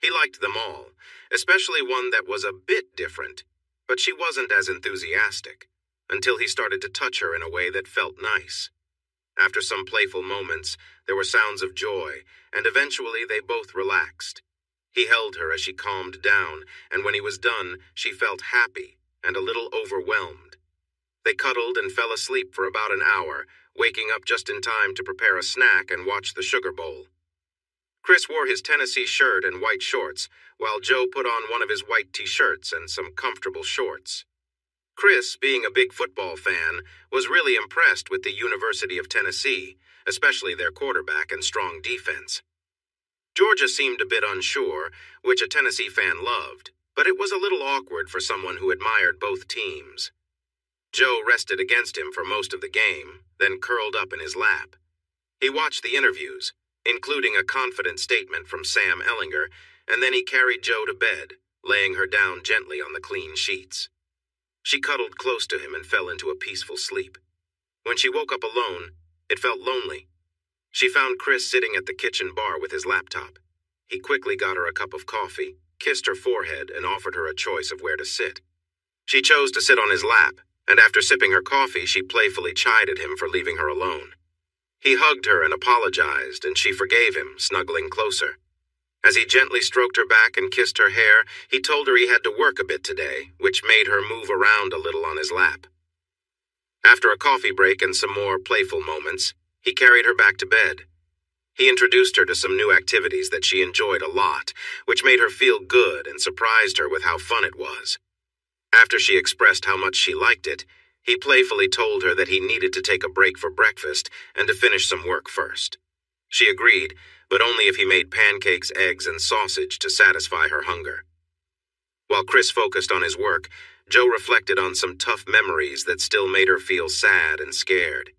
He liked them all, especially one that was a bit different, but she wasn't as enthusiastic, until he started to touch her in a way that felt nice. After some playful moments, there were sounds of joy, and eventually they both relaxed. He held her as she calmed down, and when he was done, she felt happy and a little overwhelmed. They cuddled and fell asleep for about an hour, waking up just in time to prepare a snack and watch the Sugar Bowl. Chris wore his Tennessee shirt and white shorts, while Joe put on one of his white t-shirts and some comfortable shorts. Chris, being a big football fan, was really impressed with the University of Tennessee, especially their quarterback and strong defense. Georgia seemed a bit unsure, which a Tennessee fan loved, but it was a little awkward for someone who admired both teams. Joe rested against him for most of the game, then curled up in his lap. He watched the interviews, including a confident statement from Sam Ellinger, and then he carried Joe to bed, laying her down gently on the clean sheets. She cuddled close to him and fell into a peaceful sleep. When she woke up alone, it felt lonely. She found Chris sitting at the kitchen bar with his laptop. He quickly got her a cup of coffee, kissed her forehead, and offered her a choice of where to sit. She chose to sit on his lap, and after sipping her coffee, she playfully chided him for leaving her alone. He hugged her and apologized, and she forgave him, snuggling closer. As he gently stroked her back and kissed her hair, he told her he had to work a bit today, which made her move around a little on his lap. After a coffee break and some more playful moments, he carried her back to bed. He introduced her to some new activities that she enjoyed a lot, which made her feel good and surprised her with how fun it was. After she expressed how much she liked it, he playfully told her that he needed to take a break for breakfast and to finish some work first. She agreed, but only if he made pancakes, eggs, and sausage to satisfy her hunger. While Chris focused on his work, Joe reflected on some tough memories that still made her feel sad and scared.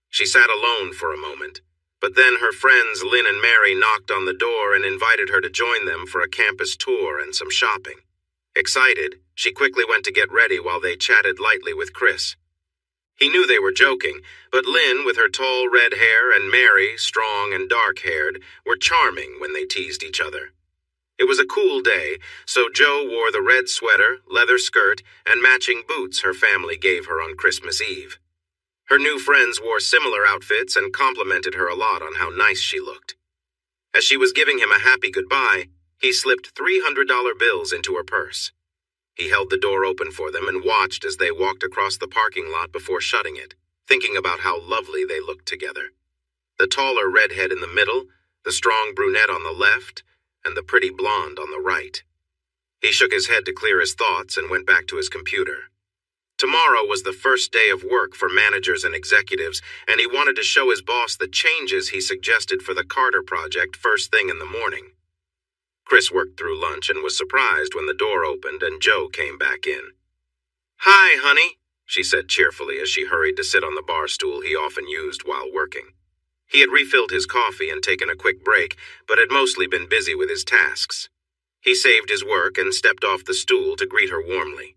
She sat alone for a moment, but then her friends Lynn and Mary knocked on the door and invited her to join them for a campus tour and some shopping. Excited, she quickly went to get ready while they chatted lightly with Chris. He knew they were joking, but Lynn, with her tall red hair, and Mary, strong and dark-haired, were charming when they teased each other. It was a cool day, so Joe wore the red sweater, leather skirt, and matching boots her family gave her on Christmas Eve. Her new friends wore similar outfits and complimented her a lot on how nice she looked. As she was giving him a happy goodbye, he slipped $300 bills into her purse. He held the door open for them and watched as they walked across the parking lot before shutting it, thinking about how lovely they looked together. The taller redhead in the middle, the strong brunette on the left, and the pretty blonde on the right. He shook his head to clear his thoughts and went back to his computer. Tomorrow was the first day of work for managers and executives, and he wanted to show his boss the changes he suggested for the Carter project first thing in the morning. Chris worked through lunch and was surprised when the door opened and Joe came back in. "Hi, honey," she said cheerfully as she hurried to sit on the bar stool he often used while working. He had refilled his coffee and taken a quick break, but had mostly been busy with his tasks. He saved his work and stepped off the stool to greet her warmly.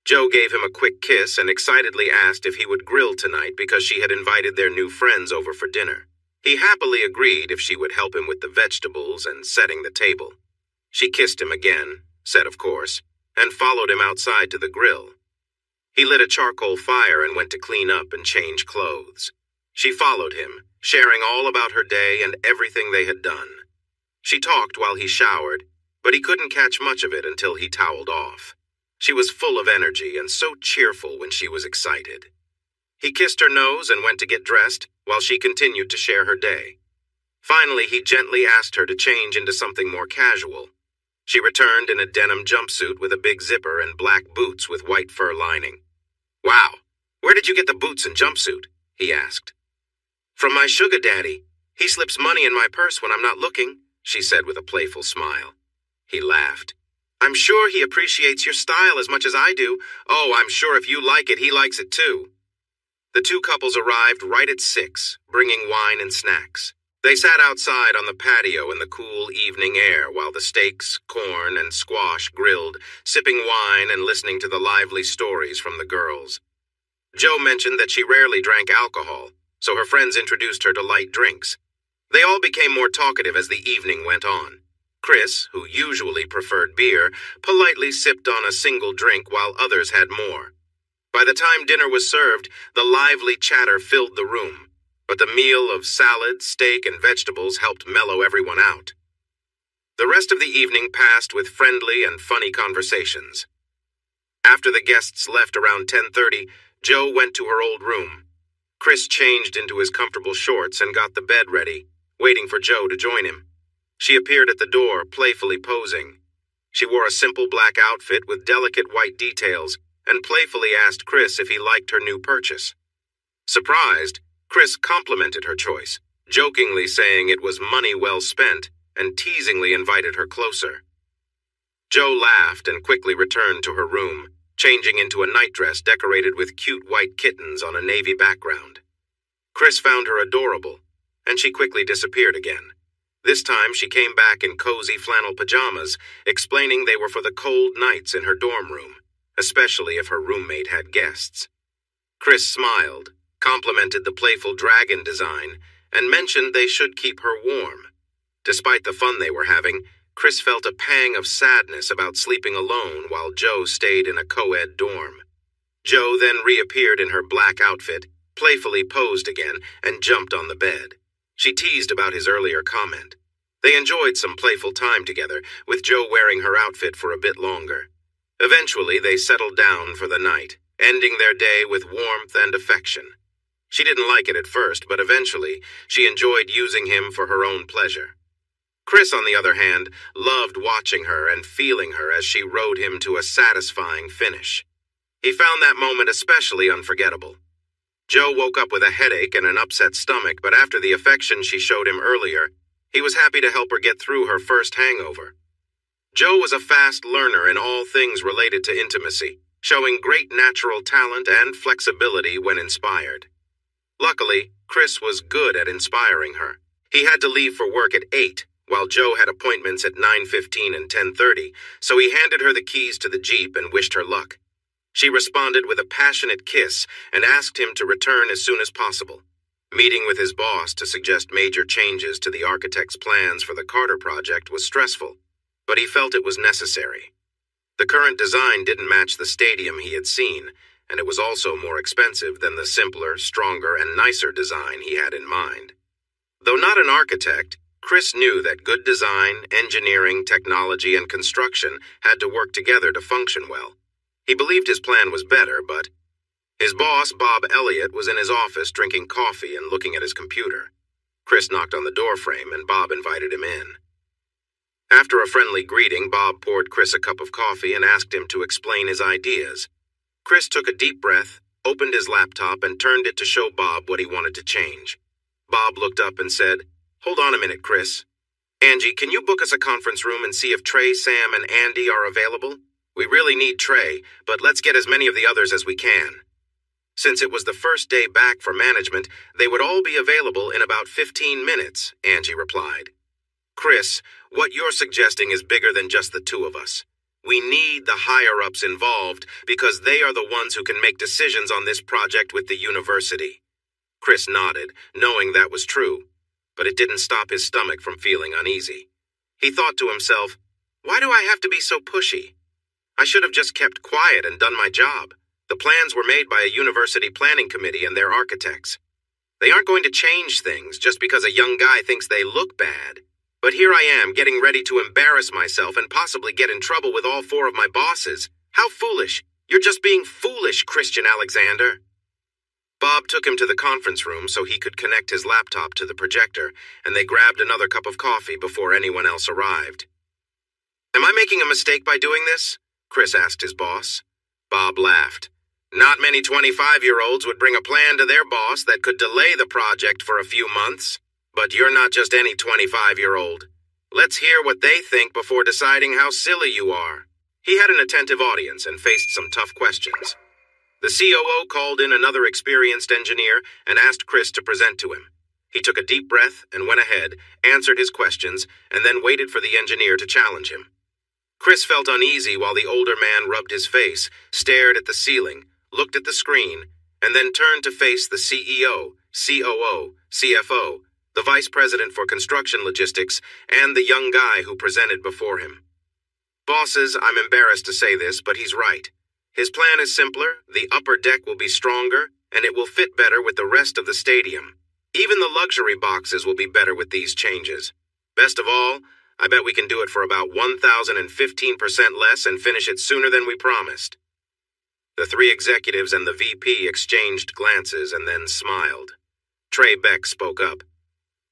Joe gave him a quick kiss and excitedly asked if he would grill tonight because she had invited their new friends over for dinner. He happily agreed if she would help him with the vegetables and setting the table. She kissed him again, said of course, and followed him outside to the grill. He lit a charcoal fire and went to clean up and change clothes. She followed him, sharing all about her day and everything they had done. She talked while he showered, but he couldn't catch much of it until he toweled off. She was full of energy and so cheerful when she was excited. He kissed her nose and went to get dressed, while she continued to share her day. Finally, he gently asked her to change into something more casual. She returned in a denim jumpsuit with a big zipper and black boots with white fur lining. "Wow, where did you get the boots and jumpsuit?" he asked. "From my sugar daddy. He slips money in my purse when I'm not looking," she said with a playful smile. He laughed. "I'm sure he appreciates your style as much as I do. Oh, I'm sure if you like it, he likes it too." The two couples arrived right at 6, bringing wine and snacks. They sat outside on the patio in the cool evening air while the steaks, corn, and squash grilled, sipping wine and listening to the lively stories from the girls. Joe mentioned that she rarely drank alcohol, so her friends introduced her to light drinks. They all became more talkative as the evening went on. Chris, who usually preferred beer, politely sipped on a single drink while others had more. By the time dinner was served, the lively chatter filled the room, but the meal of salad, steak, and vegetables helped mellow everyone out. The rest of the evening passed with friendly and funny conversations. After the guests left around 10:30, Joe went to her old room. Chris changed into his comfortable shorts and got the bed ready, waiting for Joe to join him. She appeared at the door, playfully posing. She wore a simple black outfit with delicate white details and playfully asked Chris if he liked her new purchase. Surprised, Chris complimented her choice, jokingly saying it was money well spent, and teasingly invited her closer. Joe laughed and quickly returned to her room, changing into a nightdress decorated with cute white kittens on a navy background. Chris found her adorable, and she quickly disappeared again. This time she came back in cozy flannel pajamas, explaining they were for the cold nights in her dorm room, especially if her roommate had guests. Chris smiled, complimented the playful dragon design, and mentioned they should keep her warm. Despite the fun they were having, Chris felt a pang of sadness about sleeping alone while Joe stayed in a co-ed dorm. Joe then reappeared in her black outfit, playfully posed again, and jumped on the bed. She teased about his earlier comment. They enjoyed some playful time together, with Joe wearing her outfit for a bit longer. Eventually, they settled down for the night, ending their day with warmth and affection. She didn't like it at first, but eventually, she enjoyed using him for her own pleasure. Chris, on the other hand, loved watching her and feeling her as she rode him to a satisfying finish. He found that moment especially unforgettable. Joe woke up with a headache and an upset stomach, but after the affection she showed him earlier, he was happy to help her get through her first hangover. Joe was a fast learner in all things related to intimacy, showing great natural talent and flexibility when inspired. Luckily, Chris was good at inspiring her. He had to leave for work at 8, while Joe had appointments at 9:15 and 10:30, so he handed her the keys to the Jeep and wished her luck. She responded with a passionate kiss and asked him to return as soon as possible. Meeting with his boss to suggest major changes to the architect's plans for the Carter project was stressful, but he felt it was necessary. The current design didn't match the stadium he had seen, and it was also more expensive than the simpler, stronger, and nicer design he had in mind. Though not an architect, Chris knew that good design, engineering, technology, and construction had to work together to function well. He believed his plan was better, but his boss, Bob Elliott, was in his office drinking coffee and looking at his computer. Chris knocked on the doorframe, and Bob invited him in. After a friendly greeting, Bob poured Chris a cup of coffee and asked him to explain his ideas. Chris took a deep breath, opened his laptop, and turned it to show Bob what he wanted to change. Bob looked up and said, "Hold on a minute, Chris. Angie, can you book us a conference room and see if Trey, Sam, and Andy are available? We really need Trey, but let's get as many of the others as we can." Since it was the first day back for management, they would all be available in about 15 minutes, Angie replied. "Chris, what you're suggesting is bigger than just the two of us. We need the higher-ups involved because they are the ones who can make decisions on this project with the university." Chris nodded, knowing that was true, but it didn't stop his stomach from feeling uneasy. He thought to himself, "Why do I have to be so pushy? I should have just kept quiet and done my job. The plans were made by a university planning committee and their architects. They aren't going to change things just because a young guy thinks they look bad. But here I am getting ready to embarrass myself and possibly get in trouble with all 4 of my bosses. How foolish! You're just being foolish, Christian Alexander." Bob took him to the conference room so he could connect his laptop to the projector, and they grabbed another cup of coffee before anyone else arrived. "Am I making a mistake by doing this?" Chris asked his boss. Bob laughed. "Not many 25-year-olds would bring a plan to their boss that could delay the project for a few months. But you're not just any 25-year-old. Let's hear what they think before deciding how silly you are." He had an attentive audience and faced some tough questions. The COO called in another experienced engineer and asked Chris to present to him. He took a deep breath and went ahead, answered his questions, and then waited for the engineer to challenge him. Chris felt uneasy while the older man rubbed his face, stared at the ceiling, looked at the screen, and then turned to face the CEO, COO, CFO, the vice president for construction logistics, and the young guy who presented before him. Bosses, I'm embarrassed to say this, but he's right. His plan is simpler, the upper deck will be stronger, and it will fit better with the rest of the stadium. Even the luxury boxes will be better with these changes. Best of all, I bet we can do it for about 1,015% less and finish it sooner than we promised. The three executives and the VP exchanged glances and then smiled. Trey Beck spoke up.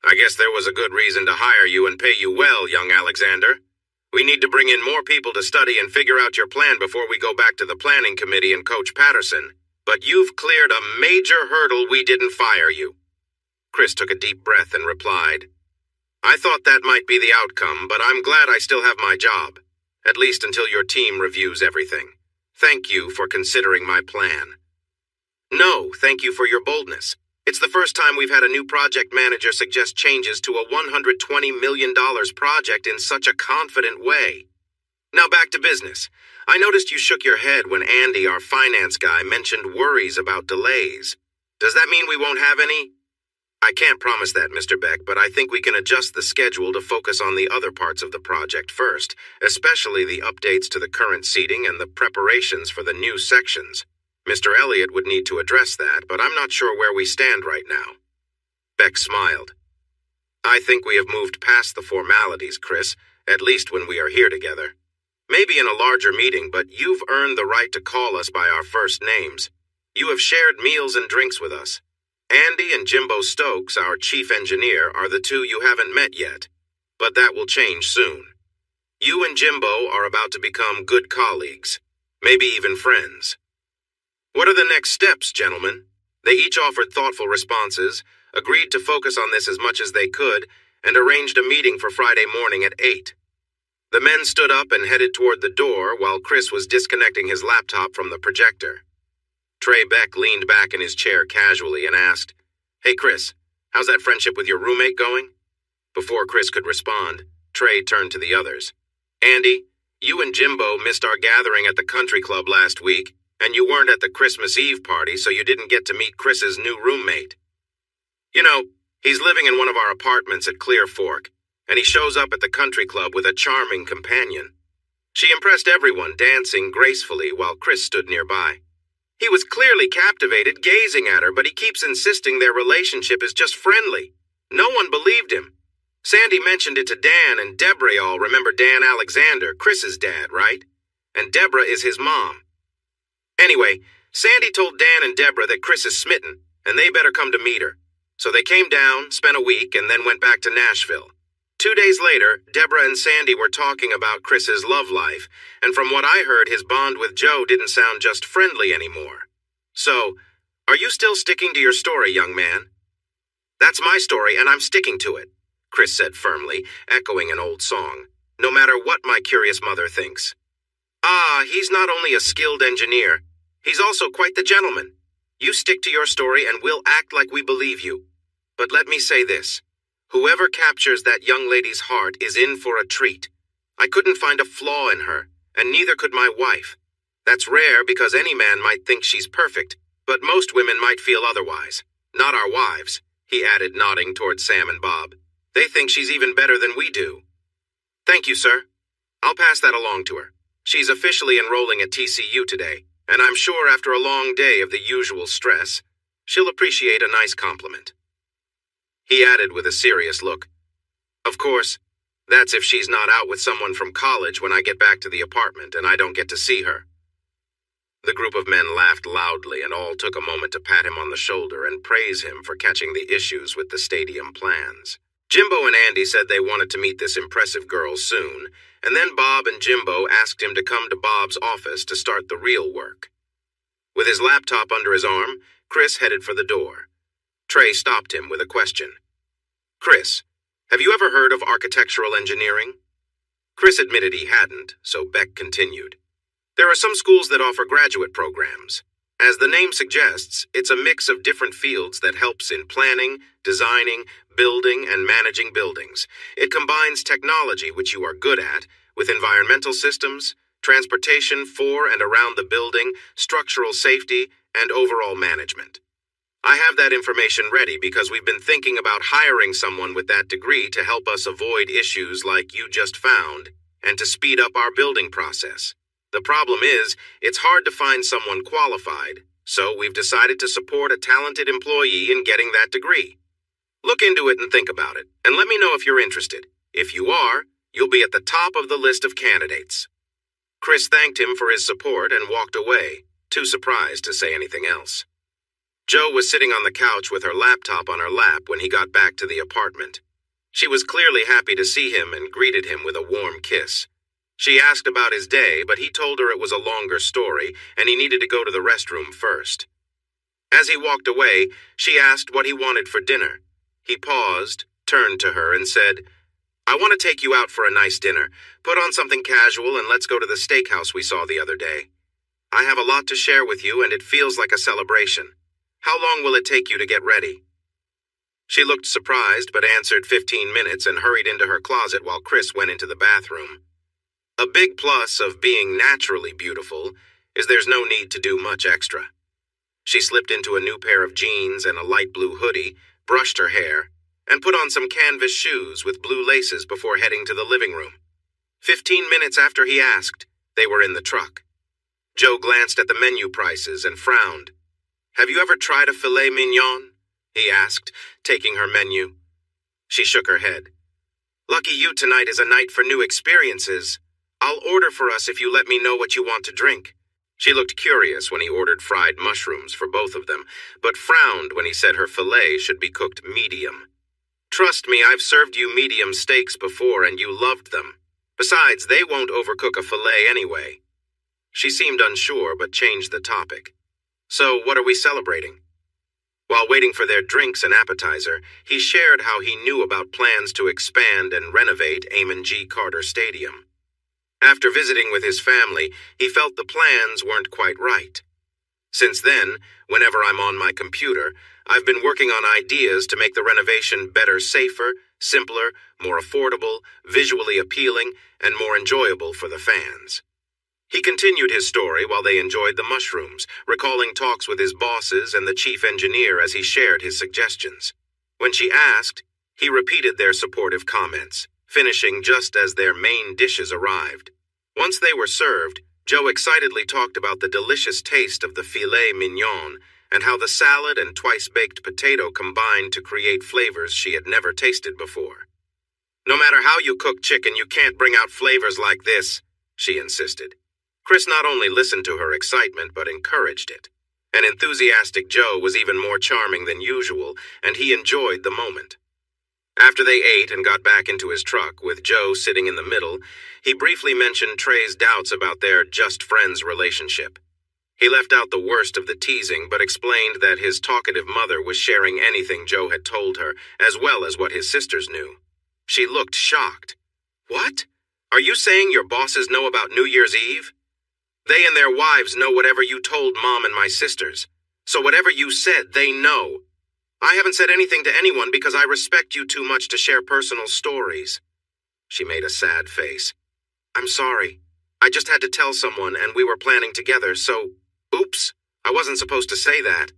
I guess there was a good reason to hire you and pay you well, young Alexander. We need to bring in more people to study and figure out your plan before we go back to the planning committee and Coach Patterson. But you've cleared a major hurdle. We didn't fire you. Chris took a deep breath and replied, I thought that might be the outcome, but I'm glad I still have my job, at least until your team reviews everything. Thank you for considering my plan. No, thank you for your boldness. It's the first time we've had a new project manager suggest changes to a $120 million project in such a confident way. Now back to business. I noticed you shook your head when Andy, our finance guy, mentioned worries about delays. Does that mean we won't have any? I can't promise that, Mr. Beck, but I think we can adjust the schedule to focus on the other parts of the project first, especially the updates to the current seating and the preparations for the new sections. Mr. Elliott would need to address that, but I'm not sure where we stand right now. Beck smiled. I think we have moved past the formalities, Chris, at least when we are here together. Maybe in a larger meeting, but you've earned the right to call us by our first names. You have shared meals and drinks with us. Andy and Jimbo Stokes, our chief engineer, are the two you haven't met yet. But that will change soon. You and Jimbo are about to become good colleagues, maybe even friends. What are the next steps, gentlemen? They each offered thoughtful responses, agreed to focus on this as much as they could, and arranged a meeting for Friday morning at 8. The men stood up and headed toward the door while Chris was disconnecting his laptop from the projector. Trey Beck leaned back in his chair casually and asked, Hey Chris, how's that friendship with your roommate going? Before Chris could respond, Trey turned to the others. Andy, you and Jimbo missed our gathering at the country club last week, and you weren't at the Christmas Eve party, so you didn't get to meet Chris's new roommate. You know, he's living in one of our apartments at Clear Fork, and he shows up at the country club with a charming companion. She impressed everyone, dancing gracefully while Chris stood nearby. He was clearly captivated, gazing at her, but he keeps insisting their relationship is just friendly. No one believed him. Sandy mentioned it to Dan, and Deborah all remember Dan Alexander, Chris's dad, right? And Deborah is his mom. Anyway, Sandy told Dan and Deborah that Chris is smitten, and they better come to meet her. So they came down, spent a week, and then went back to Nashville. 2 days later, Deborah and Sandy were talking about Chris's love life, and from what I heard, his bond with Joe didn't sound just friendly anymore. So, are you still sticking to your story, young man? That's my story, and I'm sticking to it, Chris said firmly, echoing an old song, no matter what my curious mother thinks. Ah, he's not only a skilled engineer, he's also quite the gentleman. You stick to your story and we'll act like we believe you. But let me say this. Whoever captures that young lady's heart is in for a treat. I couldn't find a flaw in her, and neither could my wife. That's rare because any man might think she's perfect, but most women might feel otherwise. Not our wives, he added, nodding toward Sam and Bob. They think she's even better than we do. Thank you, sir. I'll pass that along to her. She's officially enrolling at TCU today, and I'm sure after a long day of the usual stress, she'll appreciate a nice compliment. He added with a serious look, Of course, that's if she's not out with someone from college when I get back to the apartment and I don't get to see her. The group of men laughed loudly and all took a moment to pat him on the shoulder and praise him for catching the issues with the stadium plans. Jimbo and Andy said they wanted to meet this impressive girl soon, and then Bob and Jimbo asked him to come to Bob's office to start the real work. With his laptop under his arm, Chris headed for the door. Trey stopped him with a question. Chris, have you ever heard of architectural engineering? Chris admitted he hadn't, so Beck continued. There are some schools that offer graduate programs. As the name suggests, it's a mix of different fields that helps in planning, designing, building, and managing buildings. It combines technology, which you are good at, with environmental systems, transportation for and around the building, structural safety, and overall management. I have that information ready because we've been thinking about hiring someone with that degree to help us avoid issues like you just found and to speed up our building process. The problem is, it's hard to find someone qualified, so we've decided to support a talented employee in getting that degree. Look into it and think about it, and let me know if you're interested. If you are, you'll be at the top of the list of candidates. Chris thanked him for his support and walked away, too surprised to say anything else. Jo was sitting on the couch with her laptop on her lap when he got back to the apartment. She was clearly happy to see him and greeted him with a warm kiss. She asked about his day, but he told her it was a longer story and he needed to go to the restroom first. As he walked away, she asked what he wanted for dinner. He paused, turned to her, and said, "I want to take you out for a nice dinner. Put on something casual and let's go to the steakhouse we saw the other day. I have a lot to share with you and it feels like a celebration. How long will it take you to get ready?" She looked surprised but answered 15 minutes and hurried into her closet while Chris went into the bathroom. A big plus of being naturally beautiful is there's no need to do much extra. She slipped into a new pair of jeans and a light blue hoodie, brushed her hair, and put on some canvas shoes with blue laces before heading to the living room. 15 minutes after he asked, they were in the truck. Jo glanced at the menu prices and frowned. "Have you ever tried a filet mignon?" he asked, taking her menu. She shook her head. "Lucky you, tonight is a night for new experiences. I'll order for us if you let me know what you want to drink." She looked curious when he ordered fried mushrooms for both of them, but frowned when he said her filet should be cooked medium. "Trust me, I've served you medium steaks before and you loved them. Besides, they won't overcook a filet anyway." She seemed unsure but changed the topic. "So, what are we celebrating?" While waiting for their drinks and appetizer, he shared how he knew about plans to expand and renovate Amon G. Carter Stadium. After visiting with his family, he felt the plans weren't quite right. Since then, whenever I'm on my computer, I've been working on ideas to make the renovation better, safer, simpler, more affordable, visually appealing, and more enjoyable for the fans. He continued his story while they enjoyed the mushrooms, recalling talks with his bosses and the chief engineer as he shared his suggestions. When she asked, he repeated their supportive comments, finishing just as their main dishes arrived. Once they were served, Jo excitedly talked about the delicious taste of the filet mignon and how the salad and twice-baked potato combined to create flavors she had never tasted before. "No matter how you cook chicken, you can't bring out flavors like this," she insisted. Chris not only listened to her excitement but encouraged it. An enthusiastic Jo was even more charming than usual, and he enjoyed the moment. After they ate and got back into his truck, with Jo sitting in the middle, he briefly mentioned Trey's doubts about their just friends relationship. He left out the worst of the teasing but explained that his talkative mother was sharing anything Jo had told her, as well as what his sisters knew. She looked shocked. "What? Are you saying your bosses know about New Year's Eve?" "They and their wives know whatever you told Mom and my sisters. So whatever you said, they know. I haven't said anything to anyone because I respect you too much to share personal stories." She made a sad face. "I'm sorry. I just had to tell someone and we were planning together, so... Oops, I wasn't supposed to say that."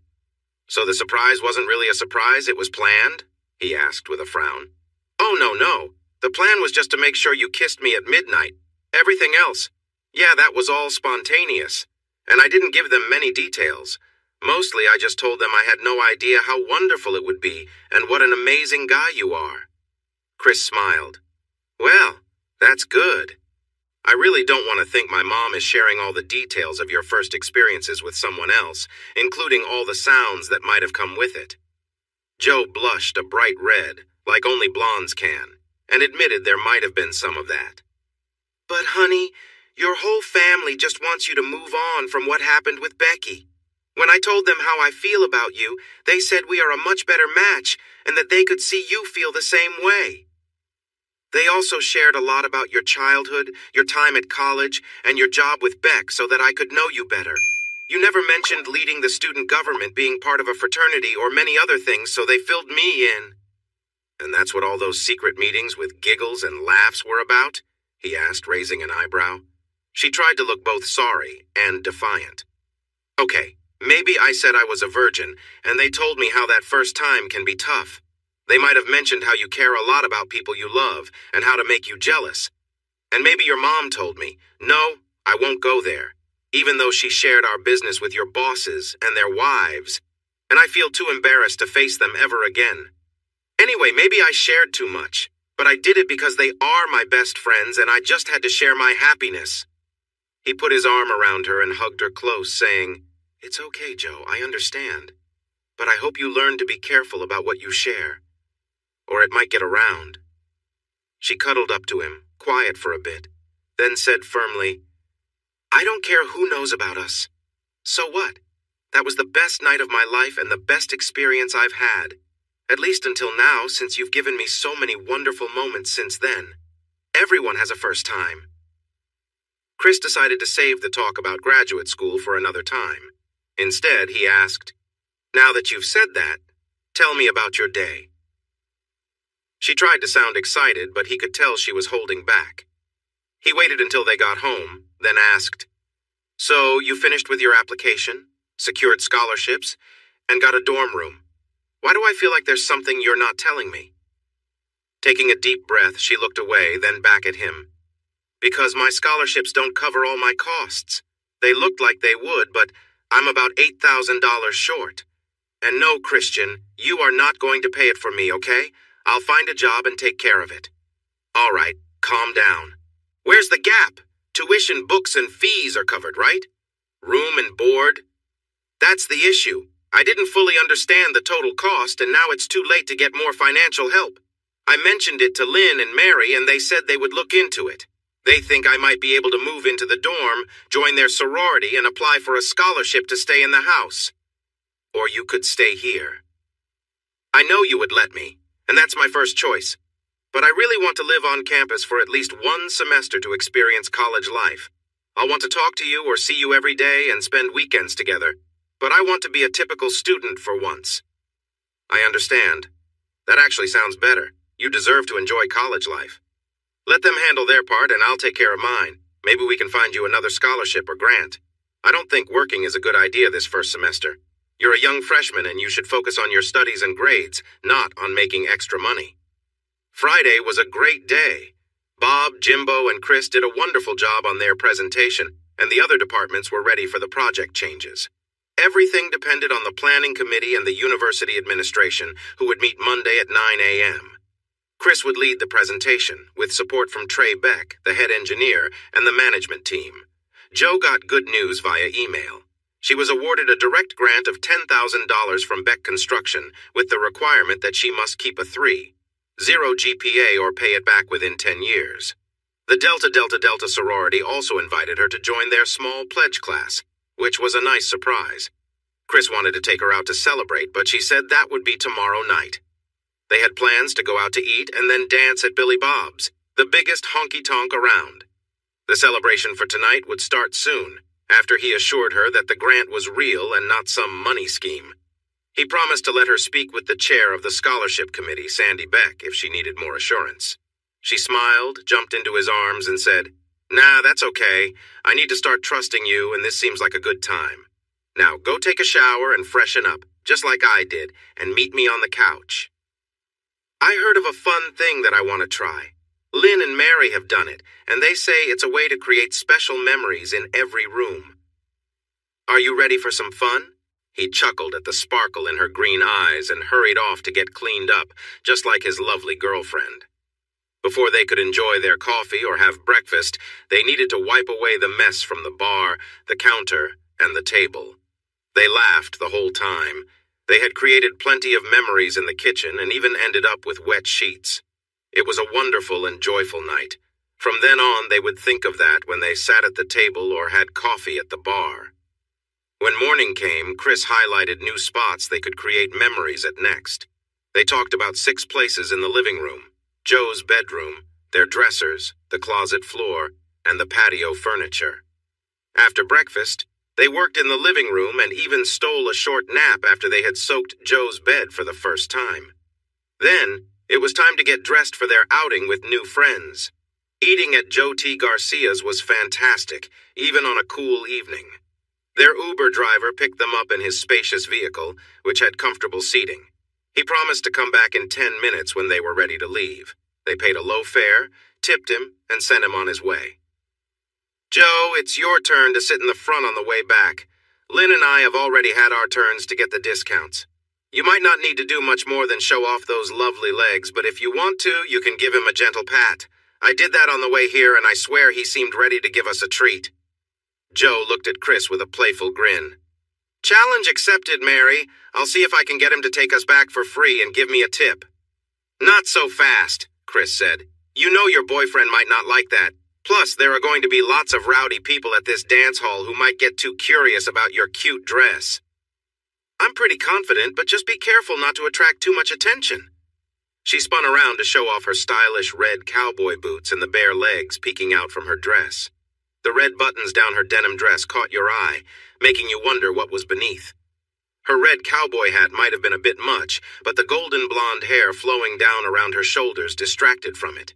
"So the surprise wasn't really a surprise, it was planned?" he asked with a frown. "Oh, no. The plan was just to make sure you kissed me at midnight. Everything else... Yeah, that was all spontaneous. And I didn't give them many details. Mostly I just told them I had no idea how wonderful it would be and what an amazing guy you are." Chris smiled. "Well, that's good. I really don't want to think my mom is sharing all the details of your first experiences with someone else, including all the sounds that might have come with it." Jo blushed a bright red, like only blondes can, and admitted there might have been some of that. "But honey, your whole family just wants you to move on from what happened with Becky. When I told them how I feel about you, they said we are a much better match and that they could see you feel the same way. They also shared a lot about your childhood, your time at college, and your job with Beck so that I could know you better. You never mentioned leading the student government, being part of a fraternity, or many other things, so they filled me in." "And that's what all those secret meetings with giggles and laughs were about?" he asked, raising an eyebrow. She tried to look both sorry and defiant. "Okay, Maybe I said I was a virgin, and they told me how that first time can be tough. They might have mentioned how you care a lot about people you love and how to make you jealous. And maybe your mom told me, no, I won't go there, even though she shared our business with your bosses and their wives, and I feel too embarrassed to face them ever again. Anyway, maybe I shared too much, but I did it because they are my best friends and I just had to share my happiness. He put his arm around her and hugged her close, saying, "It's okay, Joe, I understand. But I hope you learn to be careful about what you share, or it might get around." She cuddled up to him, quiet for a bit, then said firmly, "I don't care who knows about us. So what? That was the best night of my life and the best experience I've had. At least until now, since you've given me so many wonderful moments since then. Everyone has a first time." Chris decided to save the talk about graduate school for another time. Instead, he asked, "Now that you've said that, tell me about your day." She tried to sound excited, but he could tell she was holding back. He waited until they got home, then asked, "So you finished with your application, secured scholarships, and got a dorm room? Why do I feel like there's something you're not telling me?" Taking a deep breath, she looked away, then back at him. "Because my scholarships don't cover all my costs. They looked like they would, but I'm about $8,000 short. And no, Christian, you are not going to pay it for me, okay? I'll find a job and take care of it." "All right, calm down. Where's the gap? Tuition, books, and fees are covered, right? Room and board? That's the issue. I didn't fully understand the total cost, and now it's too late to get more financial help. I mentioned it to Lynn and Mary, and they said they would look into it. They think I might be able to move into the dorm, join their sorority, and apply for a scholarship to stay in the house. Or you could stay here. I know you would let me, and that's my first choice. But I really want to live on campus for at least one semester to experience college life. I'll want to talk to you or see you every day and spend weekends together. But I want to be a typical student for once." "I understand. That actually sounds better. You deserve to enjoy college life. Let them handle their part and I'll take care of mine. Maybe we can find you another scholarship or grant. I don't think working is a good idea this first semester. You're a young freshman and you should focus on your studies and grades, not on making extra money." Friday was a great day. Bob, Jimbo, and Chris did a wonderful job on their presentation, and the other departments were ready for the project changes. Everything depended on the planning committee and the university administration, who would meet Monday at 9 a.m. Chris would lead the presentation, with support from Trey Beck, the head engineer, and the management team. Joe got good news via email. She was awarded a direct grant of $10,000 from Beck Construction, with the requirement that she must keep a 3.0 GPA or pay it back within 10 years. The Delta Delta Delta sorority also invited her to join their small pledge class, which was a nice surprise. Chris wanted to take her out to celebrate, but she said that would be tomorrow night. They had plans to go out to eat and then dance at Billy Bob's, the biggest honky-tonk around. The celebration for tonight would start soon, after he assured her that the grant was real and not some money scheme. He promised to let her speak with the chair of the scholarship committee, Sandy Beck, if she needed more assurance. She smiled, jumped into his arms, and said, "Nah, that's okay. I need to start trusting you, and this seems like a good time. Now go take a shower and freshen up, just like I did, and meet me on the couch." "I heard of a fun thing that I want to try. Lynn and Mary have done it, and they say it's a way to create special memories in every room. Are you ready for some fun?" He chuckled at the sparkle in her green eyes and hurried off to get cleaned up, just like his lovely girlfriend. Before they could enjoy their coffee or have breakfast, they needed to wipe away the mess from the bar, the counter, and the table. They laughed the whole time. They had created plenty of memories in the kitchen and even ended up with wet sheets. It was a wonderful and joyful night. From then on, they would think of that when they sat at the table or had coffee at the bar. When morning came, Chris highlighted new spots they could create memories at next. They talked about 6 places in the living room: Joe's bedroom, their dressers, the closet floor, and the patio furniture. After breakfast, they worked in the living room and even stole a short nap after they had soaked Joe's bed for the first time. Then, it was time to get dressed for their outing with new friends. Eating at Joe T. Garcia's was fantastic, even on a cool evening. Their Uber driver picked them up in his spacious vehicle, which had comfortable seating. He promised to come back in 10 minutes when they were ready to leave. They paid a low fare, tipped him, and sent him on his way. "Joe, it's your turn to sit in the front on the way back. Lynn and I have already had our turns to get the discounts. You might not need to do much more than show off those lovely legs, but if you want to, you can give him a gentle pat. I did that on the way here, and I swear he seemed ready to give us a treat." Joe looked at Chris with a playful grin. "Challenge accepted, Mary. I'll see if I can get him to take us back for free and give me a tip." "Not so fast," Chris said. "You know your boyfriend might not like that. Plus, there are going to be lots of rowdy people at this dance hall who might get too curious about your cute dress." "I'm pretty confident, but just be careful not to attract too much attention." She spun around to show off her stylish red cowboy boots and the bare legs peeking out from her dress. The red buttons down her denim dress caught your eye, making you wonder what was beneath. Her red cowboy hat might have been a bit much, but the golden blonde hair flowing down around her shoulders distracted from it.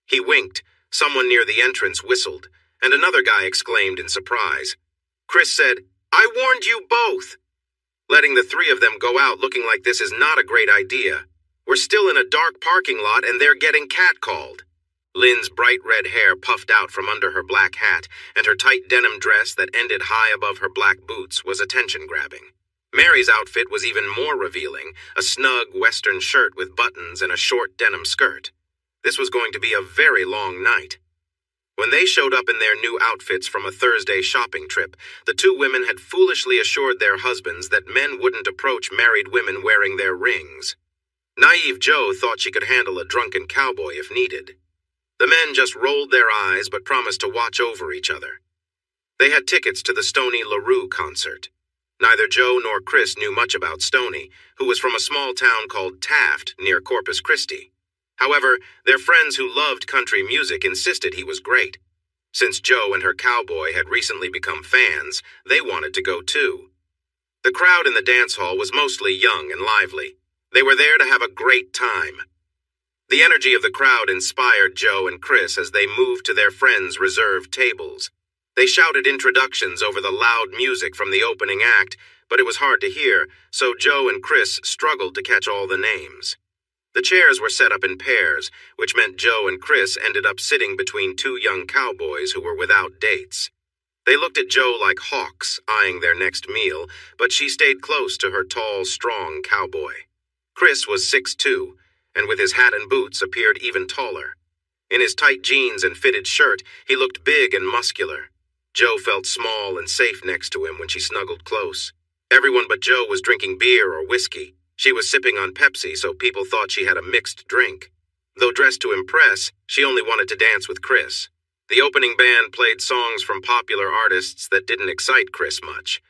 He winked, someone near the entrance whistled, and another guy exclaimed in surprise. Chris said, "I warned you both!" Letting the three of them go out looking like this is not a great idea. We're still in a dark parking lot and they're getting catcalled. Lynn's bright red hair puffed out from under her black hat, and her tight denim dress that ended high above her black boots was attention-grabbing. Mary's outfit was even more revealing, a snug western shirt with buttons and a short denim skirt. This was going to be a very long night. When they showed up in their new outfits from a Thursday shopping trip, the two women had foolishly assured their husbands that men wouldn't approach married women wearing their rings. Naive Joe thought she could handle a drunken cowboy if needed. The men just rolled their eyes but promised to watch over each other. They had tickets to the Stoney LaRue concert. Neither Joe nor Chris knew much about Stoney, who was from a small town called Taft near Corpus Christi. However, their friends who loved country music insisted he was great. Since Joe and her cowboy had recently become fans, they wanted to go too. The crowd in the dance hall was mostly young and lively. They were there to have a great time. The energy of the crowd inspired Joe and Chris as they moved to their friends' reserved tables. They shouted introductions over the loud music from the opening act, but it was hard to hear, so Joe and Chris struggled to catch all the names. The chairs were set up in pairs, which meant Joe and Chris ended up sitting between two young cowboys who were without dates. They looked at Joe like hawks, eyeing their next meal, but she stayed close to her tall, strong cowboy. Chris was 6'2", and with his hat and boots appeared even taller. In his tight jeans and fitted shirt, he looked big and muscular. Joe felt small and safe next to him when she snuggled close. Everyone but Joe was drinking beer or whiskey. She was sipping on Pepsi, so people thought she had a mixed drink. Though dressed to impress, she only wanted to dance with Chris. The opening band played songs from popular artists that didn't excite Chris much.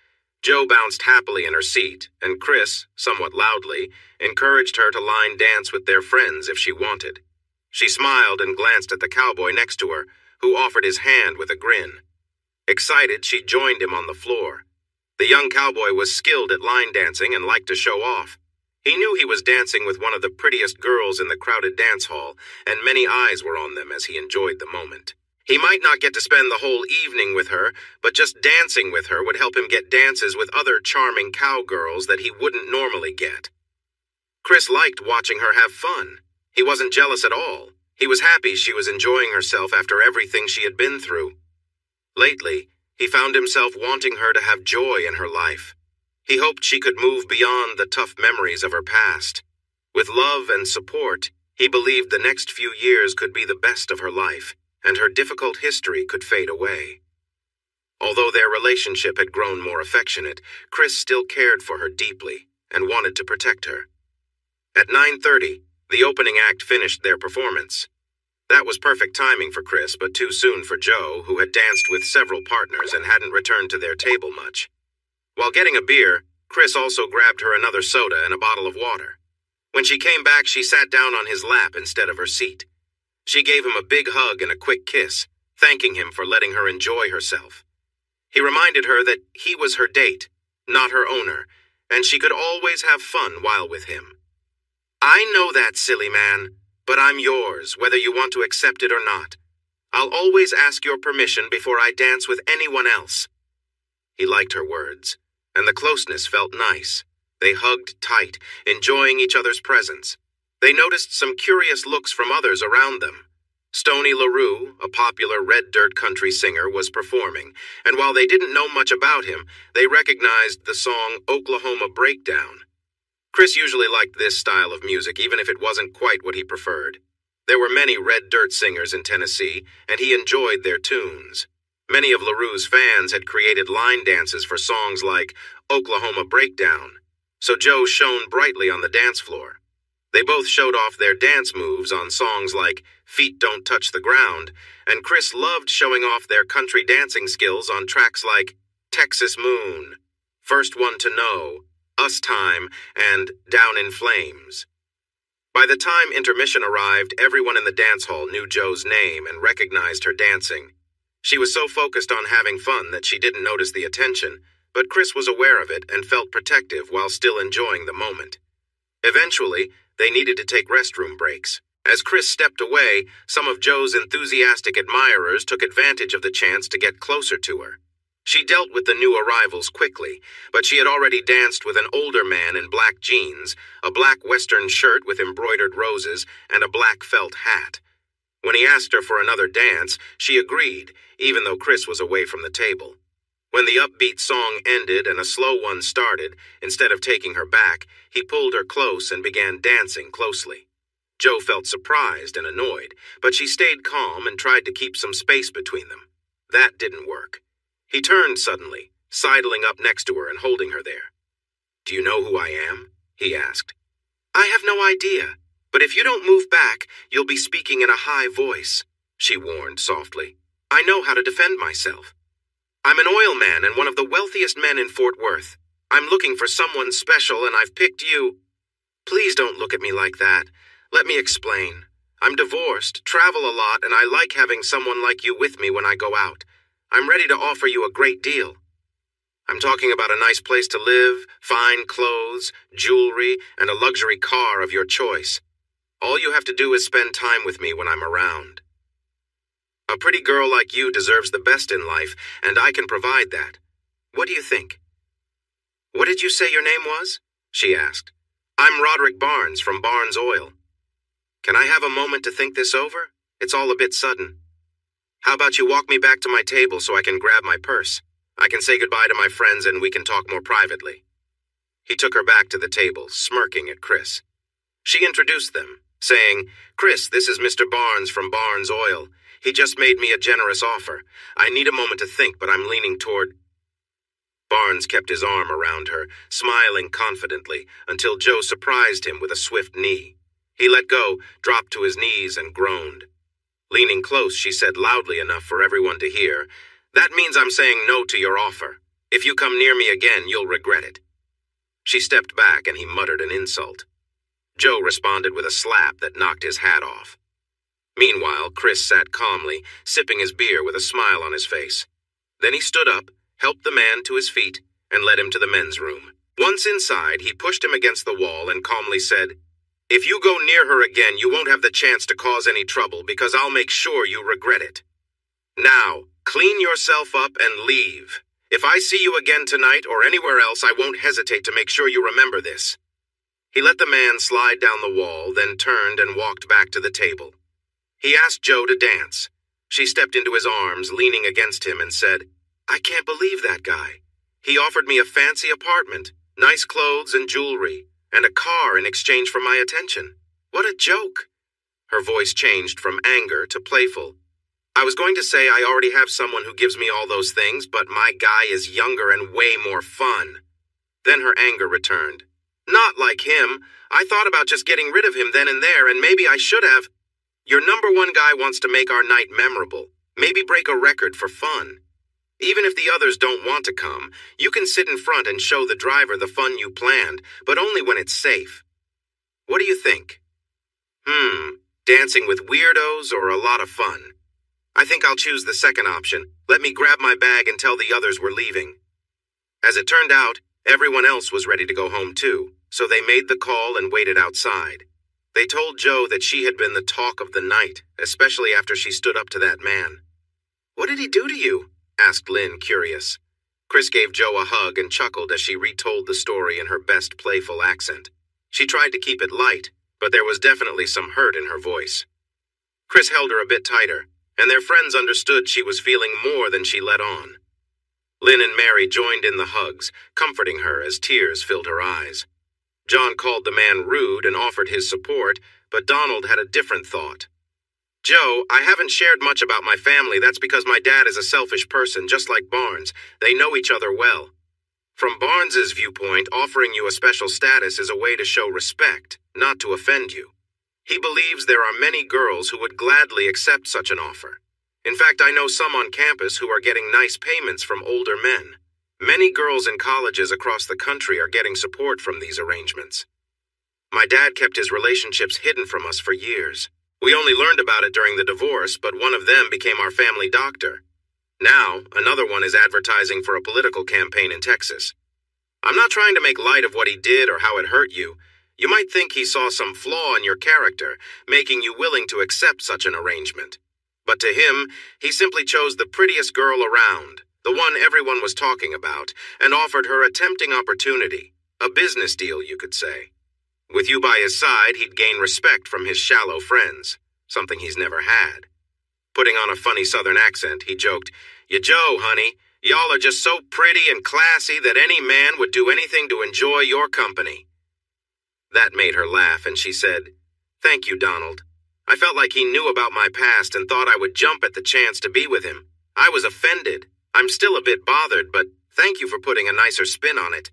Joe bounced happily in her seat, and Chris, somewhat loudly, encouraged her to line dance with their friends if she wanted. She smiled and glanced at the cowboy next to her, who offered his hand with a grin. Excited, she joined him on the floor. The young cowboy was skilled at line dancing and liked to show off. He knew he was dancing with one of the prettiest girls in the crowded dance hall, and many eyes were on them as he enjoyed the moment. He might not get to spend the whole evening with her, but just dancing with her would help him get dances with other charming cowgirls that he wouldn't normally get. Chris liked watching her have fun. He wasn't jealous at all. He was happy she was enjoying herself after everything she had been through. Lately, he found himself wanting her to have joy in her life. He hoped she could move beyond the tough memories of her past. With love and support, he believed the next few years could be the best of her life, and her difficult history could fade away. Although their relationship had grown more affectionate, Chris still cared for her deeply and wanted to protect her. At 9:30, the opening act finished their performance. That was perfect timing for Chris, but too soon for Joe, who had danced with several partners and hadn't returned to their table much. While getting a beer, Chris also grabbed her another soda and a bottle of water. When she came back, she sat down on his lap instead of her seat. She gave him a big hug and a quick kiss, thanking him for letting her enjoy herself. He reminded her that he was her date, not her owner, and she could always have fun while with him. "I know that, silly man, but I'm yours, whether you want to accept it or not. I'll always ask your permission before I dance with anyone else." He liked her words, and the closeness felt nice. They hugged tight, enjoying each other's presence. They noticed some curious looks from others around them. Stoney LaRue, a popular red dirt country singer, was performing, and while they didn't know much about him, they recognized the song Oklahoma Breakdown. Chris usually liked this style of music, even if it wasn't quite what he preferred. There were many red dirt singers in Tennessee, and he enjoyed their tunes. Many of LaRue's fans had created line dances for songs like Oklahoma Breakdown, so Joe shone brightly on the dance floor. They both showed off their dance moves on songs like Feet Don't Touch the Ground, and Chris loved showing off their country dancing skills on tracks like Texas Moon, First One to Know, Us Time, and Down in Flames. By the time intermission arrived, everyone in the dance hall knew Joe's name and recognized her dancing. She was so focused on having fun that she didn't notice the attention, but Chris was aware of it and felt protective while still enjoying the moment. Eventually, they needed to take restroom breaks. As Chris stepped away, some of Joe's enthusiastic admirers took advantage of the chance to get closer to her. She dealt with the new arrivals quickly, but she had already danced with an older man in black jeans, a black Western shirt with embroidered roses, and a black felt hat. When he asked her for another dance, she agreed, even though Chris was away from the table. When the upbeat song ended and a slow one started, instead of taking her back, he pulled her close and began dancing closely. Joe felt surprised and annoyed, but she stayed calm and tried to keep some space between them. That didn't work. He turned suddenly, sidling up next to her and holding her there. "Do you know who I am?" he asked. "I have no idea, but if you don't move back, you'll be speaking in a high voice," she warned softly. "I know how to defend myself. I'm an oil man and one of the wealthiest men in Fort Worth. I'm looking for someone special and I've picked you." "Please don't look at me like that. Let me explain. I'm divorced, travel a lot, and I like having someone like you with me when I go out. I'm ready to offer you a great deal. I'm talking about a nice place to live, fine clothes, jewelry, and a luxury car of your choice. All you have to do is spend time with me when I'm around. A pretty girl like you deserves the best in life, and I can provide that. What do you think?" "What did you say your name was?" she asked. "I'm Roderick Barnes from Barnes Oil. Can I have a moment to think this over? It's all a bit sudden. How about you walk me back to my table so I can grab my purse? I can say goodbye to my friends and we can talk more privately." He took her back to the table, smirking at Chris. She introduced them, saying, "Chris, this is Mr. Barnes from Barnes Oil. He just made me a generous offer. I need a moment to think, but I'm leaning toward—" Barnes kept his arm around her, smiling confidently, until Joe surprised him with a swift knee. He let go, dropped to his knees, and groaned. Leaning close, she said loudly enough for everyone to hear, "That means I'm saying no to your offer. If you come near me again, you'll regret it." She stepped back and he muttered an insult. Joe responded with a slap that knocked his hat off. Meanwhile, Chris sat calmly, sipping his beer with a smile on his face. Then he stood up, helped the man to his feet, and led him to the men's room. Once inside, he pushed him against the wall and calmly said, "If you go near her again, you won't have the chance to cause any trouble because I'll make sure you regret it. Now, clean yourself up and leave. If I see you again tonight or anywhere else, I won't hesitate to make sure you remember this." He let the man slide down the wall, then turned and walked back to the table. He asked Joe to dance. She stepped into his arms, leaning against him, and said, "I can't believe that guy. He offered me a fancy apartment, nice clothes and jewelry, and a car in exchange for my attention. What a joke." Her voice changed from anger to playful. "I was going to say I already have someone who gives me all those things, but my guy is younger and way more fun." Then her anger returned. "Not like him. I thought about just getting rid of him then and there, and maybe I should have. Your number one guy wants to make our night memorable, maybe break a record for fun. Even if the others don't want to come, you can sit in front and show the driver the fun you planned, but only when it's safe. What do you think? Dancing with weirdos or a lot of fun? I think I'll choose the second option. Let me grab my bag and tell the others we're leaving." As it turned out, everyone else was ready to go home too, so they made the call and waited outside. They told Joe that she had been the talk of the night, especially after she stood up to that man. "What did he do to you?" asked Lynn, curious. Chris gave Joe a hug and chuckled as she retold the story in her best playful accent. She tried to keep it light, but there was definitely some hurt in her voice. Chris held her a bit tighter, and their friends understood she was feeling more than she let on. Lynn and Mary joined in the hugs, comforting her as tears filled her eyes. John called the man rude and offered his support, but Donald had a different thought. "Joe, I haven't shared much about my family. That's because my dad is a selfish person, just like Barnes. They know each other well. From Barnes's viewpoint, offering you a special status is a way to show respect, not to offend you. He believes there are many girls who would gladly accept such an offer. In fact, I know some on campus who are getting nice payments from older men. Many girls in colleges across the country are getting support from these arrangements. My dad kept his relationships hidden from us for years. We only learned about it during the divorce, but one of them became our family doctor. Now, another one is advertising for a political campaign in Texas. I'm not trying to make light of what he did or how it hurt you. You might think he saw some flaw in your character, making you willing to accept such an arrangement. But to him, he simply chose the prettiest girl around, the one everyone was talking about, and offered her a tempting opportunity, a business deal, you could say. With you by his side, he'd gain respect from his shallow friends, something he's never had. Putting on a funny southern accent, he joked, "You Joe, honey, y'all are just so pretty and classy that any man would do anything to enjoy your company." That made her laugh, and she said, "Thank you, Donald. I felt like he knew about my past and thought I would jump at the chance to be with him. I was offended. I'm still a bit bothered, but thank you for putting a nicer spin on it."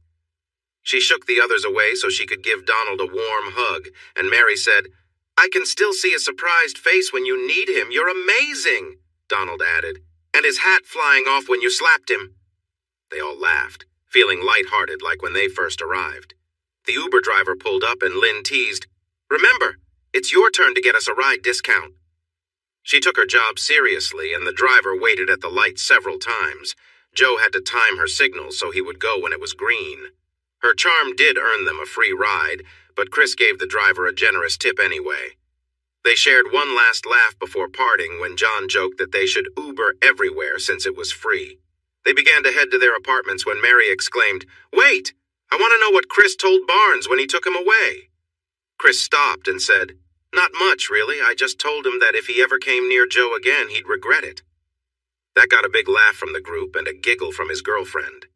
She shook the others away so she could give Donald a warm hug, and Mary said, "I can still see a surprised face when you need him. You're amazing," Donald added, "and his hat flying off when you slapped him." They all laughed, feeling lighthearted like when they first arrived. The Uber driver pulled up and Lynn teased, "Remember, it's your turn to get us a ride discount." She took her job seriously, and the driver waited at the light several times. Joe had to time her signals so he would go when it was green. Her charm did earn them a free ride, but Chris gave the driver a generous tip anyway. They shared one last laugh before parting when John joked that they should Uber everywhere since it was free. They began to head to their apartments when Mary exclaimed, "Wait! I want to know what Chris told Barnes when he took him away." Chris stopped and said, "Not much, really. I just told him that if he ever came near Joe again, he'd regret it." That got a big laugh from the group and a giggle from his girlfriend.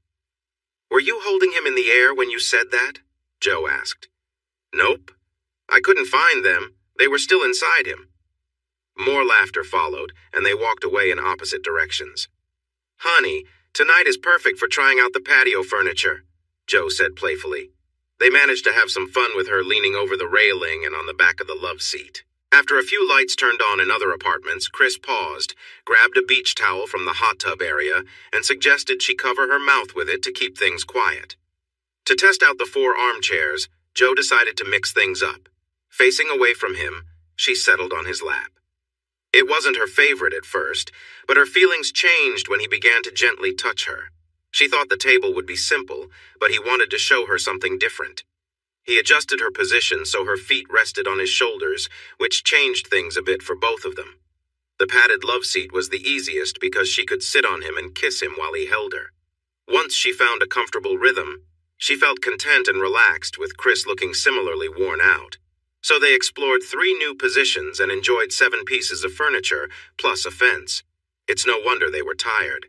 "Were you holding him in the air when you said that?" Joe asked. "Nope. I couldn't find them. They were still inside him." More laughter followed, and they walked away in opposite directions. "Honey, tonight is perfect for trying out the patio furniture," Joe said playfully. They managed to have some fun with her leaning over the railing and on the back of the love seat. After a few lights turned on in other apartments, Chris paused, grabbed a beach towel from the hot tub area, and suggested she cover her mouth with it to keep things quiet. To test out the 4 armchairs, Joe decided to mix things up. Facing away from him, she settled on his lap. It wasn't her favorite at first, but her feelings changed when he began to gently touch her. She thought the table would be simple, but he wanted to show her something different. He adjusted her position so her feet rested on his shoulders, which changed things a bit for both of them. The padded love seat was the easiest because she could sit on him and kiss him while he held her. Once she found a comfortable rhythm, she felt content and relaxed, with Chris looking similarly worn out. So they explored 3 new positions and enjoyed 7 pieces of furniture, plus a fence. It's no wonder they were tired.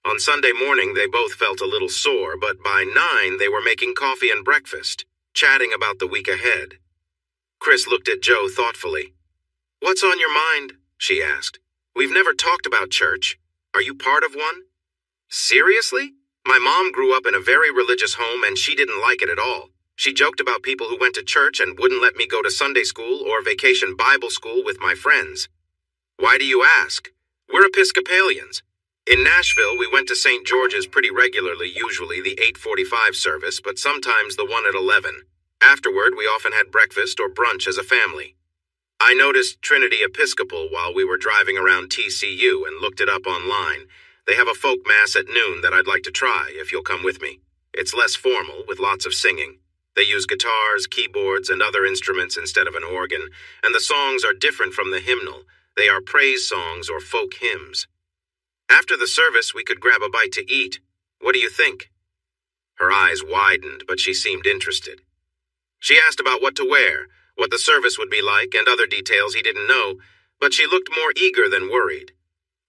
On Sunday morning, they both felt a little sore, but by 9 they were making coffee and breakfast, chatting about the week ahead. Chris looked at Joe thoughtfully. "What's on your mind?" she asked. "We've never talked about church. Are you part of one?" "Seriously? My mom grew up in a very religious home and she didn't like it at all. She joked about people who went to church and wouldn't let me go to Sunday school or vacation Bible school with my friends." "Why do you ask?" "We're Episcopalians. In Nashville, we went to St. George's pretty regularly, usually the 8:45 service, but sometimes the one at 11. Afterward, we often had breakfast or brunch as a family. I noticed Trinity Episcopal while we were driving around TCU and looked it up online. They have a folk mass at noon that I'd like to try, if you'll come with me. It's less formal, with lots of singing. They use guitars, keyboards, and other instruments instead of an organ, and the songs are different from the hymnal. They are praise songs or folk hymns. After the service, we could grab a bite to eat. What do you think?" Her eyes widened, but she seemed interested. She asked about what to wear, what the service would be like, and other details he didn't know, but she looked more eager than worried.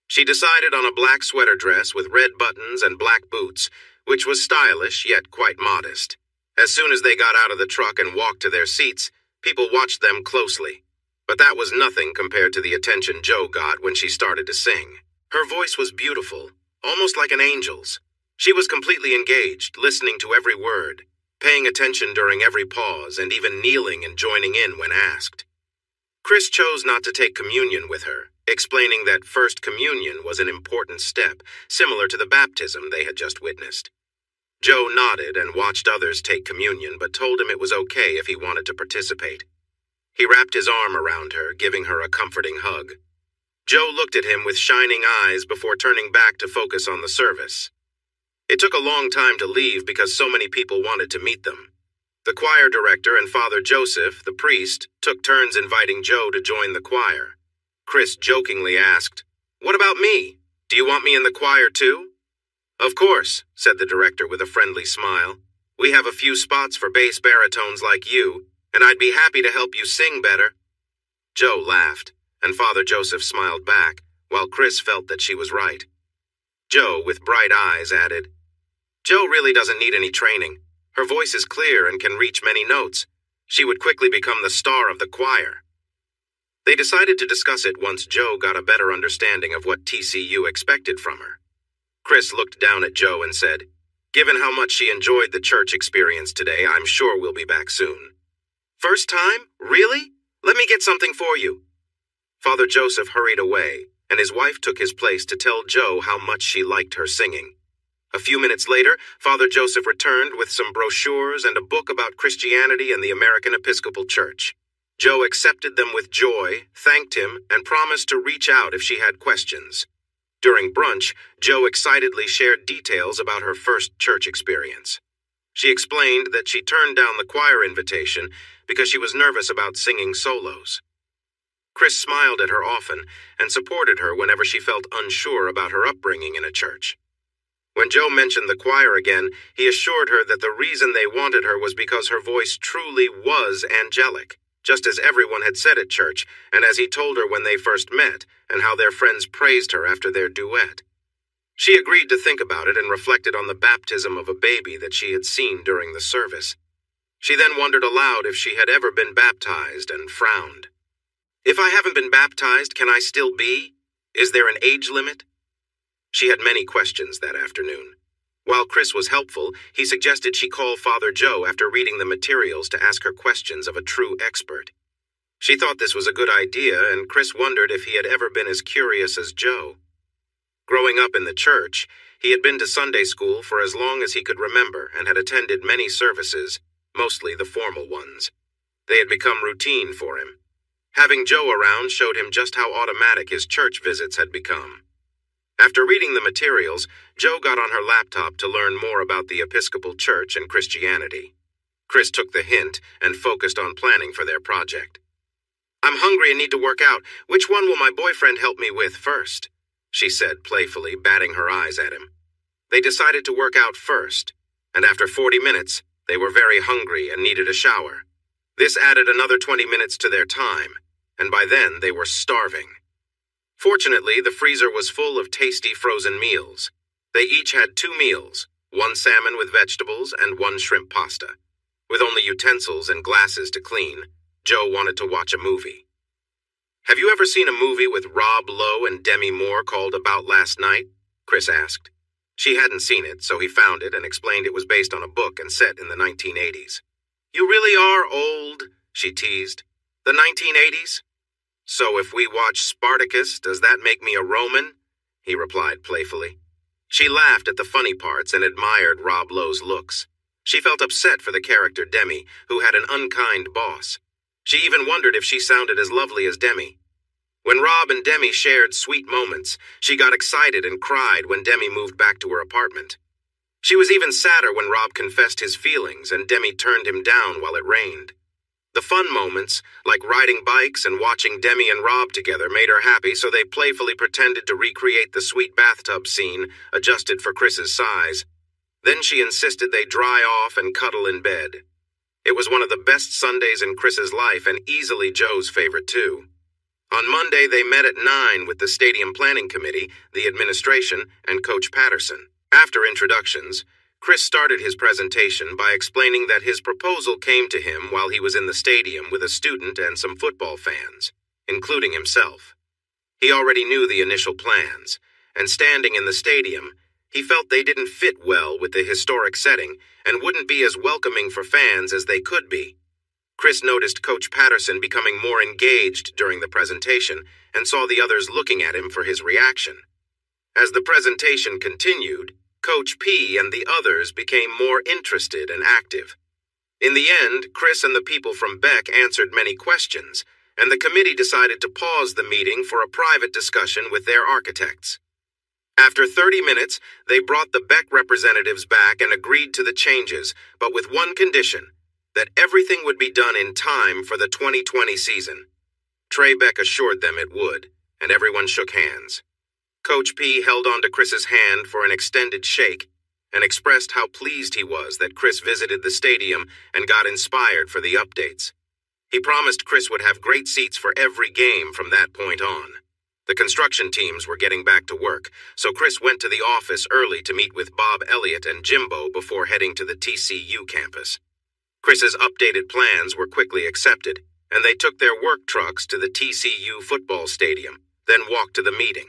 She decided on a black sweater dress with red buttons and black boots, which was stylish yet quite modest. As soon as they got out of the truck and walked to their seats, people watched them closely. But that was nothing compared to the attention Jo got when she started to sing. Her voice was beautiful, almost like an angel's. She was completely engaged, listening to every word, paying attention during every pause, and even kneeling and joining in when asked. Chris chose not to take communion with her, explaining that First Communion was an important step, similar to the baptism they had just witnessed. Jo nodded and watched others take communion, but told him it was okay if he wanted to participate. He wrapped his arm around her, giving her a comforting hug. Jo looked at him with shining eyes before turning back to focus on the service. It took a long time to leave because so many people wanted to meet them. The choir director and Father Joseph, the priest, took turns inviting Jo to join the choir. Chris jokingly asked, "What about me? Do you want me in the choir too?" "Of course," said the director with a friendly smile. "We have a few spots for bass baritones like you, and I'd be happy to help you sing better." Jo laughed, and Father Joseph smiled back, while Chris felt that she was right. Jo, with bright eyes, added, "Jo really doesn't need any training. Her voice is clear and can reach many notes. She would quickly become the star of the choir." They decided to discuss it once Jo got a better understanding of what TCU expected from her. Chris looked down at Jo and said, "Given how much she enjoyed the church experience today, I'm sure we'll be back soon." "First time? Really? Let me get something for you." Father Joseph hurried away, and his wife took his place to tell Jo how much she liked her singing. A few minutes later, Father Joseph returned with some brochures and a book about Christianity and the American Episcopal Church. Jo accepted them with joy, thanked him, and promised to reach out if she had questions. During brunch, Jo excitedly shared details about her first church experience. She explained that she turned down the choir invitation because she was nervous about singing solos. Chris smiled at her often and supported her whenever she felt unsure about her upbringing in a church. When Jo mentioned the choir again, he assured her that the reason they wanted her was because her voice truly was angelic, just as everyone had said at church, and as he told her when they first met, and how their friends praised her after their duet. She agreed to think about it and reflected on the baptism of a baby that she had seen during the service. She then wondered aloud if she had ever been baptized and frowned. "If I haven't been baptized, can I still be? Is there an age limit?" She had many questions that afternoon. While Chris was helpful, he suggested she call Father Joe after reading the materials to ask her questions of a true expert. She thought this was a good idea, and Chris wondered if he had ever been as curious as Joe. Growing up in the church, he had been to Sunday school for as long as he could remember and had attended many services, mostly the formal ones. They had become routine for him. Having Joe around showed him just how automatic his church visits had become. After reading the materials, Joe got on her laptop to learn more about the Episcopal Church and Christianity. Chris took the hint and focused on planning for their project. "I'm hungry and need to work out. Which one will my boyfriend help me with first?" she said playfully, batting her eyes at him. They decided to work out first, and after 40 minutes, they were very hungry and needed a shower. This added another 20 minutes to their time, and by then they were starving. Fortunately, the freezer was full of tasty frozen meals. They each had 2 meals, 1 salmon with vegetables and 1 shrimp pasta. With only utensils and glasses to clean, Joe wanted to watch a movie. "Have you ever seen a movie with Rob Lowe and Demi Moore called About Last Night?" Chris asked. She hadn't seen it, so he found it and explained it was based on a book and set in the 1980s. "You really are old," she teased. "The 1980s? So if we watch Spartacus, does that make me a Roman?" he replied playfully. She laughed at the funny parts and admired Rob Lowe's looks. She felt upset for the character Demi, who had an unkind boss. She even wondered if she sounded as lovely as Demi. When Rob and Demi shared sweet moments, she got excited and cried when Demi moved back to her apartment. She was even sadder when Rob confessed his feelings and Demi turned him down while it rained. The fun moments, like riding bikes and watching Demi and Rob together, made her happy, so they playfully pretended to recreate the sweet bathtub scene, adjusted for Chris's size. Then she insisted they dry off and cuddle in bed. It was one of the best Sundays in Chris's life and easily Joe's favorite too. On Monday, they met at 9 with the Stadium Planning Committee, the administration, and Coach Patterson. After introductions, Chris started his presentation by explaining that his proposal came to him while he was in the stadium with a student and some football fans, including himself. He already knew the initial plans, and standing in the stadium, he felt they didn't fit well with the historic setting and wouldn't be as welcoming for fans as they could be. Chris noticed Coach Patterson becoming more engaged during the presentation and saw the others looking at him for his reaction. As the presentation continued, Coach P and the others became more interested and active. In the end, Chris and the people from Beck answered many questions, and the committee decided to pause the meeting for a private discussion with their architects. After 30 minutes, they brought the Beck representatives back and agreed to the changes, but with one condition, that everything would be done in time for the 2020 season. Trey Beck assured them it would, and everyone shook hands. Coach P held onto Chris's hand for an extended shake and expressed how pleased he was that Chris visited the stadium and got inspired for the updates. He promised Chris would have great seats for every game from that point on. The construction teams were getting back to work, so Chris went to the office early to meet with Bob Elliott and Jimbo before heading to the TCU campus. Chris's updated plans were quickly accepted, and they took their work trucks to the TCU football stadium, then walked to the meeting.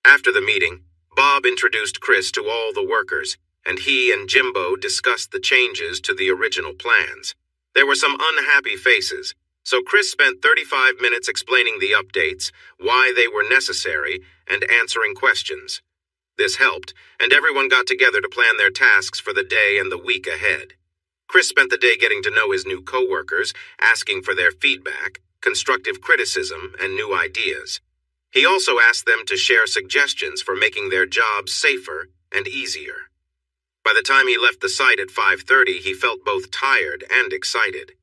After the meeting, Bob introduced Chris to all the workers, and he and Jimbo discussed the changes to the original plans. There were some unhappy faces, so Chris spent 35 minutes explaining the updates, why they were necessary, and answering questions. This helped, and everyone got together to plan their tasks for the day and the week ahead. Chris spent the day getting to know his new coworkers, asking for their feedback, constructive criticism, and new ideas. He also asked them to share suggestions for making their jobs safer and easier. By the time he left the site at 5:30, he felt both tired and excited.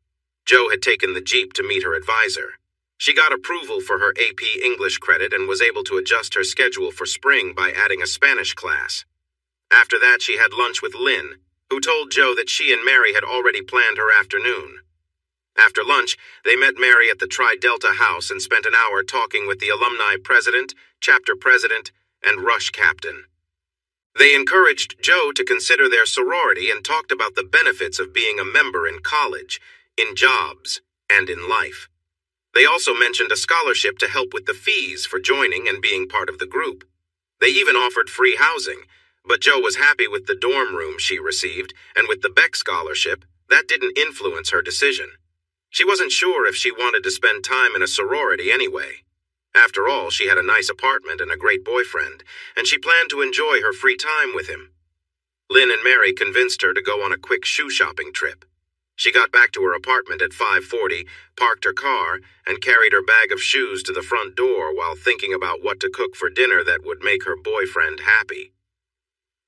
Joe had taken the Jeep to meet her advisor. She got approval for her AP English credit and was able to adjust her schedule for spring by adding a Spanish class. After that, she had lunch with Lynn, who told Joe that she and Mary had already planned her afternoon. After lunch, they met Mary at the Tri-Delta house and spent an hour talking with the alumni president, chapter president, and rush captain. They encouraged Joe to consider their sorority and talked about the benefits of being a member in college, in jobs, and in life. They also mentioned a scholarship to help with the fees for joining and being part of the group. They even offered free housing, but Joe was happy with the dorm room she received, and with the Beck scholarship, that didn't influence her decision. She wasn't sure if she wanted to spend time in a sorority anyway. After all, she had a nice apartment and a great boyfriend, and she planned to enjoy her free time with him. Lynn and Mary convinced her to go on a quick shoe shopping trip. She got back to her apartment at 5:40, parked her car, and carried her bag of shoes to the front door while thinking about what to cook for dinner that would make her boyfriend happy.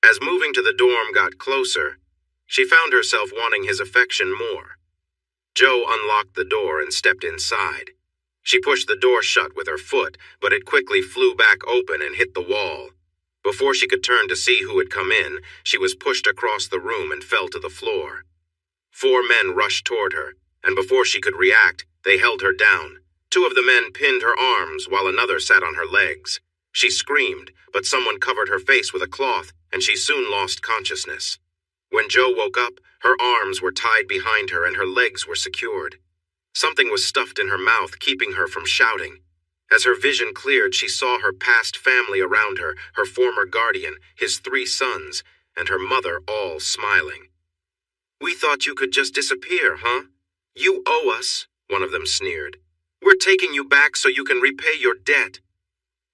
As moving to the dorm got closer, she found herself wanting his affection more. Joe unlocked the door and stepped inside. She pushed the door shut with her foot, but it quickly flew back open and hit the wall. Before she could turn to see who had come in, she was pushed across the room and fell to the floor. 4 men rushed toward her, and before she could react, they held her down. 2 of the men pinned her arms while another sat on her legs. She screamed, but someone covered her face with a cloth, and she soon lost consciousness. When Joe woke up, her arms were tied behind her and her legs were secured. Something was stuffed in her mouth, keeping her from shouting. As her vision cleared, she saw her past family around her, her former guardian, his 3 sons, and her mother all smiling. "We thought you could just disappear, huh? You owe us," one of them sneered. "We're taking you back so you can repay your debt."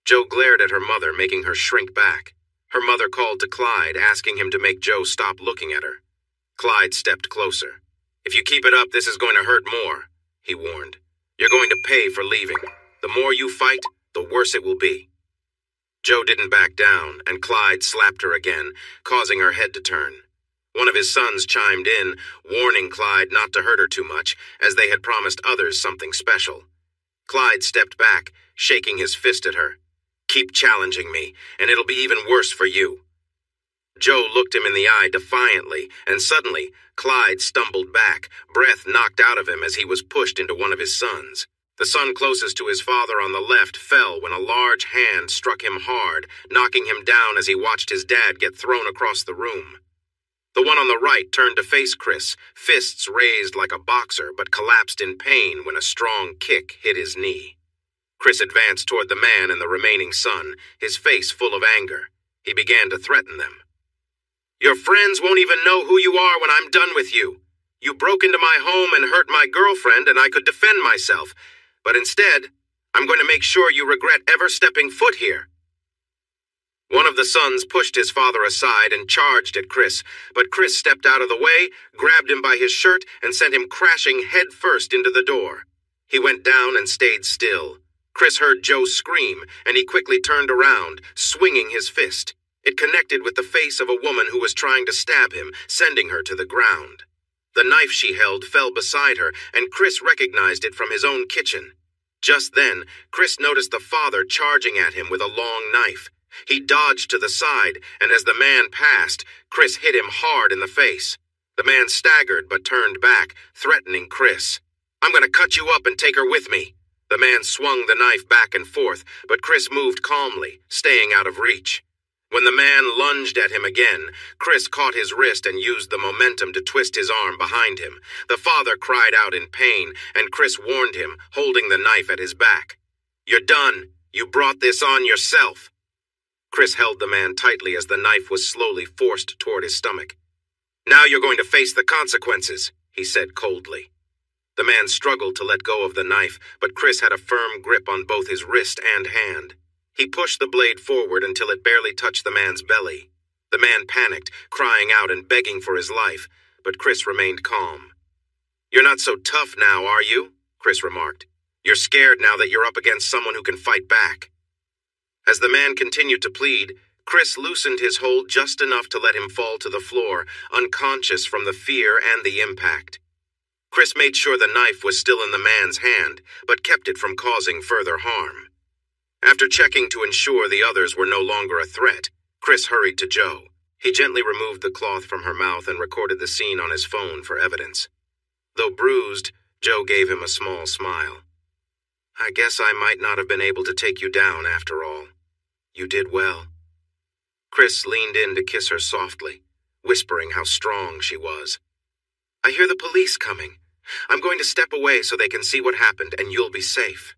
Joe glared at her mother, making her shrink back. Her mother called to Clyde, asking him to make Joe stop looking at her. Clyde stepped closer. "If you keep it up, this is going to hurt more," he warned. "You're going to pay for leaving. The more you fight, the worse it will be." Joe didn't back down, and Clyde slapped her again, causing her head to turn. One of his sons chimed in, warning Clyde not to hurt her too much, as they had promised others something special. Clyde stepped back, shaking his fist at her. "Keep challenging me, and it'll be even worse for you." Joe looked him in the eye defiantly, and suddenly, Clyde stumbled back, breath knocked out of him as he was pushed into one of his sons. The son closest to his father on the left fell when a large hand struck him hard, knocking him down as he watched his dad get thrown across the room. The one on the right turned to face Chris, fists raised like a boxer, but collapsed in pain when a strong kick hit his knee. Chris advanced toward the man and the remaining son, his face full of anger. He began to threaten them. "Your friends won't even know who you are when I'm done with you. You broke into my home and hurt my girlfriend, and I could defend myself. But instead, I'm going to make sure you regret ever stepping foot here." One of the sons pushed his father aside and charged at Chris, but Chris stepped out of the way, grabbed him by his shirt, and sent him crashing head-first into the door. He went down and stayed still. Chris heard Joe scream, and he quickly turned around, swinging his fist. It connected with the face of a woman who was trying to stab him, sending her to the ground. The knife she held fell beside her, and Chris recognized it from his own kitchen. Just then, Chris noticed the father charging at him with a long knife. He dodged to the side, and as the man passed, Chris hit him hard in the face. The man staggered but turned back, threatening Chris. "I'm going to cut you up and take her with me." The man swung the knife back and forth, but Chris moved calmly, staying out of reach. When the man lunged at him again, Chris caught his wrist and used the momentum to twist his arm behind him. The father cried out in pain, and Chris warned him, holding the knife at his back. "You're done. You brought this on yourself." Chris held the man tightly as the knife was slowly forced toward his stomach. "Now you're going to face the consequences," he said coldly. The man struggled to let go of the knife, but Chris had a firm grip on both his wrist and hand. He pushed the blade forward until it barely touched the man's belly. The man panicked, crying out and begging for his life, but Chris remained calm. "You're not so tough now, are you?" Chris remarked. "You're scared now that you're up against someone who can fight back." As the man continued to plead, Chris loosened his hold just enough to let him fall to the floor, unconscious from the fear and the impact. Chris made sure the knife was still in the man's hand, but kept it from causing further harm. After checking to ensure the others were no longer a threat, Chris hurried to Joe. He gently removed the cloth from her mouth and recorded the scene on his phone for evidence. Though bruised, Joe gave him a small smile. "I guess I might not have been able to take you down after all. You did well." Chris leaned in to kiss her softly, whispering how strong she was. "I hear the police coming. I'm going to step away so they can see what happened and you'll be safe."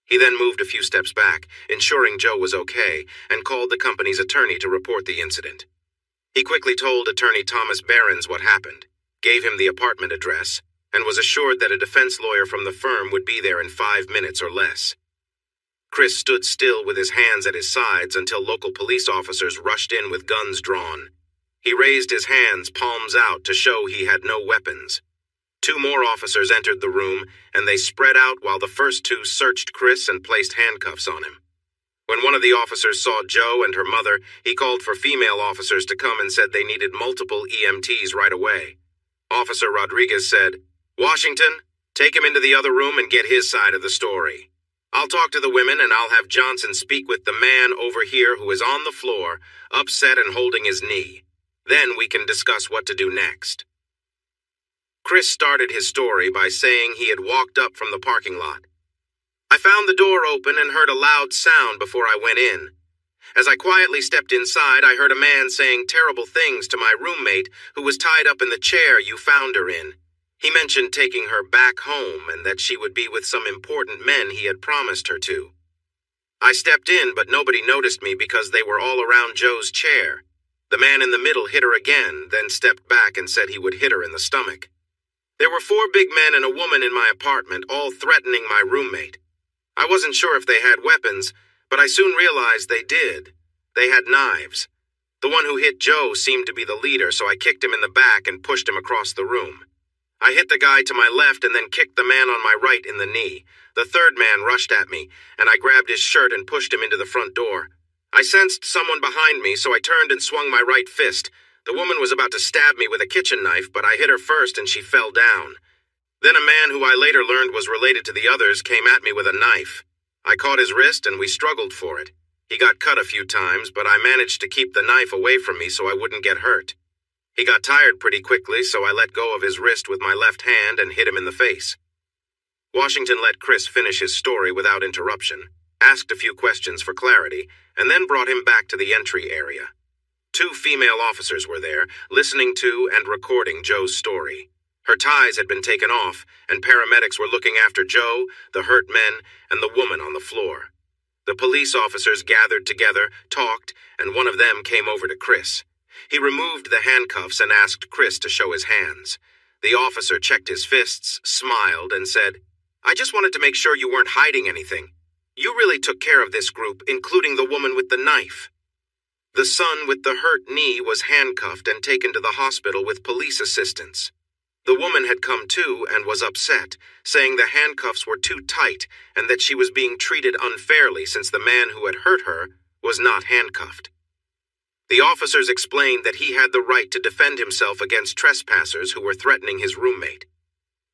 He then moved a few steps back, ensuring Joe was okay, and called the company's attorney to report the incident. He quickly told attorney Thomas Behrens what happened, gave him the apartment address, and was assured that a defense lawyer from the firm would be there in 5 minutes or less. Chris stood still with his hands at his sides until local police officers rushed in with guns drawn. He raised his hands, palms out, to show he had no weapons. 2 more officers entered the room, and they spread out while the first 2 searched Chris and placed handcuffs on him. When one of the officers saw Joe and her mother, he called for female officers to come and said they needed multiple EMTs right away. Officer Rodriguez said, "Washington, take him into the other room and get his side of the story. I'll talk to the women and I'll have Johnson speak with the man over here who is on the floor, upset and holding his knee. Then we can discuss what to do next." Chris started his story by saying he had walked up from the parking lot. "I found the door open and heard a loud sound before I went in. As I quietly stepped inside, I heard a man saying terrible things to my roommate who was tied up in the chair you found her in. He mentioned taking her back home and that she would be with some important men he had promised her to. I stepped in, but nobody noticed me because they were all around Joe's chair. The man in the middle hit her again, then stepped back and said he would hit her in the stomach. There were 4 big men and a woman in my apartment, all threatening my roommate. I wasn't sure if they had weapons, but I soon realized they did. They had knives. The one who hit Joe seemed to be the leader, so I kicked him in the back and pushed him across the room. I hit the guy to my left and then kicked the man on my right in the knee. The 3rd man rushed at me, and I grabbed his shirt and pushed him into the front door. I sensed someone behind me, so I turned and swung my right fist. The woman was about to stab me with a kitchen knife, but I hit her first and she fell down. Then a man who I later learned was related to the others came at me with a knife. I caught his wrist and we struggled for it. He got cut a few times, but I managed to keep the knife away from me so I wouldn't get hurt. He got tired pretty quickly, so I let go of his wrist with my left hand and hit him in the face. Washington let Chris finish his story without interruption, asked a few questions for clarity, and then brought him back to the entry area. 2 female officers were there, listening to and recording Joe's story. Her ties had been taken off, and paramedics were looking after Joe, the hurt men, and the woman on the floor. The police officers gathered together, talked, and one of them came over to Chris. He removed the handcuffs and asked Chris to show his hands. The officer checked his fists, smiled, and said, "I just wanted to make sure you weren't hiding anything. You really took care of this group, including the woman with the knife." The son with the hurt knee was handcuffed and taken to the hospital with police assistance. The woman had come to and was upset, saying the handcuffs were too tight and that she was being treated unfairly since the man who had hurt her was not handcuffed. The officers explained that he had the right to defend himself against trespassers who were threatening his roommate.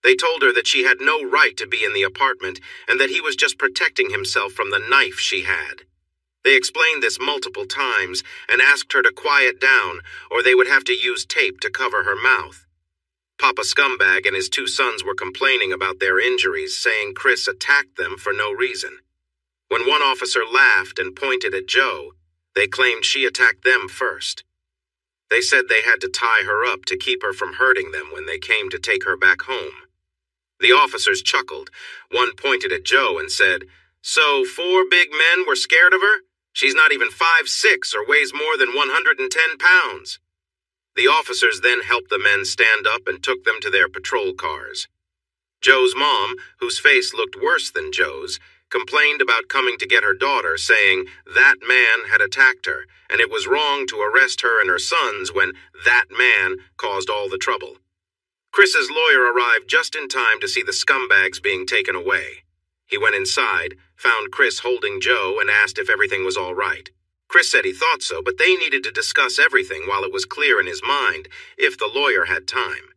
They told her that she had no right to be in the apartment and that he was just protecting himself from the knife she had. They explained this multiple times and asked her to quiet down or they would have to use tape to cover her mouth. Papa Scumbag and his 2 sons were complaining about their injuries, saying Chris attacked them for no reason. When one officer laughed and pointed at Joe, they claimed she attacked them first. They said they had to tie her up to keep her from hurting them when they came to take her back home. The officers chuckled. One pointed at Joe and said, "So 4 big men were scared of her? She's not even 5'6" or weighs more than 110 pounds. The officers then helped the men stand up and took them to their patrol cars. Joe's mom, whose face looked worse than Joe's, complained about coming to get her daughter, saying that man had attacked her, and it was wrong to arrest her and her sons when that man caused all the trouble. Chris's lawyer arrived just in time to see the scumbags being taken away. He went inside, found Chris holding Joe, and asked if everything was all right. Chris said he thought so, but they needed to discuss everything while it was clear in his mind, if the lawyer had time.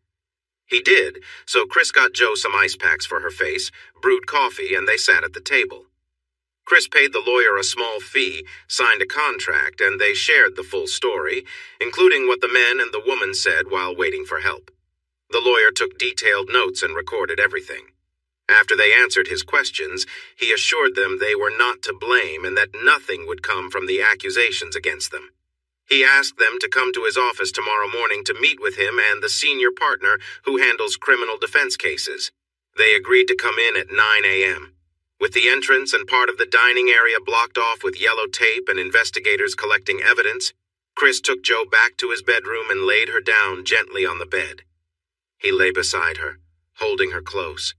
He did, so Chris got Joe some ice packs for her face, brewed coffee, and they sat at the table. Chris paid the lawyer a small fee, signed a contract, and they shared the full story, including what the men and the woman said while waiting for help. The lawyer took detailed notes and recorded everything. After they answered his questions, he assured them they were not to blame and that nothing would come from the accusations against them. He asked them to come to his office tomorrow morning to meet with him and the senior partner who handles criminal defense cases. They agreed to come in at 9 a.m. With the entrance and part of the dining area blocked off with yellow tape and investigators collecting evidence, Chris took Joe back to his bedroom and laid her down gently on the bed. He lay beside her, holding her close.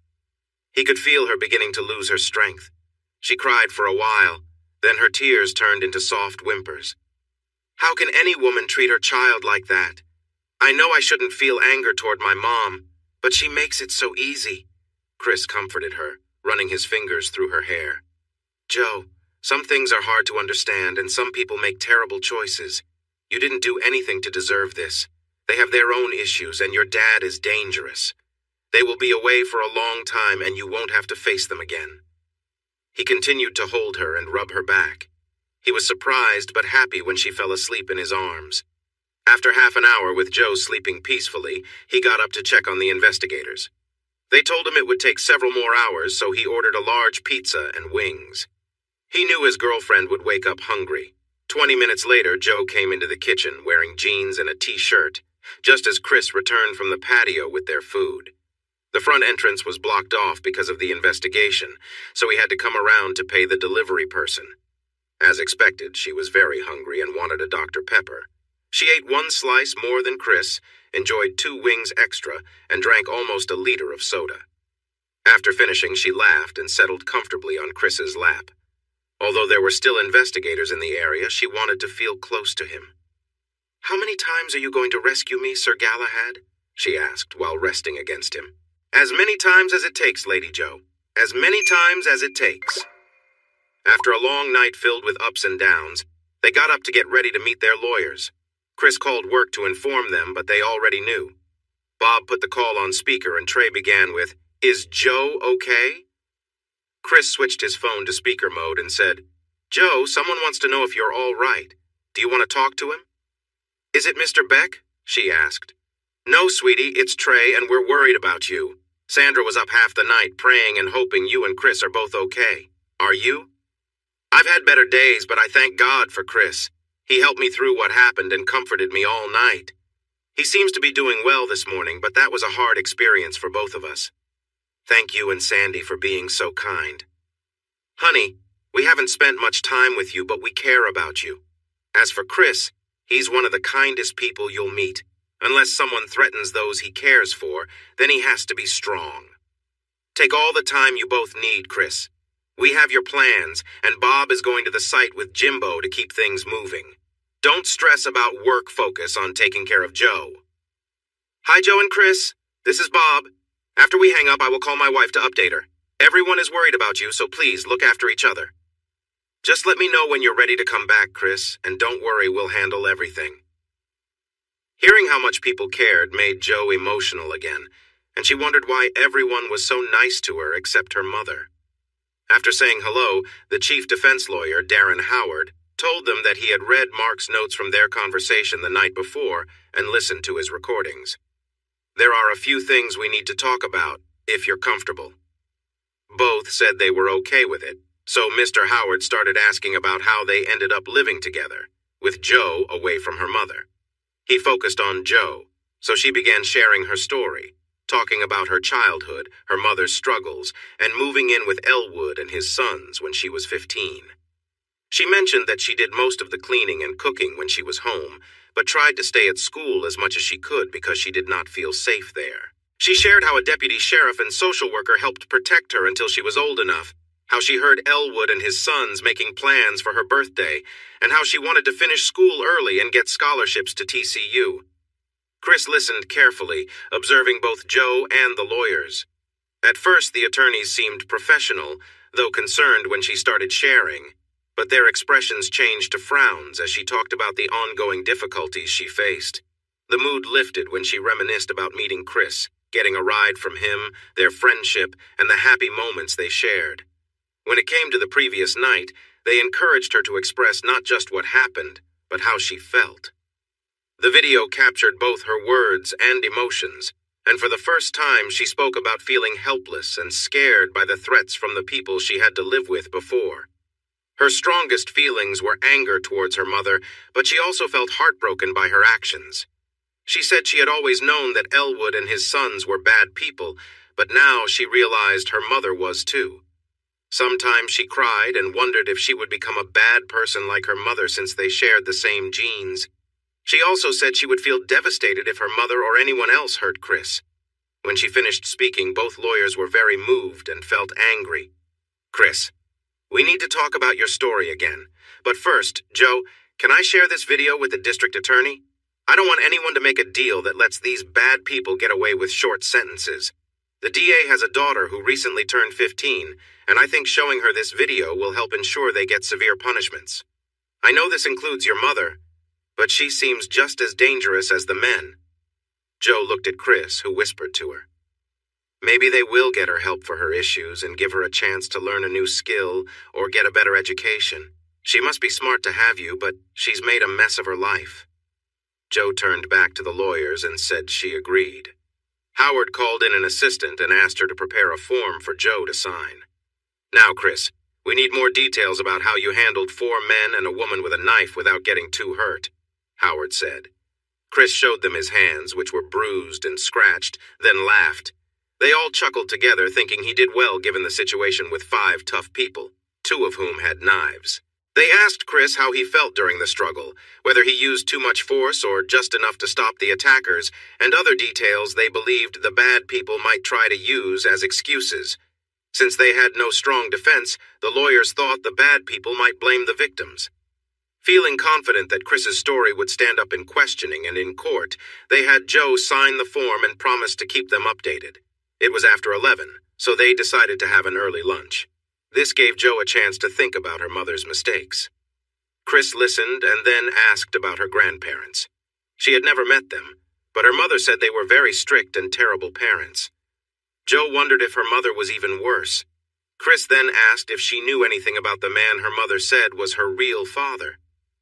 He could feel her beginning to lose her strength. She cried for a while, then her tears turned into soft whimpers. How can any woman treat her child like that? I know I shouldn't feel anger toward my mom, but she makes it so easy. Chris comforted her, running his fingers through her hair. Joe, some things are hard to understand and some people make terrible choices. You didn't do anything to deserve this. They have their own issues and your dad is dangerous. They will be away for a long time and you won't have to face them again. He continued to hold her and rub her back. He was surprised but happy when she fell asleep in his arms. After half an hour with Joe sleeping peacefully, he got up to check on the investigators. They told him it would take several more hours, so he ordered a large pizza and wings. He knew his girlfriend would wake up hungry. 20 minutes later, Joe came into the kitchen wearing jeans and a t-shirt, just as Chris returned from the patio with their food. The front entrance was blocked off because of the investigation, so he had to come around to pay the delivery person. As expected, she was very hungry and wanted a Dr. Pepper. She ate 1 slice more than Chris, enjoyed 2 wings extra, and drank almost a liter of soda. After finishing, she laughed and settled comfortably on Chris's lap. Although there were still investigators in the area, she wanted to feel close to him. "How many times are you going to rescue me, Sir Galahad?" she asked while resting against him. "As many times as it takes, Lady Joe. As many times as it takes." After a long night filled with ups and downs, they got up to get ready to meet their lawyers. Chris called work to inform them, but they already knew. Bob put the call on speaker and Trey began with, "Is Joe okay?" Chris switched his phone to speaker mode and said, "Joe, someone wants to know if you're all right. Do you want to talk to him?" "Is it Mr. Beck?" she asked. "No, sweetie, it's Trey, and we're worried about you. Sandra was up half the night praying and hoping you and Chris are both okay. Are you?" "I've had better days, but I thank God for Chris. He helped me through what happened and comforted me all night. He seems to be doing well this morning, but that was a hard experience for both of us. Thank you and Sandy for being so kind. Honey, we haven't spent much time with you, but we care about you. As for Chris, he's one of the kindest people you'll meet. Unless someone threatens those he cares for, then he has to be strong. Take all the time you both need, Chris. We have your plans, and Bob is going to the site with Jimbo to keep things moving. Don't stress about work, focus on taking care of Joe." "Hi, Joe and Chris. This is Bob. After we hang up, I will call my wife to update her. Everyone is worried about you, so please look after each other. Just let me know when you're ready to come back, Chris, and don't worry, we'll handle everything." Hearing how much people cared made Joe emotional again, and she wondered why everyone was so nice to her except her mother. After saying hello, the chief defense lawyer, Darren Howard, told them that he had read Mark's notes from their conversation the night before and listened to his recordings. "There are a few things we need to talk about, if you're comfortable." Both said they were okay with it, so Mr. Howard started asking about how they ended up living together, with Joe away from her mother. He focused on Joe, so she began sharing her story, talking about her childhood, her mother's struggles, and moving in with Elwood and his sons when she was 15. She mentioned that she did most of the cleaning and cooking when she was home, but tried to stay at school as much as she could because she did not feel safe there. She shared how a deputy sheriff and social worker helped protect her until she was old enough, how she heard Elwood and his sons making plans for her birthday, and how she wanted to finish school early and get scholarships to TCU. Chris listened carefully, observing both Joe and the lawyers. At first, the attorneys seemed professional, though concerned when she started sharing, but their expressions changed to frowns as she talked about the ongoing difficulties she faced. The mood lifted when she reminisced about meeting Chris, getting a ride from him, their friendship, and the happy moments they shared. When it came to the previous night, they encouraged her to express not just what happened, but how she felt. The video captured both her words and emotions, and for the first time she spoke about feeling helpless and scared by the threats from the people she had to live with before. Her strongest feelings were anger towards her mother, but she also felt heartbroken by her actions. She said she had always known that Elwood and his sons were bad people, but now she realized her mother was too. Sometimes she cried and wondered if she would become a bad person like her mother since they shared the same genes. She also said she would feel devastated if her mother or anyone else hurt Chris. When she finished speaking, both lawyers were very moved and felt angry. "Chris, we need to talk about your story again. But first, Joe, can I share this video with the district attorney? I don't want anyone to make a deal that lets these bad people get away with short sentences. The DA has a daughter who recently turned 15, and I think showing her this video will help ensure they get severe punishments. I know this includes your mother, but she seems just as dangerous as the men." Joe looked at Chris, who whispered to her. "Maybe they will get her help for her issues and give her a chance to learn a new skill or get a better education. She must be smart to have you, but she's made a mess of her life." Joe turned back to the lawyers and said she agreed. Howard called in an assistant and asked her to prepare a form for Joe to sign. "Now, Chris, we need more details about how you handled 4 men and a woman with a knife without getting too hurt," Howard said. Chris showed them his hands, which were bruised and scratched, then laughed. They all chuckled together, thinking he did well given the situation with 5 tough people, 2 of whom had knives. They asked Chris how he felt during the struggle, whether he used too much force or just enough to stop the attackers, and other details they believed the bad people might try to use as excuses. Since they had no strong defense, the lawyers thought the bad people might blame the victims. Feeling confident that Chris's story would stand up in questioning and in court, they had Joe sign the form and promised to keep them updated. It was after 11, so they decided to have an early lunch. This gave Joe a chance to think about her mother's mistakes. Chris listened and then asked about her grandparents. She had never met them, but her mother said they were very strict and terrible parents. Joe wondered if her mother was even worse. Chris then asked if she knew anything about the man her mother said was her real father.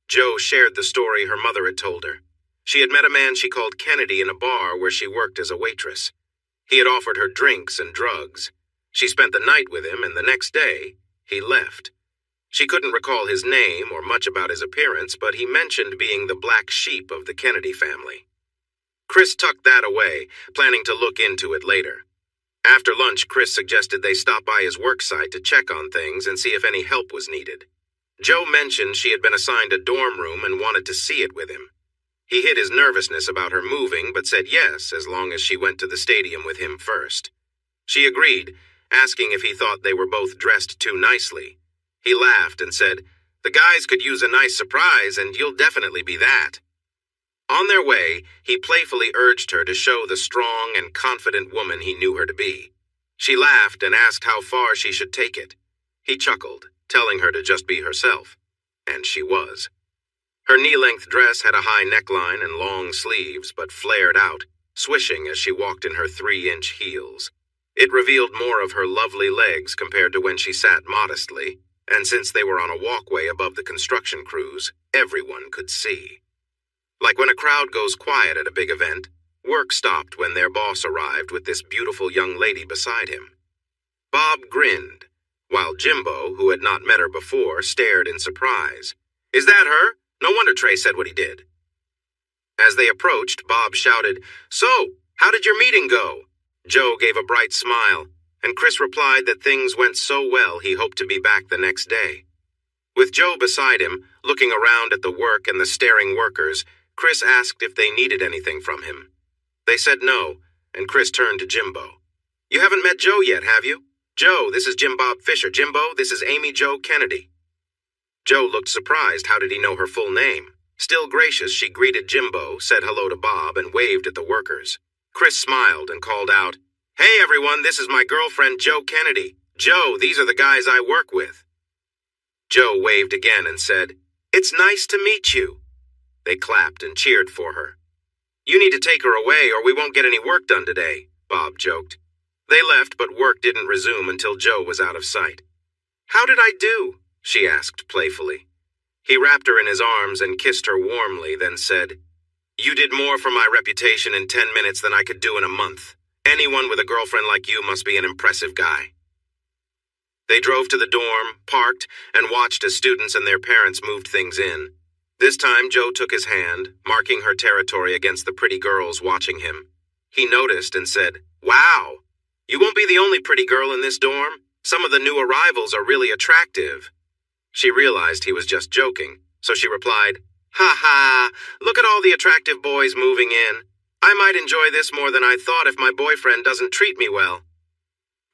Jo shared the story her mother had told her. She had met a man she called Kennedy in a bar where she worked as a waitress. He had offered her drinks and drugs. She spent the night with him, and the next day, he left. She couldn't recall his name or much about his appearance, but he mentioned being the black sheep of the Kennedy family. Chris tucked that away, planning to look into it later. After lunch, Chris suggested they stop by his work site to check on things and see if any help was needed. Jo mentioned she had been assigned a dorm room and wanted to see it with him. He hid his nervousness about her moving, but said yes, as long as she went to the stadium with him first. She agreed, asking if he thought they were both dressed too nicely. He laughed and said, "The guys could use a nice surprise, and you'll definitely be that." On their way, he playfully urged her to show the strong and confident woman he knew her to be. She laughed and asked how far she should take it. He chuckled, telling her to just be herself. And she was. Her knee-length dress had a high neckline and long sleeves, but flared out, swishing as she walked in her 3-inch heels. It revealed more of her lovely legs compared to when she sat modestly, and since they were on a walkway above the construction crews, everyone could see. Like when a crowd goes quiet at a big event, work stopped when their boss arrived with this beautiful young lady beside him. Bob grinned, while Jimbo, who had not met her before, stared in surprise. "Is that her? No wonder Trey said what he did." As they approached, Bob shouted, "So, how did your meeting go?" Jo gave a bright smile, and Chris replied that things went so well he hoped to be back the next day. With Jo beside him, looking around at the work and the staring workers, Chris asked if they needed anything from him. They said no, and Chris turned to Jimbo. "You haven't met Jo yet, have you? Jo, this is Jim Bob Fisher. Jimbo, this is Amy Jo Kennedy." Jo looked surprised. How did he know her full name? Still gracious, she greeted Jimbo, said hello to Bob, and waved at the workers. Chris smiled and called out, "Hey everyone, this is my girlfriend Jo Kennedy. Jo, these are the guys I work with." Jo waved again and said, "It's nice to meet you." They clapped and cheered for her. "You need to take her away or we won't get any work done today," Bob joked. They left, but work didn't resume until Jo was out of sight. "How did I do?" she asked playfully. He wrapped her in his arms and kissed her warmly, then said, "You did more for my reputation in 10 minutes than I could do in a month. Anyone with a girlfriend like you must be an impressive guy." They drove to the dorm, parked, and watched as students and their parents moved things in. This time, Jo took his hand, marking her territory against the pretty girls watching him. He noticed and said, "Wow, you won't be the only pretty girl in this dorm. Some of the new arrivals are really attractive." She realized he was just joking, so she replied, "Ha ha, look at all the attractive boys moving in. I might enjoy this more than I thought if my boyfriend doesn't treat me well."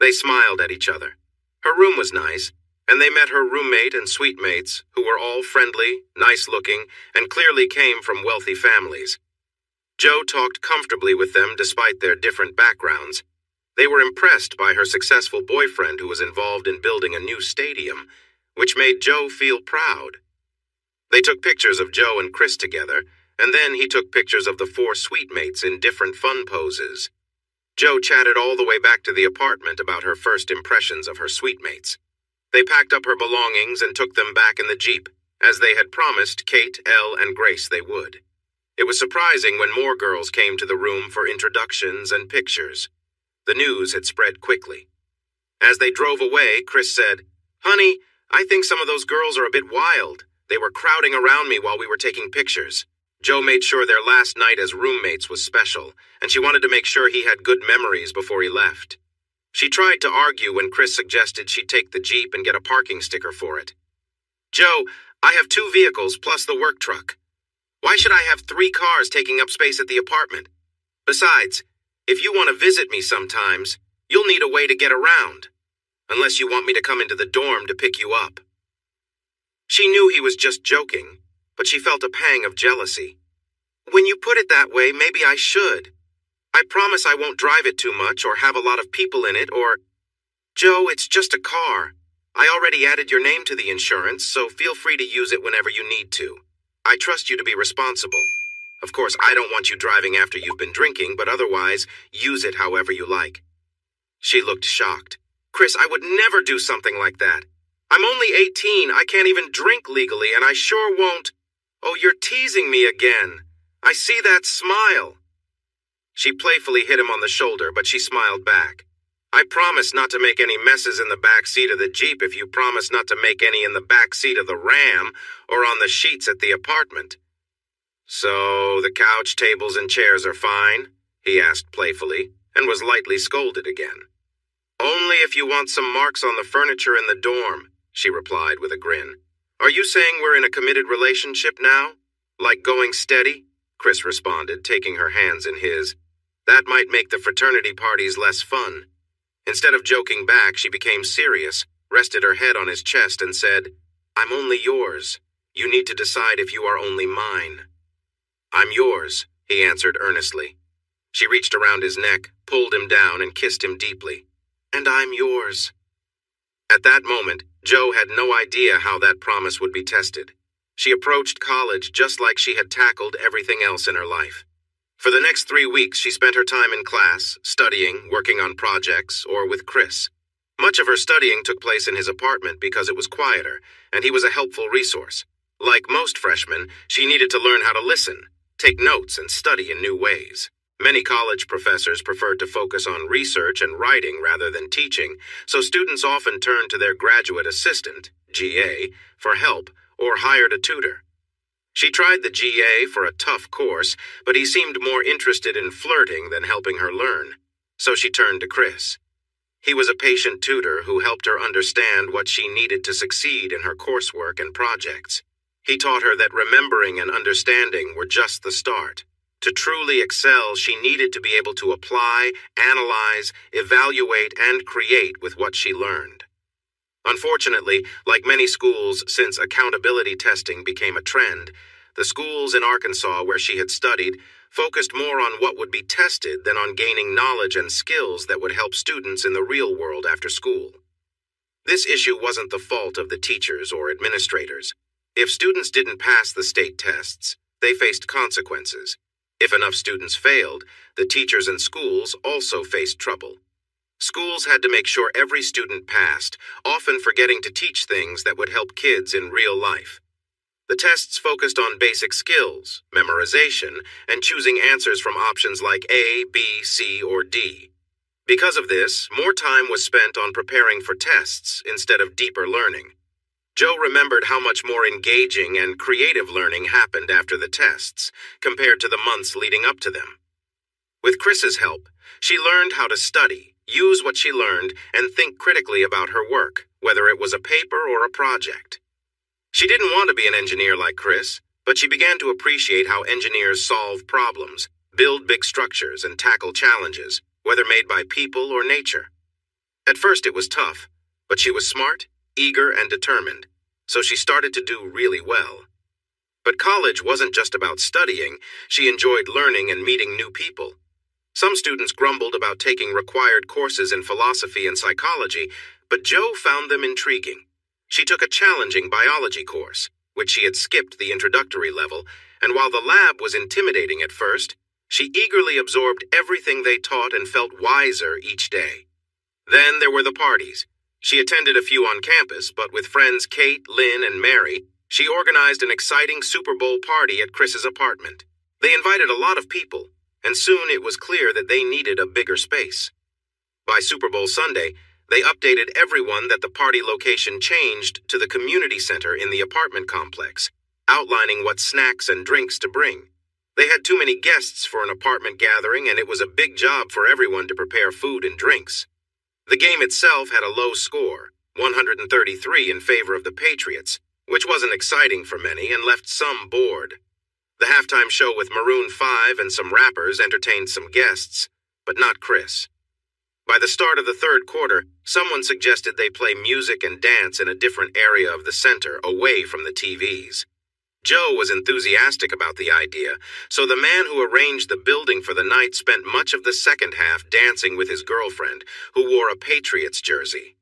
They smiled at each other. Her room was nice, and they met her roommate and suite mates, who were all friendly, nice-looking, and clearly came from wealthy families. Jo talked comfortably with them despite their different backgrounds. They were impressed by her successful boyfriend who was involved in building a new stadium, which made Jo feel proud. They took pictures of Jo and Chris together, and then he took pictures of the 4 suite mates in different fun poses. Jo chatted all the way back to the apartment about her first impressions of her suite mates. They packed up her belongings and took them back in the Jeep, as they had promised Kate, Elle, and Grace they would. It was surprising when more girls came to the room for introductions and pictures. The news had spread quickly. As they drove away, Chris said, "Honey, I think some of those girls are a bit wild. They were crowding around me while we were taking pictures." Jo made sure their last night as roommates was special, and she wanted to make sure he had good memories before he left. She tried to argue when Chris suggested she take the Jeep and get a parking sticker for it. "Jo, I have 2 vehicles plus the work truck. Why should I have 3 cars taking up space at the apartment? Besides, if you want to visit me sometimes, you'll need a way to get around. Unless you want me to come into the dorm to pick you up." She knew he was just joking, but she felt a pang of jealousy. "When you put it that way, maybe I should. I promise I won't drive it too much or have a lot of people in it or—" "Jo, it's just a car. I already added your name to the insurance, so feel free to use it whenever you need to. I trust you to be responsible. Of course, I don't want you driving after you've been drinking, but otherwise, use it however you like." She looked shocked. Chris, I would never do something like that. I'm only 18, I can't even drink legally, and I sure won't. Oh, you're teasing me again. I see that smile. She playfully hit him on the shoulder, but she smiled back. I promise not to make any messes in the back seat of the Jeep if you promise not to make any in the back seat of the Ram or on the sheets at the apartment. So, the couch, tables, and chairs are fine? He asked playfully, and was lightly scolded again. Only if you want some marks on the furniture in the dorm, she replied with a grin. Are you saying we're in a committed relationship now? Like going steady? Chris responded, taking her hands in his. That might make the fraternity parties less fun. Instead of joking back, she became serious, rested her head on his chest, and said, I'm only yours. You need to decide if you are only mine. I'm yours, he answered earnestly. She reached around his neck, pulled him down, and kissed him deeply. And I'm yours. At that moment, Jo had no idea how that promise would be tested. She approached college just like she had tackled everything else in her life. For the next 3 weeks, she spent her time in class, studying, working on projects, or with Chris. Much of her studying took place in his apartment because it was quieter, and he was a helpful resource. Like most freshmen, she needed to learn how to listen, take notes, and study in new ways. Many college professors preferred to focus on research and writing rather than teaching, so students often turned to their graduate assistant, GA, for help or hired a tutor. She tried the GA for a tough course, but he seemed more interested in flirting than helping her learn, so she turned to Chris. He was a patient tutor who helped her understand what she needed to succeed in her coursework and projects. He taught her that remembering and understanding were just the start. To truly excel, she needed to be able to apply, analyze, evaluate, and create with what she learned. Unfortunately, like many schools since accountability testing became a trend, the schools in Arkansas where she had studied focused more on what would be tested than on gaining knowledge and skills that would help students in the real world after school. This issue wasn't the fault of the teachers or administrators. If students didn't pass the state tests, they faced consequences. If enough students failed, the teachers and schools also faced trouble. Schools had to make sure every student passed, often forgetting to teach things that would help kids in real life. The tests focused on basic skills, memorization, and choosing answers from options like A, B, C, or D. Because of this, more time was spent on preparing for tests instead of deeper learning. Jo remembered how much more engaging and creative learning happened after the tests, compared to the months leading up to them. With Chris's help, she learned how to study, use what she learned, and think critically about her work, whether it was a paper or a project. She didn't want to be an engineer like Chris, but she began to appreciate how engineers solve problems, build big structures, and tackle challenges, whether made by people or nature. At first it was tough, but she was smart, eager, and determined, so she started to do really well. But college wasn't just about studying. She enjoyed learning and meeting new people. Some students grumbled about taking required courses in philosophy and psychology, but Jo found them intriguing. She took a challenging biology course, which she had skipped the introductory level, and while the lab was intimidating at first, she eagerly absorbed everything they taught and felt wiser each day. Then there were the parties. She attended a few on campus, but with friends Kate, Lynn, and Mary, she organized an exciting Super Bowl party at Chris's apartment. They invited a lot of people, and soon it was clear that they needed a bigger space. By Super Bowl Sunday, they updated everyone that the party location changed to the community center in the apartment complex, outlining what snacks and drinks to bring. They had too many guests for an apartment gathering, and it was a big job for everyone to prepare food and drinks. The game itself had a low score, 133 in favor of the Patriots, which wasn't exciting for many and left some bored. The halftime show with Maroon 5 and some rappers entertained some guests, but not Chris. By the start of the third quarter, someone suggested they play music and dance in a different area of the center, away from the TVs. Jo was enthusiastic about the idea, so the man who arranged the building for the night spent much of the second half dancing with his girlfriend, who wore a Patriots jersey.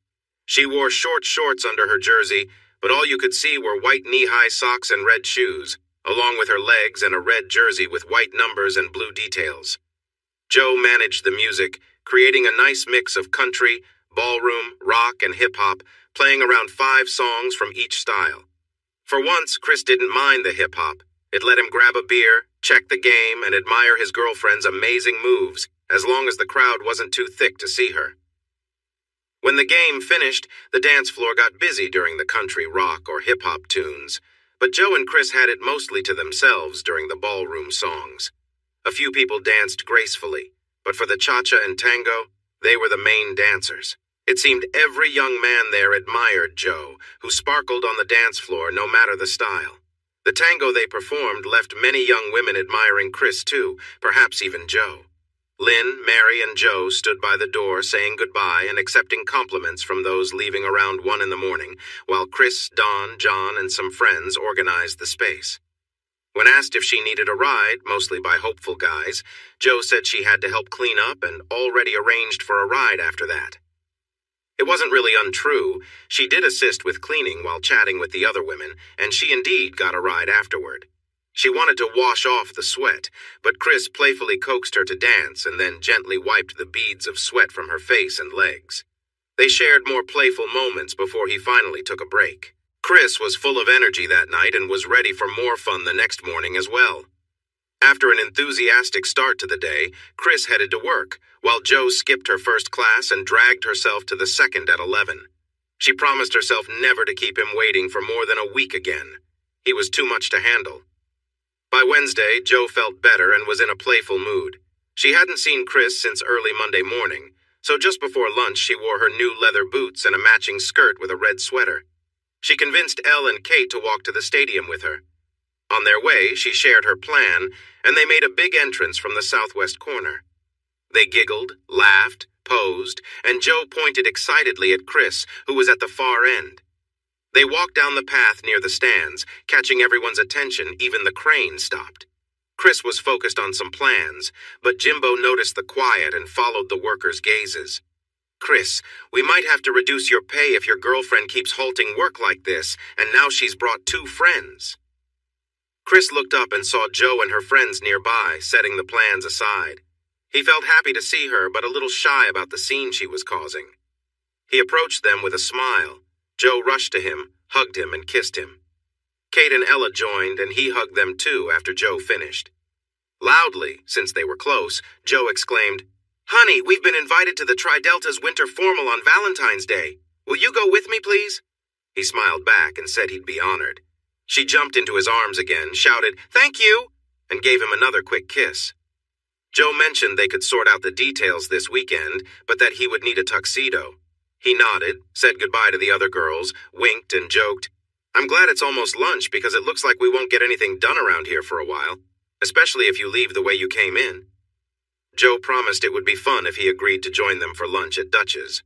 She wore short shorts under her jersey, but all you could see were white knee-high socks and red shoes, along with her legs and a red jersey with white numbers and blue details. Jo managed the music, creating a nice mix of country, ballroom, rock, and hip-hop, playing around 5 songs from each style. For once, Chris didn't mind the hip-hop. It let him grab a beer, check the game, and admire his girlfriend's amazing moves, as long as the crowd wasn't too thick to see her. When the game finished, the dance floor got busy during the country, rock, or hip-hop tunes, but Joe and Chris had it mostly to themselves during the ballroom songs. A few people danced gracefully, but for the cha-cha and tango, they were the main dancers. It seemed every young man there admired Joe, who sparkled on the dance floor no matter the style. The tango they performed left many young women admiring Chris too, perhaps even Joe. Lynn, Mary, and Joe stood by the door saying goodbye and accepting compliments from those leaving around 1 in the morning, while Chris, Don, John, and some friends organized the space. When asked if she needed a ride, mostly by hopeful guys, Joe said she had to help clean up and already arranged for a ride after that. It wasn't really untrue. She did assist with cleaning while chatting with the other women, and she indeed got a ride afterward. She wanted to wash off the sweat, but Chris playfully coaxed her to dance and then gently wiped the beads of sweat from her face and legs. They shared more playful moments before he finally took a break. Chris was full of energy that night and was ready for more fun the next morning as well. After an enthusiastic start to the day, Chris headed to work, while Joe skipped her first class and dragged herself to the second at 11. She promised herself never to keep him waiting for more than a week again. He was too much to handle. By Wednesday, Joe felt better and was in a playful mood. She hadn't seen Chris since early Monday morning, so just before lunch she wore her new leather boots and a matching skirt with a red sweater. She convinced Elle and Kate to walk to the stadium with her. On their way, she shared her plan, and they made a big entrance from the southwest corner. They giggled, laughed, posed, and Joe pointed excitedly at Chris, who was at the far end. They walked down the path near the stands, catching everyone's attention. Even the crane stopped. Chris was focused on some plans, but Jimbo noticed the quiet and followed the workers' gazes. "Chris, we might have to reduce your pay if your girlfriend keeps halting work like this, and now she's brought 2 friends. Chris looked up and saw Joe and her friends nearby, setting the plans aside. He felt happy to see her, but a little shy about the scene she was causing. He approached them with a smile. Joe rushed to him, hugged him, and kissed him. Kate and Ella joined, and he hugged them too after Joe finished. Loudly, since they were close, Joe exclaimed, "Honey, we've been invited to the Tri-Delta's winter formal on Valentine's Day. Will you go with me, please?" He smiled back and said he'd be honored. She jumped into his arms again, shouted, "Thank you," and gave him another quick kiss. Joe mentioned they could sort out the details this weekend, but that he would need a tuxedo. He nodded, said goodbye to the other girls, winked, and joked, "I'm glad it's almost lunch because it looks like we won't get anything done around here for a while, especially if you leave the way you came in." Joe promised it would be fun if he agreed to join them for lunch at Dutch's.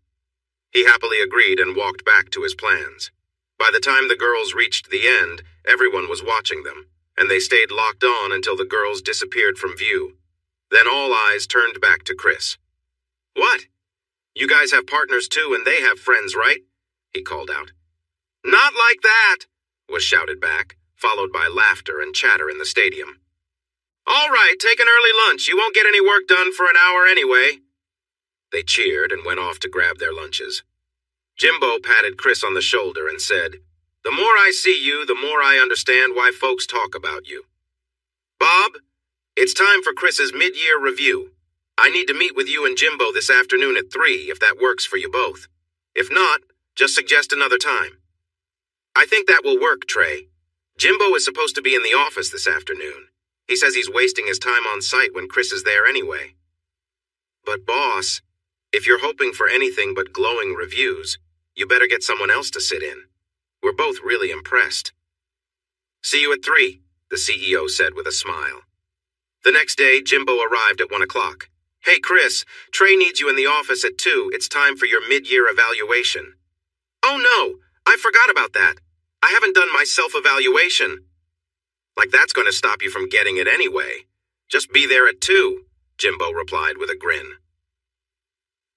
He happily agreed and walked back to his plans. By the time the girls reached the end, everyone was watching them, and they stayed locked on until the girls disappeared from view. Then all eyes turned back to Chris. "What? You guys have partners too, and they have friends, right?" he called out. "Not like that," was shouted back, followed by laughter and chatter in the stadium. "All right, take an early lunch. You won't get any work done for an hour anyway." They cheered and went off to grab their lunches. Jimbo patted Chris on the shoulder and said, "The more I see you, the more I understand why folks talk about you. Bob, it's time for Chris's mid-year review. I need to meet with you and Jimbo this afternoon at 3 if that works for you both. If not, just suggest another time." "I think that will work, Trey. Jimbo is supposed to be in the office this afternoon. He says he's wasting his time on site when Chris is there anyway." "But boss, if you're hoping for anything but glowing reviews, you better get someone else to sit in. We're both really impressed." "See you at 3, the CEO said with a smile. The next day, Jimbo arrived at 1 o'clock. "Hey, Chris, Trey needs you in the office at 2. It's time for your mid-year evaluation." "Oh no, I forgot about that. I haven't done my self-evaluation." "Like that's going to stop you from getting it anyway. Just be there at 2, Jimbo replied with a grin.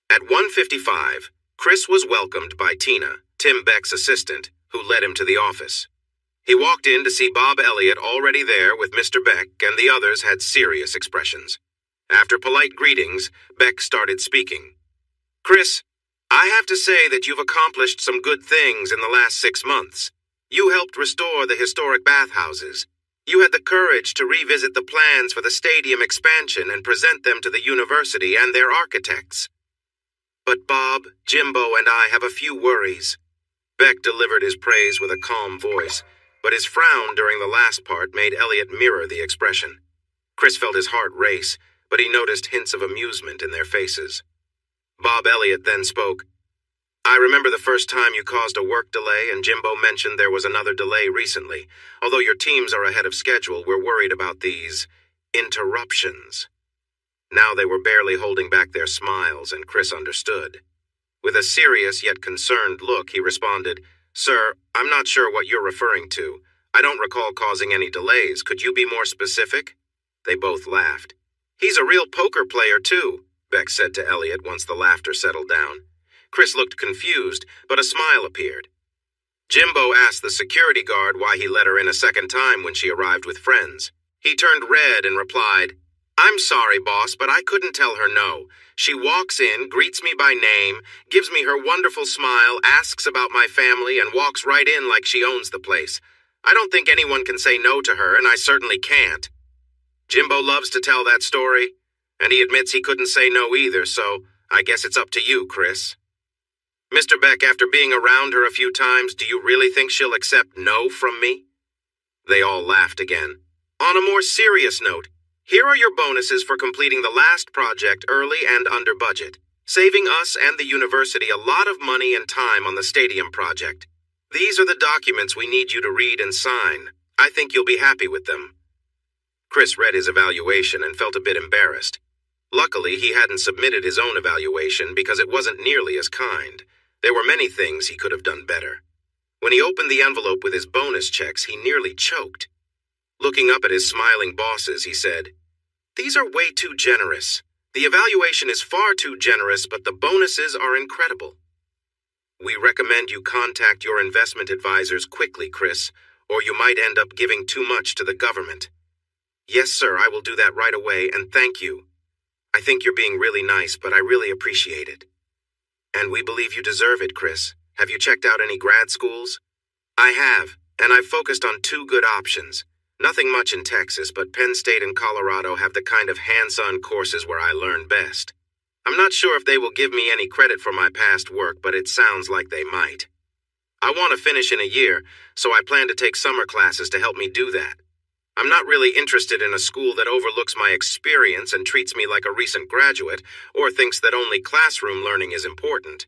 At 1:55, Chris was welcomed by Tina, Tim Beck's assistant, who led him to the office. He walked in to see Bob Elliott already there with Mr. Beck, and the others had serious expressions. After polite greetings, Beck started speaking. "Chris, I have to say that you've accomplished some good things in the last 6 months. You helped restore the historic bathhouses. You had the courage to revisit the plans for the stadium expansion and present them to the university and their architects. But Bob, Jimbo, and I have a few worries. Beck delivered his praise with a calm voice, but his frown during the last part made Elliot mirror the expression. Chris felt his heart race, but he noticed hints of amusement in their faces. Bob Elliott then spoke. I remember the first time you caused a work delay, and Jimbo mentioned there was another delay recently. Although your teams are ahead of schedule, we're worried about these interruptions. Now they were barely holding back their smiles, and Chris understood. With a serious yet concerned look, he responded, Sir, I'm not sure what you're referring to. I don't recall causing any delays. Could you be more specific? They both laughed. He's a real poker player, too, Beck said to Elliot once the laughter settled down. Chris looked confused, but a smile appeared. Jimbo asked the security guard why he let her in a second time when she arrived with friends. He turned red and replied, I'm sorry, boss, but I couldn't tell her no. She walks in, greets me by name, gives me her wonderful smile, asks about my family, and walks right in like she owns the place. I don't think anyone can say no to her, and I certainly can't. Jimbo loves to tell that story, and he admits he couldn't say no either, so I guess it's up to you, Chris. Mr. Beck, after being around her a few times, do you really think she'll accept no from me? They all laughed again. On a more serious note, here are your bonuses for completing the last project early and under budget, saving us and the university a lot of money and time on the stadium project. These are the documents we need you to read and sign. I think you'll be happy with them. Chris read his evaluation and felt a bit embarrassed. Luckily, he hadn't submitted his own evaluation because it wasn't nearly as kind. There were many things he could have done better. When he opened the envelope with his bonus checks, he nearly choked. Looking up at his smiling bosses, he said, These are way too generous. The evaluation is far too generous, but the bonuses are incredible. We recommend you contact your investment advisors quickly, Chris, or you might end up giving too much to the government. Yes, sir, I will do that right away, and thank you. I think you're being really nice, but I really appreciate it. And we believe you deserve it, Chris. Have you checked out any grad schools? I have, and I've focused on 2 good options. Nothing much in Texas, but Penn State and Colorado have the kind of hands-on courses where I learn best. I'm not sure if they will give me any credit for my past work, but it sounds like they might. I want to finish in a year, so I plan to take summer classes to help me do that. I'm not really interested in a school that overlooks my experience and treats me like a recent graduate, or thinks that only classroom learning is important.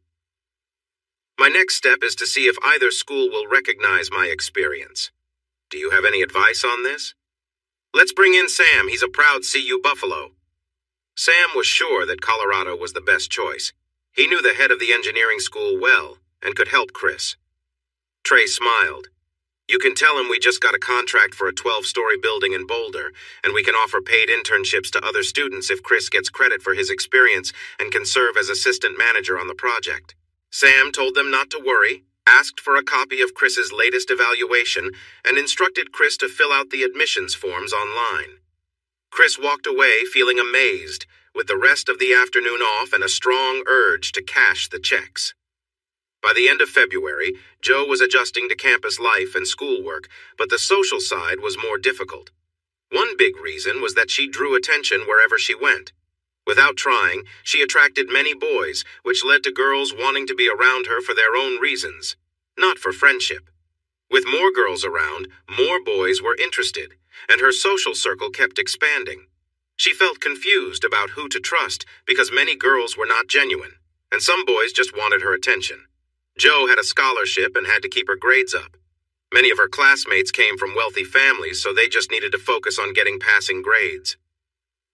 My next step is to see if either school will recognize my experience. Do you have any advice on this? Let's bring in Sam. He's a proud CU Buffalo. Sam was sure that Colorado was the best choice. He knew the head of the engineering school well and could help Chris. Trey smiled. You can tell him we just got a contract for a 12-story building in Boulder, and we can offer paid internships to other students if Chris gets credit for his experience and can serve as assistant manager on the project. Sam told them not to worry, asked for a copy of Chris's latest evaluation, and instructed Chris to fill out the admissions forms online. Chris walked away feeling amazed, with the rest of the afternoon off and a strong urge to cash the checks. By the end of February, Joe was adjusting to campus life and schoolwork, but the social side was more difficult. One big reason was that she drew attention wherever she went. Without trying, she attracted many boys, which led to girls wanting to be around her for their own reasons, not for friendship. With more girls around, more boys were interested, and her social circle kept expanding. She felt confused about who to trust because many girls were not genuine, and some boys just wanted her attention. Joe had a scholarship and had to keep her grades up. Many of her classmates came from wealthy families, so they just needed to focus on getting passing grades.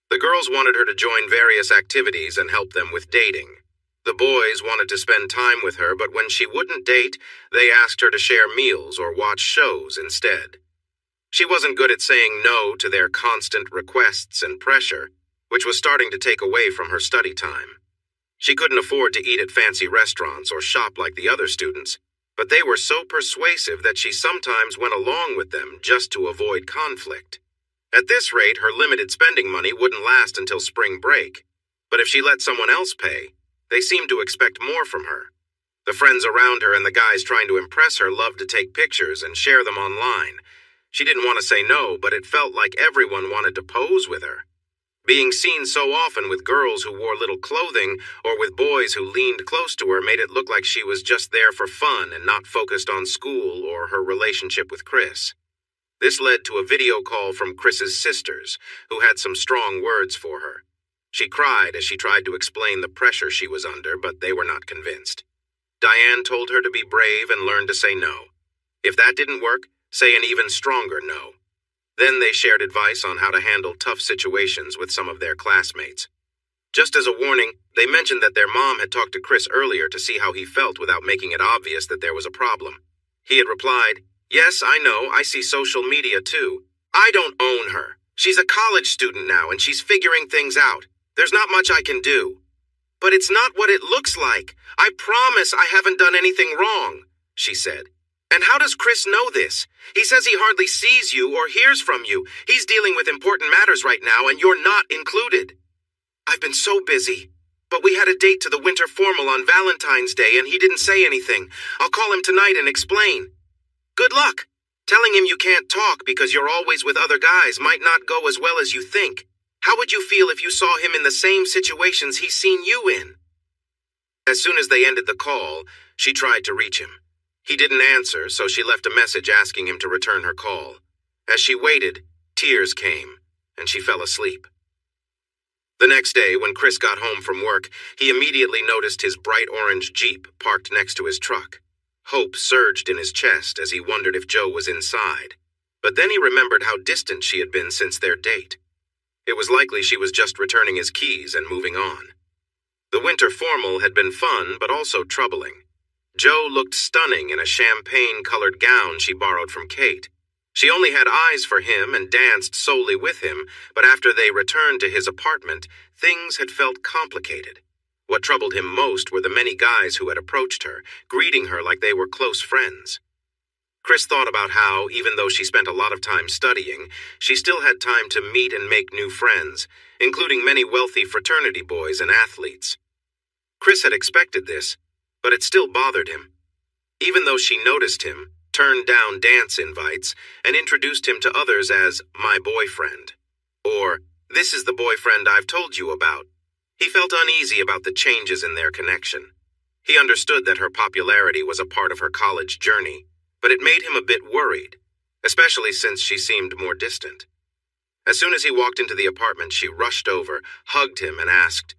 The girls wanted her to join various activities and help them with dating. The boys wanted to spend time with her, but when she wouldn't date, they asked her to share meals or watch shows instead. She wasn't good at saying no to their constant requests and pressure, which was starting to take away from her study time. She couldn't afford to eat at fancy restaurants or shop like the other students, but they were so persuasive that she sometimes went along with them just to avoid conflict. At this rate, her limited spending money wouldn't last until spring break, but if she let someone else pay, They seemed to expect more from her. The friends around her and the guys trying to impress her loved to take pictures and share them online. She didn't want to say no, but it felt like everyone wanted to pose with her. Being seen so often with girls who wore little clothing or with boys who leaned close to her made it look like she was just there for fun and not focused on school or her relationship with Chris. This led to a video call from Chris's sisters, who had some strong words for her. She cried as she tried to explain the pressure she was under, but they were not convinced. Diane told her to be brave and learn to say no. If that didn't work, say an even stronger no. Then they shared advice on how to handle tough situations with some of their classmates. Just as a warning, they mentioned that their mom had talked to Chris earlier to see how he felt without making it obvious that there was a problem. He had replied, "Yes, I know, I see social media too. I don't own her. She's a college student now and she's figuring things out. There's not much I can do." "But it's not what it looks like. I promise I haven't done anything wrong," she said. "And how does Chris know this? He says he hardly sees you or hears from you. He's dealing with important matters right now, and you're not included." "I've been so busy. But we had a date to the winter formal on Valentine's Day, and he didn't say anything. I'll call him tonight and explain." "Good luck. Telling him you can't talk because you're always with other guys might not go as well as you think. How would you feel if you saw him in the same situations he's seen you in?" As soon as they ended the call, she tried to reach him. He didn't answer, so she left a message asking him to return her call. As she waited, tears came, and she fell asleep. The next day, when Chris got home from work, he immediately noticed his bright orange Jeep parked next to his truck. Hope surged in his chest as he wondered if Joe was inside. But then he remembered how distant she had been since their date. It was likely she was just returning his keys and moving on. The winter formal had been fun, but also troubling. Joe looked stunning in a champagne-colored gown she borrowed from Kate. She only had eyes for him and danced solely with him, but after they returned to his apartment, things had felt complicated. What troubled him most were the many guys who had approached her, greeting her like they were close friends. Chris thought about how, even though she spent a lot of time studying, she still had time to meet and make new friends, including many wealthy fraternity boys and athletes. Chris had expected this, but it still bothered him. Even though she noticed him, turned down dance invites, and introduced him to others as "my boyfriend," or "this is the boyfriend I've told you about," he felt uneasy about the changes in their connection. He understood that her popularity was a part of her college journey, but it made him a bit worried, especially since she seemed more distant. As soon as he walked into the apartment, she rushed over, hugged him, and asked,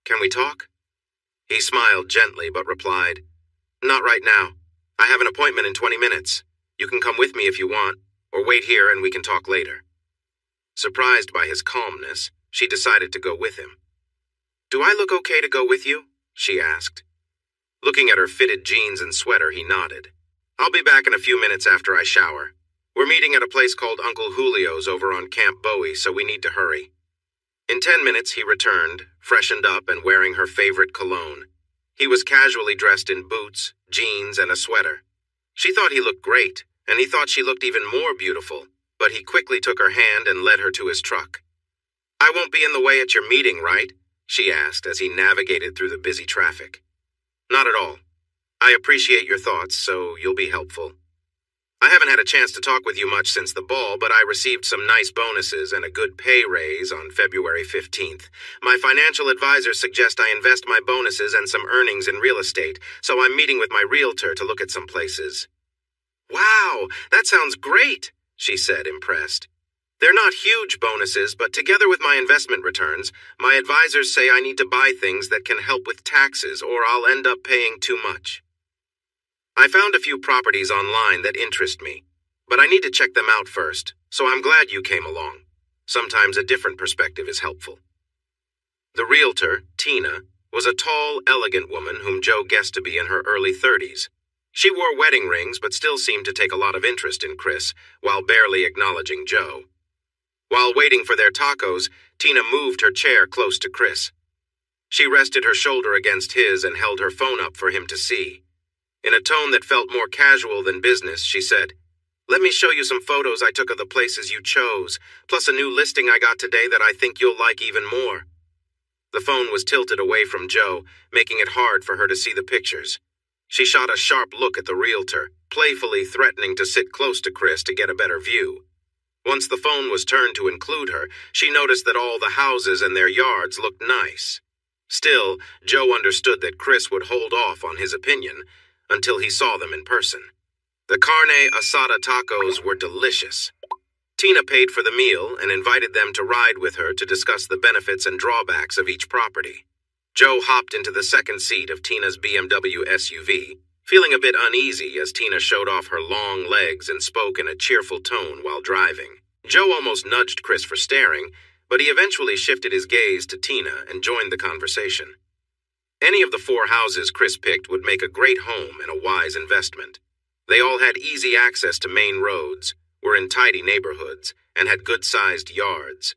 "Can we talk?" He smiled gently but replied, "Not right now. I have an appointment in 20 minutes. You can come with me if you want, or wait here and we can talk later." Surprised by his calmness, she decided to go with him. "Do I look okay to go with you?" she asked. Looking at her fitted jeans and sweater, he nodded. "I'll be back in a few minutes after I shower. We're meeting at a place called Uncle Julio's over on Camp Bowie, so we need to hurry." In 10 minutes, he returned, freshened up and wearing her favorite cologne. He was casually dressed in boots, jeans, and a sweater. She thought he looked great, and he thought she looked even more beautiful, but he quickly took her hand and led her to his truck. "I won't be in the way at your meeting, right?" she asked as he navigated through the busy traffic. "Not at all. I appreciate your thoughts, so you'll be helpful. I haven't had a chance to talk with you much since the ball, but I received some nice bonuses and a good pay raise on February 15th. My financial advisors suggest I invest my bonuses and some earnings in real estate, so I'm meeting with my realtor to look at some places." "Wow, that sounds great," she said, impressed. "They're not huge bonuses, but together with my investment returns, my advisors say I need to buy things that can help with taxes or I'll end up paying too much. I found a few properties online that interest me, but I need to check them out first, so I'm glad you came along. Sometimes a different perspective is helpful." The realtor, Tina, was a tall, elegant woman whom Joe guessed to be in her early 30s. She wore wedding rings but still seemed to take a lot of interest in Chris, while barely acknowledging Joe. While waiting for their tacos, Tina moved her chair close to Chris. She rested her shoulder against his and held her phone up for him to see. In a tone that felt more casual than business, she said, "Let me show you some photos I took of the places you chose, plus a new listing I got today that I think you'll like even more." The phone was tilted away from Joe, making it hard for her to see the pictures. She shot a sharp look at the realtor, playfully threatening to sit close to Chris to get a better view. Once the phone was turned to include her, she noticed that all the houses and their yards looked nice. Still, Joe understood that Chris would hold off on his opinion until he saw them in person. The carne asada tacos were delicious. Tina paid for the meal and invited them to ride with her to discuss the benefits and drawbacks of each property. Joe hopped into the second seat of Tina's BMW SUV, feeling a bit uneasy as Tina showed off her long legs and spoke in a cheerful tone while driving. Joe almost nudged Chris for staring, but he eventually shifted his gaze to Tina and joined the conversation. Any of the 4 houses Chris picked would make a great home and a wise investment. They all had easy access to main roads, were in tidy neighborhoods, and had good-sized yards.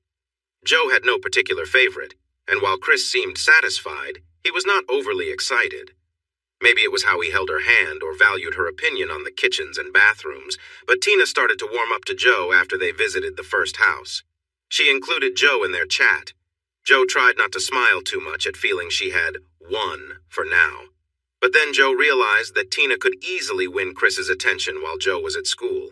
Joe had no particular favorite, and while Chris seemed satisfied, he was not overly excited. Maybe it was how he held her hand or valued her opinion on the kitchens and bathrooms, but Tina started to warm up to Joe after they visited the first house. She included Joe in their chat. Joe tried not to smile too much at feeling she had won for now. But then Joe realized that Tina could easily win Chris's attention while Joe was at school.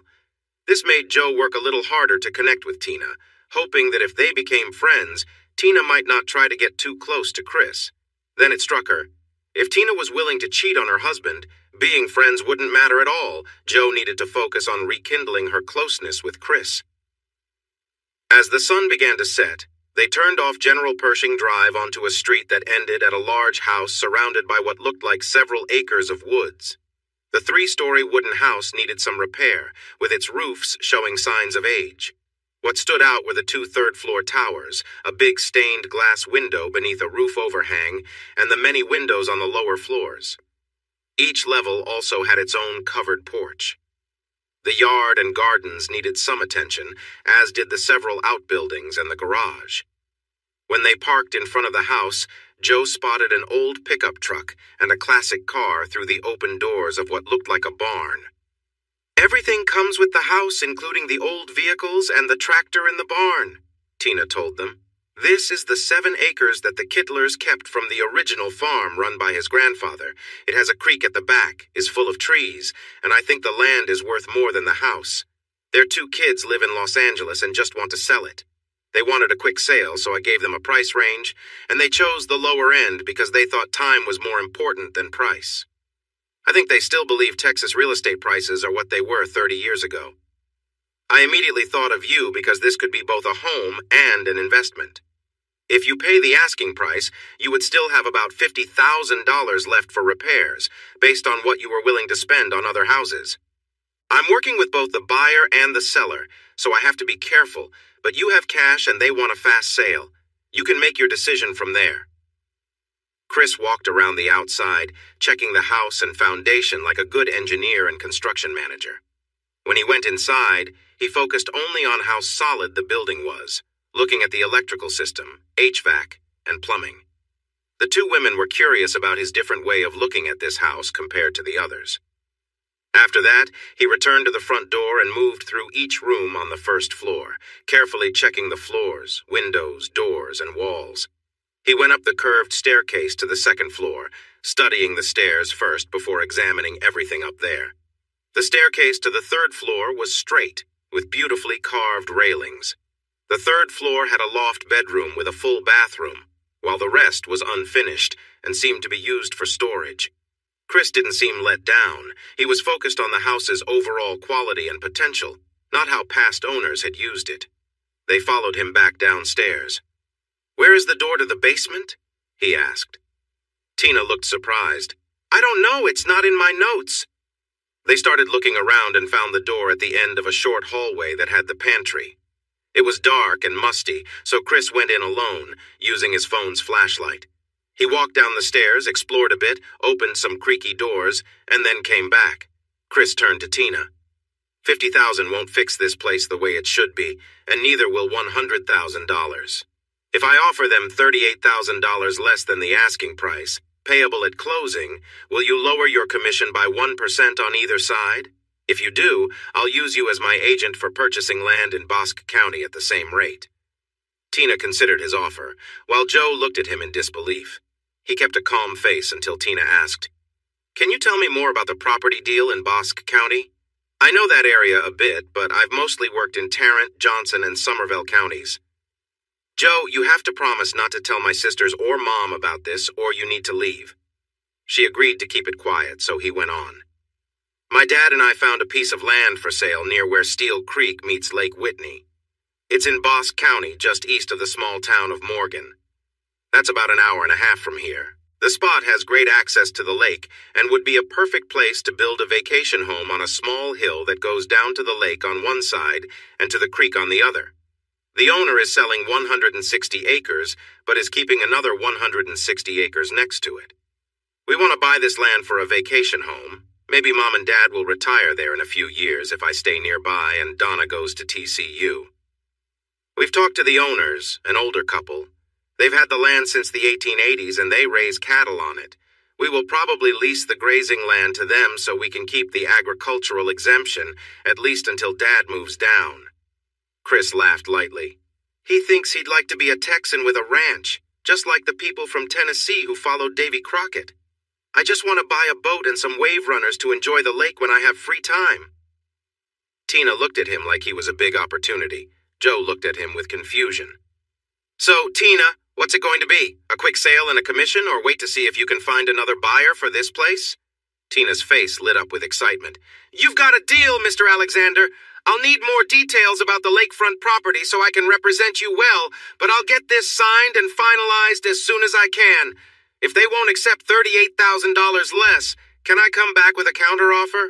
This made Joe work a little harder to connect with Tina, hoping that if they became friends, Tina might not try to get too close to Chris. Then it struck her. If Tina was willing to cheat on her husband, being friends wouldn't matter at all. Joe needed to focus on rekindling her closeness with Chris. As the sun began to set, they turned off General Pershing Drive onto a street that ended at a large house surrounded by what looked like several acres of woods. The 3-story wooden house needed some repair, with its roofs showing signs of age. What stood out were the 2 third-floor towers, a big stained glass window beneath a roof overhang, and the many windows on the lower floors. Each level also had its own covered porch. The yard and gardens needed some attention, as did the several outbuildings and the garage. When they parked in front of the house, Joe spotted an old pickup truck and a classic car through the open doors of what looked like a barn. "Everything comes with the house, including the old vehicles and the tractor in the barn," Tina told them. "This is the 7 acres that the Kittlers kept from the original farm run by his grandfather. It has a creek at the back, is full of trees, and I think the land is worth more than the house. Their 2 kids live in Los Angeles and just want to sell it. They wanted a quick sale, so I gave them a price range, and they chose the lower end because they thought time was more important than price. I think they still believe Texas real estate prices are what they were 30 years ago. I immediately thought of you because this could be both a home and an investment. If you pay the asking price, you would still have about $50,000 left for repairs, based on what you were willing to spend on other houses. I'm working with both the buyer and the seller, so I have to be careful, but you have cash and they want a fast sale. You can make your decision from there." Chris walked around the outside, checking the house and foundation like a good engineer and construction manager. When he went inside, he focused only on how solid the building was, looking at the electrical system, HVAC, and plumbing. The 2 women were curious about his different way of looking at this house compared to the others. After that, he returned to the front door and moved through each room on the first floor, carefully checking the floors, windows, doors, and walls. He went up the curved staircase to the second floor, studying the stairs first before examining everything up there. The staircase to the 3rd floor was straight, with beautifully carved railings. The 3rd floor had a loft bedroom with a full bathroom, while the rest was unfinished and seemed to be used for storage. Chris didn't seem let down. He was focused on the house's overall quality and potential, not how past owners had used it. They followed him back downstairs. "Where is the door to the basement?" he asked. Tina looked surprised. "I don't know, it's not in my notes." They started looking around and found the door at the end of a short hallway that had the pantry. It was dark and musty, so Chris went in alone, using his phone's flashlight. He walked down the stairs, explored a bit, opened some creaky doors, and then came back. Chris turned to Tina. $50,000 won't fix this place the way it should be, and neither will $100,000. If I offer them $38,000 less than the asking price, payable at closing, will you lower your commission by 1% on either side? If you do, I'll use you as my agent for purchasing land in Bosque County at the same rate." Tina considered his offer, while Joe looked at him in disbelief. He kept a calm face until Tina asked, "Can you tell me more about the property deal in Bosque County? I know that area a bit, but I've mostly worked in Tarrant, Johnson, and Somervell counties." "Joe, you have to promise not to tell my sisters or Mom about this, or you need to leave." She agreed to keep it quiet, so he went on. "My dad and I found a piece of land for sale near where Steel Creek meets Lake Whitney. It's in Bosque County, just east of the small town of Morgan. That's about an hour and a half from here. The spot has great access to the lake and would be a perfect place to build a vacation home on a small hill that goes down to the lake on one side and to the creek on the other. The owner is selling 160 acres, but is keeping another 160 acres next to it. We want to buy this land for a vacation home. Maybe Mom and Dad will retire there in a few years if I stay nearby and Donna goes to TCU. We've talked to the owners, an older couple. They've had the land since the 1880s and they raise cattle on it. We will probably lease the grazing land to them so we can keep the agricultural exemption, at least until Dad moves down." Chris laughed lightly. "He thinks he'd like to be a Texan with a ranch, just like the people from Tennessee who followed Davy Crockett. I just want to buy a boat and some wave runners to enjoy the lake when I have free time." Tina looked at him like he was a big opportunity. Joe looked at him with confusion. "So, Tina, what's it going to be? A quick sale and a commission, or wait to see if you can find another buyer for this place?" Tina's face lit up with excitement. "You've got a deal, Mr. Alexander. I'll need more details about the lakefront property so I can represent you well, but I'll get this signed and finalized as soon as I can. If they won't accept $38,000 less, can I come back with a counteroffer?"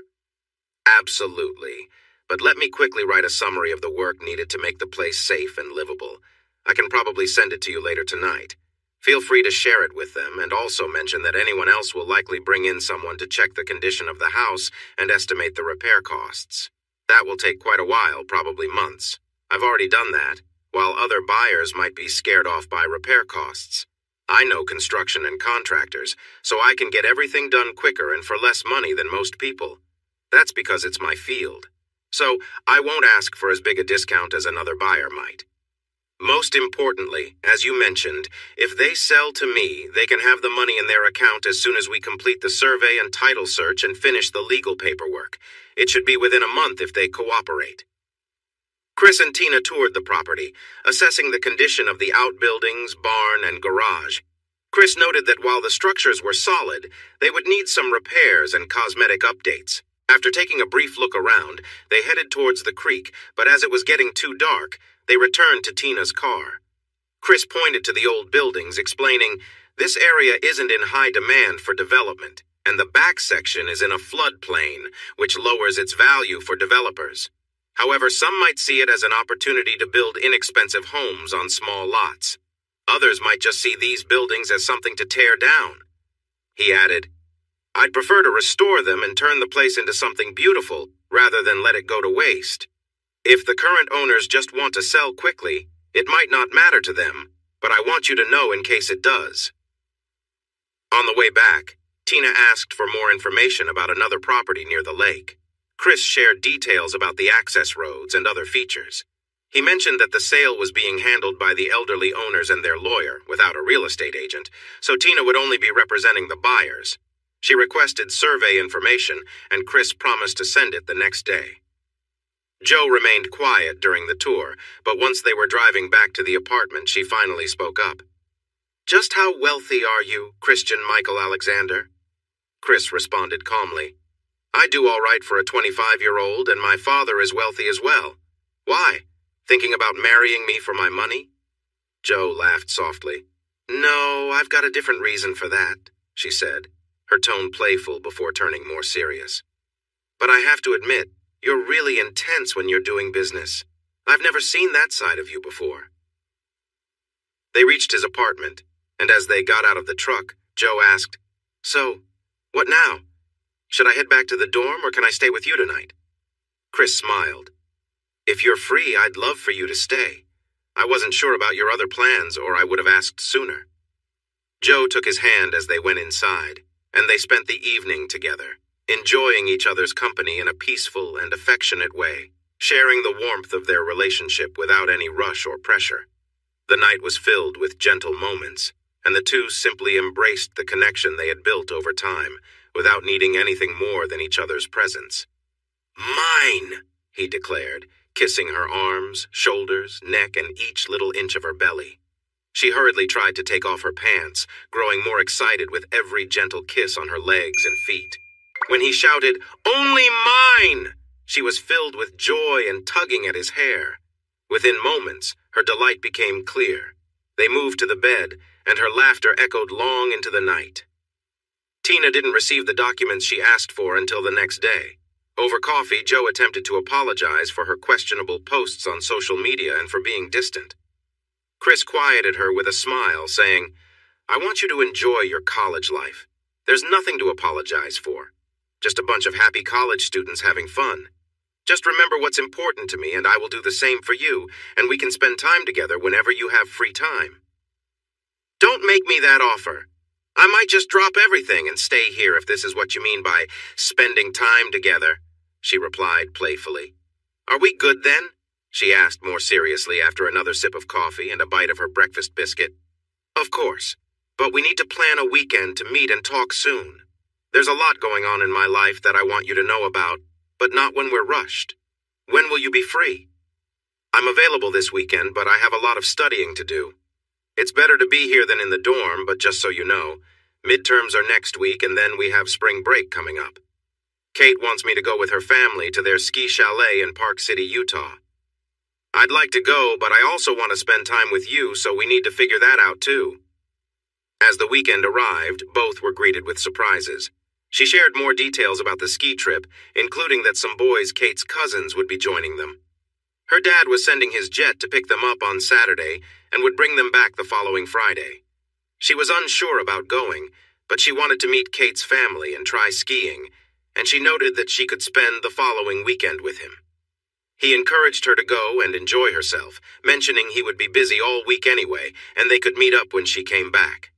"Absolutely. But let me quickly write a summary of the work needed to make the place safe and livable. I can probably send it to you later tonight. Feel free to share it with them, and also mention that anyone else will likely bring in someone to check the condition of the house and estimate the repair costs. That will take quite a while, probably months. I've already done that, while other buyers might be scared off by repair costs. I know construction and contractors, so I can get everything done quicker and for less money than most people. That's because it's my field. So I won't ask for as big a discount as another buyer might. Most importantly, as you mentioned, if they sell to me, they can have the money in their account as soon as we complete the survey and title search and finish the legal paperwork. It should be within a month if they cooperate." Chris and Tina toured the property, assessing the condition of the outbuildings, barn, and garage. Chris noted that while the structures were solid, they would need some repairs and cosmetic updates. After taking a brief look around, they headed towards the creek, but as it was getting too dark, they returned to Tina's car. Chris pointed to the old buildings, explaining, "This area isn't in high demand for development, and the back section is in a floodplain, which lowers its value for developers. However, some might see it as an opportunity to build inexpensive homes on small lots. Others might just see these buildings as something to tear down." He added, "I'd prefer to restore them and turn the place into something beautiful, rather than let it go to waste. If the current owners just want to sell quickly, it might not matter to them, but I want you to know in case it does." On the way back, Tina asked for more information about another property near the lake. Chris shared details about the access roads and other features. He mentioned that the sale was being handled by the elderly owners and their lawyer, without a real estate agent, so Tina would only be representing the buyers. She requested survey information, and Chris promised to send it the next day. Joe remained quiet during the tour, but once they were driving back to the apartment, she finally spoke up. "Just how wealthy are you, Christian Michael Alexander?" Chris responded calmly. "I do all right for a 25-year-old, and my father is wealthy as well. Why? Thinking about marrying me for my money?" Joe laughed softly. "No, I've got a different reason for that," she said, her tone playful before turning more serious. "But I have to admit, you're really intense when you're doing business. I've never seen that side of you before." They reached his apartment, and as they got out of the truck, Joe asked, "So, what now? Should I head back to the dorm, or can I stay with you tonight?" Chris smiled. "If you're free, I'd love for you to stay. I wasn't sure about your other plans, or I would have asked sooner." Joe took his hand as they went inside, and they spent the evening together, enjoying each other's company in a peaceful and affectionate way, sharing the warmth of their relationship without any rush or pressure. The night was filled with gentle moments, and the two simply embraced the connection they had built over time, without needing anything more than each other's presence. "Mine," he declared, kissing her arms, shoulders, neck, and each little inch of her belly. She hurriedly tried to take off her pants, growing more excited with every gentle kiss on her legs and feet. When he shouted, "Only mine!" she was filled with joy and tugging at his hair. Within moments, her delight became clear. They moved to the bed, and her laughter echoed long into the night. Tina didn't receive the documents she asked for until the next day. Over coffee, Joe attempted to apologize for her questionable posts on social media and for being distant. Chris quieted her with a smile, saying, "I want you to enjoy your college life. There's nothing to apologize for. Just a bunch of happy college students having fun. Just remember what's important to me, and I will do the same for you, and we can spend time together whenever you have free time." "Don't make me that offer. I might just drop everything and stay here if this is what you mean by spending time together," she replied playfully. "Are we good then?" she asked more seriously after another sip of coffee and a bite of her breakfast biscuit. "Of course, but we need to plan a weekend to meet and talk soon. There's a lot going on in my life that I want you to know about, but not when we're rushed. When will you be free?" "I'm available this weekend, but I have a lot of studying to do. It's better to be here than in the dorm, but just so you know, midterms are next week and then we have spring break coming up. Kate wants me to go with her family to their ski chalet in Park City, Utah. I'd like to go, but I also want to spend time with you, so we need to figure that out too." As the weekend arrived, both were greeted with surprises. She shared more details about the ski trip, including that some boys Kate's cousins would be joining them. Her dad was sending his jet to pick them up on Saturday and would bring them back the following Friday. She was unsure about going, but she wanted to meet Kate's family and try skiing, and she noted that she could spend the following weekend with him. He encouraged her to go and enjoy herself, mentioning he would be busy all week anyway, and they could meet up when she came back.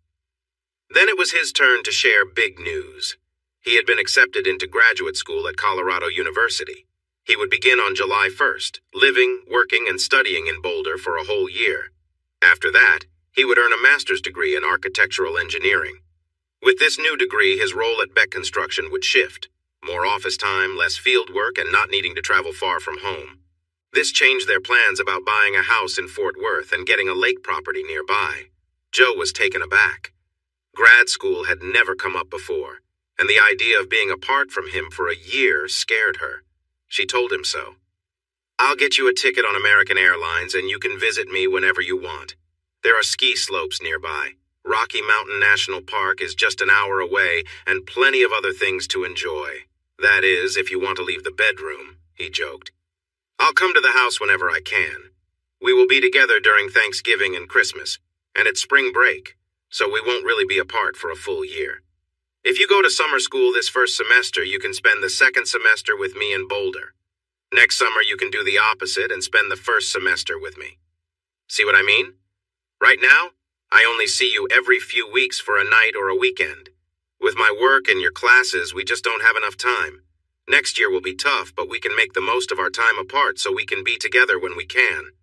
Then it was his turn to share big news. He had been accepted into graduate school at Colorado University. He would begin on July 1st, living, working, and studying in Boulder for a whole year. After that, he would earn a master's degree in architectural engineering. With this new degree, his role at Beck Construction would shift. More office time, less field work, and not needing to travel far from home. This changed their plans about buying a house in Fort Worth and getting a lake property nearby. Joe was taken aback. Grad school had never come up before, and the idea of being apart from him for a year scared her. She told him so. "I'll get you a ticket on American Airlines and you can visit me whenever you want. There are ski slopes nearby. Rocky Mountain National Park is just an hour away, and plenty of other things to enjoy. That is, if you want to leave the bedroom," he joked. "I'll come to the house whenever I can. We will be together during Thanksgiving and Christmas, and it's spring break, so we won't really be apart for a full year. If you go to summer school this first semester, you can spend the second semester with me in Boulder. Next summer, you can do the opposite and spend the first semester with me. See what I mean? Right now, I only see you every few weeks for a night or a weekend. With my work and your classes, we just don't have enough time. Next year will be tough, but we can make the most of our time apart so we can be together when we can."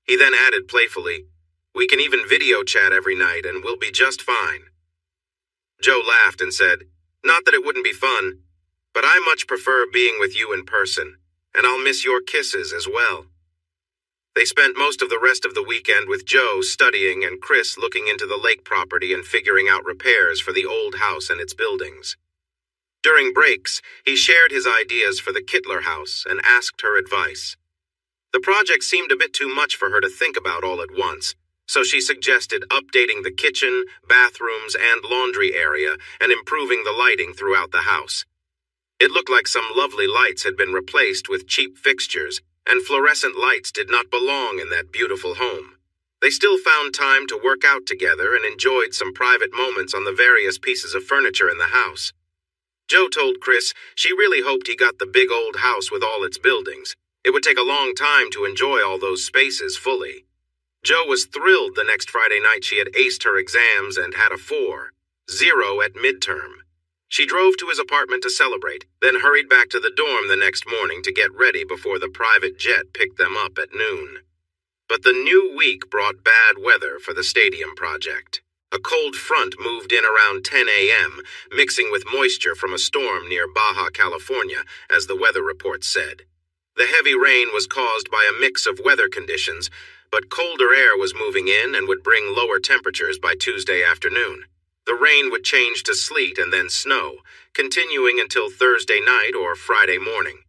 He then added playfully, "We can even video chat every night and we'll be just fine." Joe laughed and said, "Not that it wouldn't be fun, but I much prefer being with you in person, and I'll miss your kisses as well." They spent most of the rest of the weekend with Joe studying and Chris looking into the lake property and figuring out repairs for the old house and its buildings. During breaks, he shared his ideas for the Kittler house and asked her advice. The project seemed a bit too much for her to think about all at once, so she suggested updating the kitchen, bathrooms, and laundry area and improving the lighting throughout the house. It looked like some lovely lights had been replaced with cheap fixtures, and fluorescent lights did not belong in that beautiful home. They still found time to work out together and enjoyed some private moments on the various pieces of furniture in the house. Joe told Chris she really hoped he got the big old house with all its buildings. It would take a long time to enjoy all those spaces fully. Joe was thrilled the next Friday night she had aced her exams and had a 4.0 at midterm. She drove to his apartment to celebrate, then hurried back to the dorm the next morning to get ready before the private jet picked them up at noon. But the new week brought bad weather for the stadium project. A cold front moved in around 10 a.m., mixing with moisture from a storm near Baja California, as the weather report said. The heavy rain was caused by a mix of weather conditions, but colder air was moving in and would bring lower temperatures by Tuesday afternoon. The rain would change to sleet and then snow, continuing until Thursday night or Friday morning.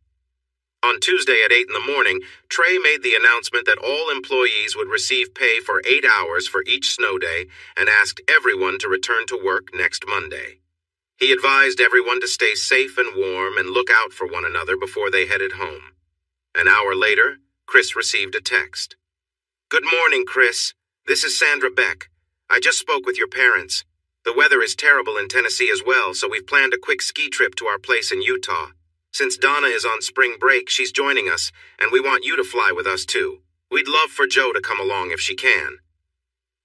On Tuesday at 8 in the morning, Trey made the announcement that all employees would receive pay for 8 hours for each snow day and asked everyone to return to work next Monday. He advised everyone to stay safe and warm and look out for one another before they headed home. An hour later, Chris received a text. "Good morning, Chris. This is Sandra Beck. I just spoke with your parents. The weather is terrible in Tennessee as well, so we've planned a quick ski trip to our place in Utah. Since Donna is on spring break, she's joining us, and we want you to fly with us too. We'd love for Joe to come along if she can.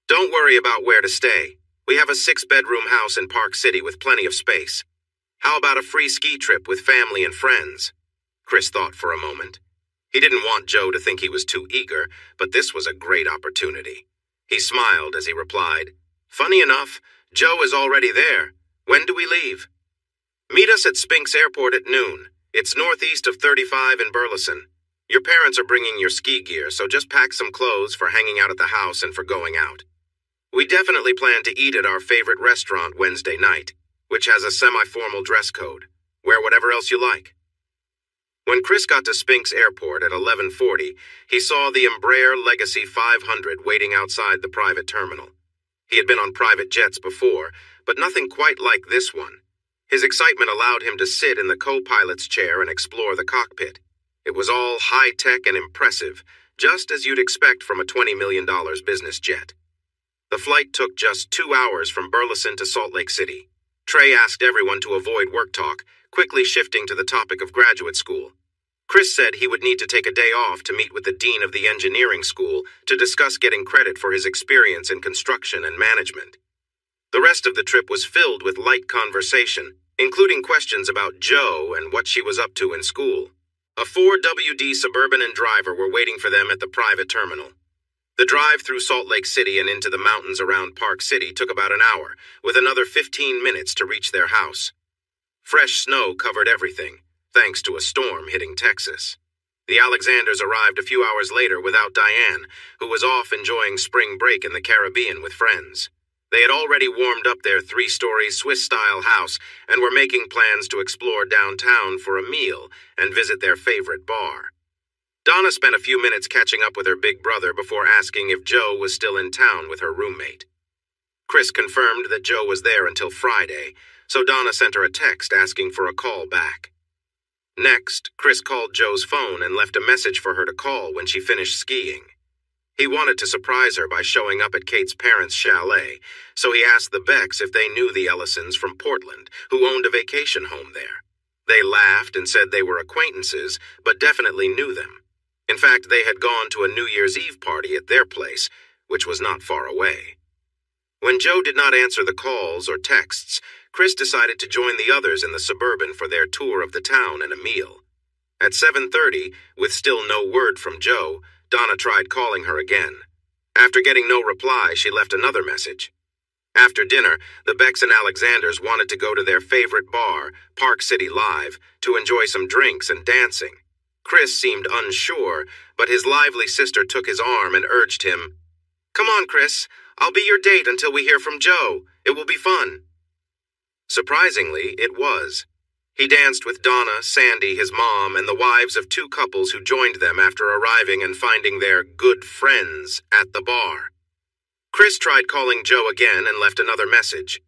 Don't worry about where to stay. We have a 6-bedroom house in Park City with plenty of space. How about a free ski trip with family and friends?" Chris thought for a moment. He didn't want Joe to think he was too eager, but this was a great opportunity. He smiled as he replied, "Funny enough, Joe is already there. When do we leave?" "Meet us at Spinks Airport at noon. It's northeast of 35 in Burleson. Your parents are bringing your ski gear, so just pack some clothes for hanging out at the house and for going out. We definitely plan to eat at our favorite restaurant Wednesday night, which has a semi-formal dress code. Wear whatever else you like." When Chris got to Spinks Airport at 11:40, he saw the Embraer Legacy 500 waiting outside the private terminal. He had been on private jets before, but nothing quite like this one. His excitement allowed him to sit in the co-pilot's chair and explore the cockpit. It was all high-tech and impressive, just as you'd expect from a $20 million business jet. The flight took just 2 hours from Burleson to Salt Lake City. Trey asked everyone to avoid work talk, quickly shifting to the topic of graduate school. Chris said he would need to take a day off to meet with the dean of the engineering school to discuss getting credit for his experience in construction and management. The rest of the trip was filled with light conversation, including questions about Joe and what she was up to in school. A 4WD Suburban and driver were waiting for them at the private terminal. The drive through Salt Lake City and into the mountains around Park City took about an hour, with another 15 minutes to reach their house. Fresh snow covered everything, thanks to a storm hitting Texas. The Alexanders arrived a few hours later without Diane, who was off enjoying spring break in the Caribbean with friends. They had already warmed up their 3-story Swiss-style house and were making plans to explore downtown for a meal and visit their favorite bar. Donna spent a few minutes catching up with her big brother before asking if Joe was still in town with her roommate. Chris confirmed that Joe was there until Friday, so Donna sent her a text asking for a call back. Next, Chris called Joe's phone and left a message for her to call when she finished skiing. He wanted to surprise her by showing up at Kate's parents' chalet, so he asked the Becks if they knew the Ellisons from Portland, who owned a vacation home there. They laughed and said they were acquaintances, but definitely knew them. In fact, they had gone to a New Year's Eve party at their place, which was not far away. When Joe did not answer the calls or texts, Chris decided to join the others in the Suburban for their tour of the town and a meal. At 7:30, with still no word from Joe, Donna tried calling her again. After getting no reply, she left another message. After dinner, the Becks and Alexanders wanted to go to their favorite bar, Park City Live, to enjoy some drinks and dancing. Chris seemed unsure, but his lively sister took his arm and urged him, "Come on, Chris. I'll be your date until we hear from Joe. It will be fun." Surprisingly, it was. He danced with Donna, Sandy, his mom, and the wives of 2 couples who joined them after arriving and finding their good friends at the bar. Chris tried calling Joe again and left another message.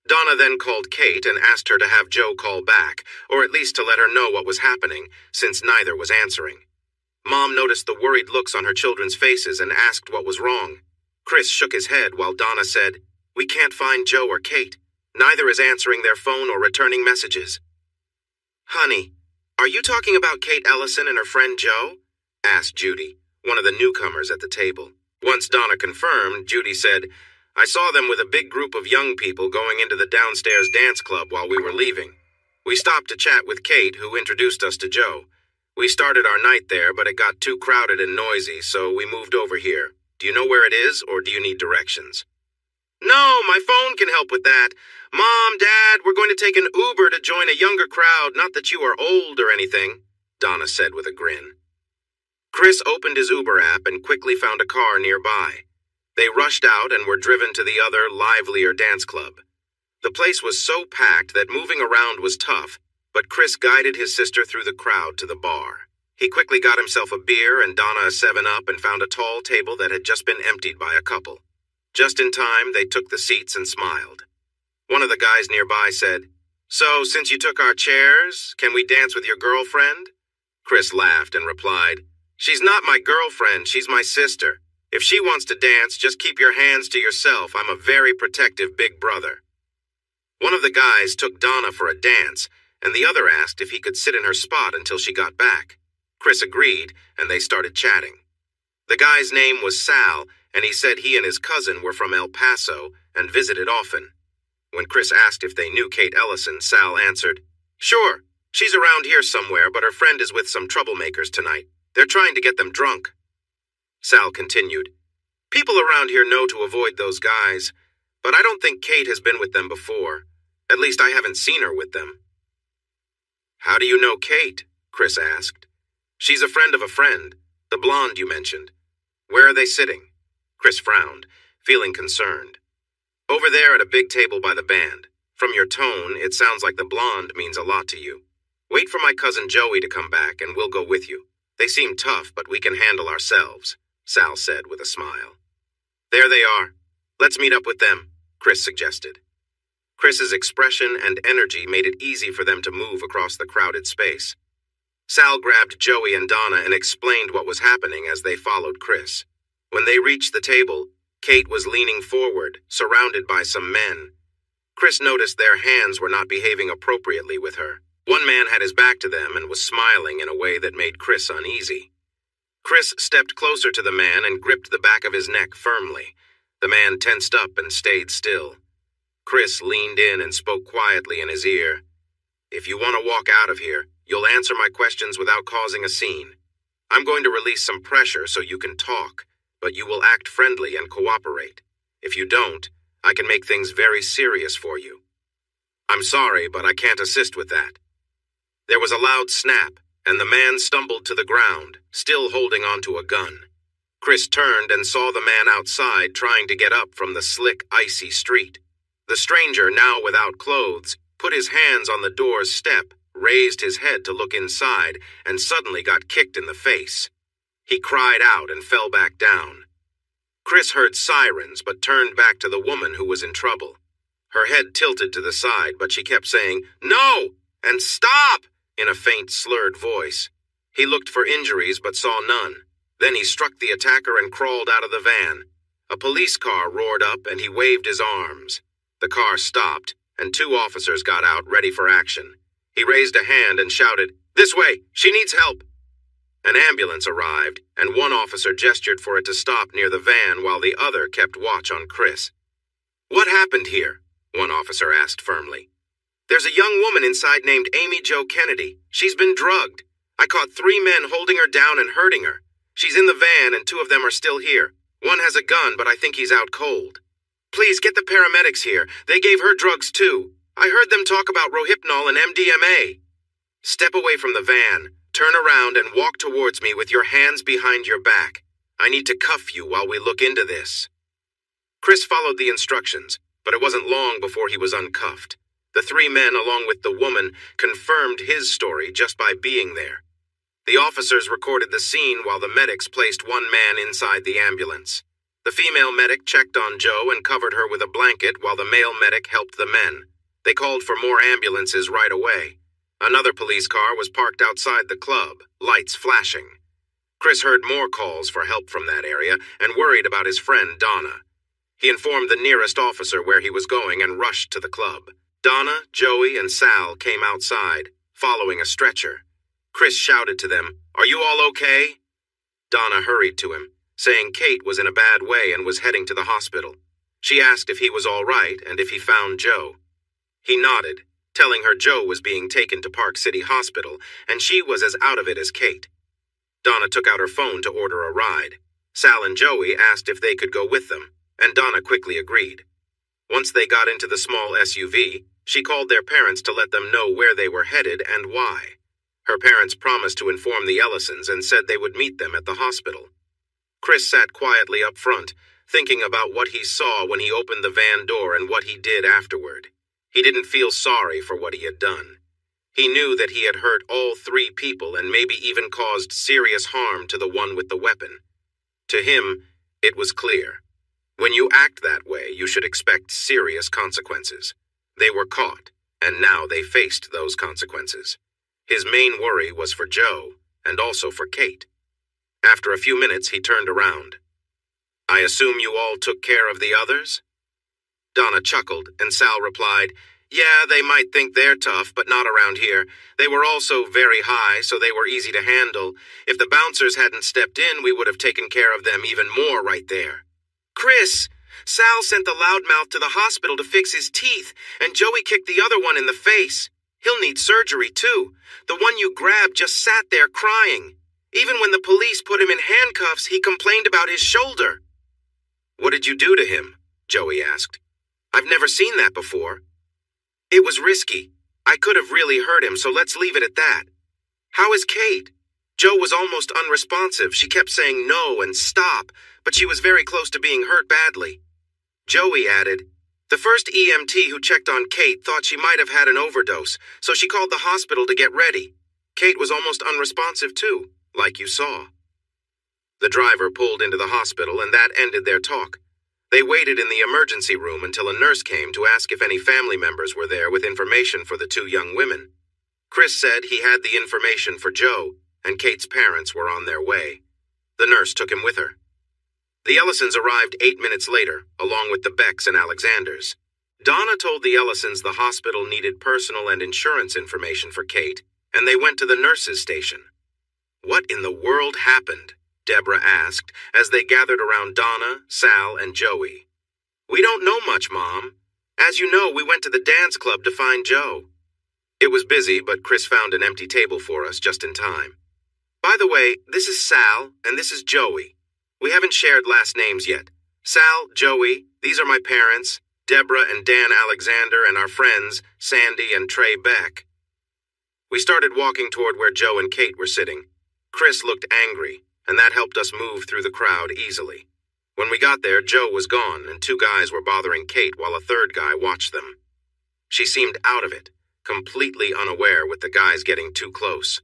Donna then called Kate and asked her to have Joe call back, or at least to let her know what was happening, since neither was answering. Mom noticed the worried looks on her children's faces and asked what was wrong. Chris shook his head while Donna said, "We can't find Joe or Kate. Neither is answering their phone or returning messages." "Honey, are you talking about Kate Ellison and her friend Joe?" asked Judy, one of the newcomers at the table. Once Donna confirmed, Judy said, "I saw them with a big group of young people going into the downstairs dance club while we were leaving. We stopped to chat with Kate, who introduced us to Joe. We started our night there, but it got too crowded and noisy, so we moved over here. Do you know where it is, or do you need directions? No, my phone can help with that. Mom, Dad, we're going to take an Uber to join a younger crowd, not that you are old or anything, Donna said with a grin. Chris opened his Uber app and quickly found a car nearby. They rushed out and were driven to the other, livelier dance club. The place was so packed that moving around was tough, but Chris guided his sister through the crowd to the bar. He quickly got himself a beer and Donna a 7-Up and found a tall table that had just been emptied by a couple. Just in time, they took the seats and smiled. One of the guys nearby said, "So, since you took our chairs, can we dance with your girlfriend?" Chris laughed and replied, "She's not my girlfriend, she's my sister. If she wants to dance, just keep your hands to yourself. I'm a very protective big brother." One of the guys took Donna for a dance, and the other asked if he could sit in her spot until she got back. Chris agreed, and they started chatting. The guy's name was Sal, and he said he and his cousin were from El Paso and visited often. When Chris asked if they knew Kate Ellison, Sal answered, "Sure, she's around here somewhere, but her friend is with some troublemakers tonight. They're trying to get them drunk." Sal continued, "People around here know to avoid those guys, but I don't think Kate has been with them before. At least I haven't seen her with them." "How do you know Kate?" Chris asked. "She's a friend of a friend, the blonde you mentioned. Where are they sitting?" Chris frowned, feeling concerned. "Over there at a big table by the band. From your tone, it sounds like the blonde means a lot to you. Wait for my cousin Joey to come back and we'll go with you. They seem tough, but we can handle ourselves," Sal said with a smile. "There they are. Let's meet up with them," Chris suggested. Chris's expression and energy made it easy for them to move across the crowded space. Sal grabbed Joey and Donna and explained what was happening as they followed Chris. When they reached the table, Kate was leaning forward, surrounded by some men. Chris noticed their hands were not behaving appropriately with her. One man had his back to them and was smiling in a way that made Chris uneasy. Chris stepped closer to the man and gripped the back of his neck firmly. The man tensed up and stayed still. Chris leaned in and spoke quietly in his ear. "If you want to walk out of here, you'll answer my questions without causing a scene. I'm going to release some pressure so you can talk, but you will act friendly and cooperate. If you don't, I can make things very serious for you." "I'm sorry, but I can't assist with that." There was a loud snap, and the man stumbled to the ground, still holding onto a gun. Chris turned and saw the man outside trying to get up from the slick, icy street. The stranger, now without clothes, put his hands on the door's step, raised his head to look inside, and suddenly got kicked in the face. He cried out and fell back down. Chris heard sirens but turned back to the woman who was in trouble. Her head tilted to the side, but she kept saying, "No!" and "Stop!" in a faint, slurred voice. He looked for injuries but saw none. Then he struck the attacker and crawled out of the van. A police car roared up and he waved his arms. The car stopped, and 2 officers got out ready for action. He raised a hand and shouted, "This way! She needs help!" An ambulance arrived, and one officer gestured for it to stop near the van while the other kept watch on Chris. "What happened here?" one officer asked firmly. "There's a young woman inside named Amy Jo Kennedy. She's been drugged. I caught 3 men holding her down and hurting her. She's in the van and 2 of them are still here. One has a gun, but I think he's out cold. Please get the paramedics here. They gave her drugs too. I heard them talk about Rohypnol and MDMA. Step away from the van, turn around and walk towards me with your hands behind your back. I need to cuff you while we look into this." Chris followed the instructions, but it wasn't long before he was uncuffed. The 3 men, along with the woman, confirmed his story just by being there. The officers recorded the scene while the medics placed 1 man inside the ambulance. The female medic checked on Jo and covered her with a blanket while the male medic helped the men. They called for more ambulances right away. Another police car was parked outside the club, lights flashing. Chris heard more calls for help from that area and worried about his friend Donna. He informed the nearest officer where he was going and rushed to the club. Donna, Joey, and Sal came outside, following a stretcher. Chris shouted to them, "Are you all okay?" Donna hurried to him, saying Kate was in a bad way and was heading to the hospital. She asked if he was all right and if he found Jo. He nodded, telling her Joe was being taken to Park City Hospital, and she was as out of it as Kate. Donna took out her phone to order a ride. Sal and Joey asked if they could go with them, and Donna quickly agreed. Once they got into the small SUV, she called their parents to let them know where they were headed and why. Her parents promised to inform the Ellisons and said they would meet them at the hospital. Chris sat quietly up front, thinking about what he saw when he opened the van door and what he did afterward. He didn't feel sorry for what he had done. He knew that he had hurt all 3 people and maybe even caused serious harm to the one with the weapon. To him, it was clear. When you act that way, you should expect serious consequences. They were caught, and now they faced those consequences. His main worry was for Joe, and also for Kate. After a few minutes, he turned around. "I assume you all took care of the others?" Donna chuckled, and Sal replied, "Yeah, they might think they're tough, but not around here. They were also very high, so they were easy to handle. If the bouncers hadn't stepped in, we would have taken care of them even more right there." "Chris, Sal sent the loudmouth to the hospital to fix his teeth, and Joey kicked the other one in the face. He'll need surgery, too. The one you grabbed just sat there crying. Even when the police put him in handcuffs, he complained about his shoulder." "What did you do to him?" Joey asked. "I've never seen that before." "It was risky. I could have really hurt him, so let's leave it at that. How is Kate?" Joe was almost unresponsive. She kept saying no and stop, but she was very close to being hurt badly. Joey added, "The first EMT who checked on Kate thought she might have had an overdose, so she called the hospital to get ready. Kate was almost unresponsive too, like you saw." The driver pulled into the hospital, and that ended their talk. They waited in the emergency room until a nurse came to ask if any family members were there with information for the 2 young women. Chris said he had the information for Joe, and Kate's parents were on their way. The nurse took him with her. The Ellisons arrived 8 minutes later, along with the Becks and Alexanders. Donna told the Ellisons the hospital needed personal and insurance information for Kate, and they went to the nurses' station. "What in the world happened?" Deborah asked as they gathered around Donna, Sal, and Joey. "We don't know much, Mom. As you know, we went to the dance club to find Joe." It was busy, but Chris found an empty table for us just in time. "By the way, this is Sal, and this is Joey. We haven't shared last names yet. Sal, Joey, these are my parents, Deborah and Dan Alexander, and our friends, Sandy and Trey Beck." We started walking toward where Joe and Kate were sitting. Chris looked angry, and that helped us move through the crowd easily. When we got there, Joe was gone, and 2 guys were bothering Kate while a 3rd guy watched them. She seemed out of it, completely unaware with the guys getting too close.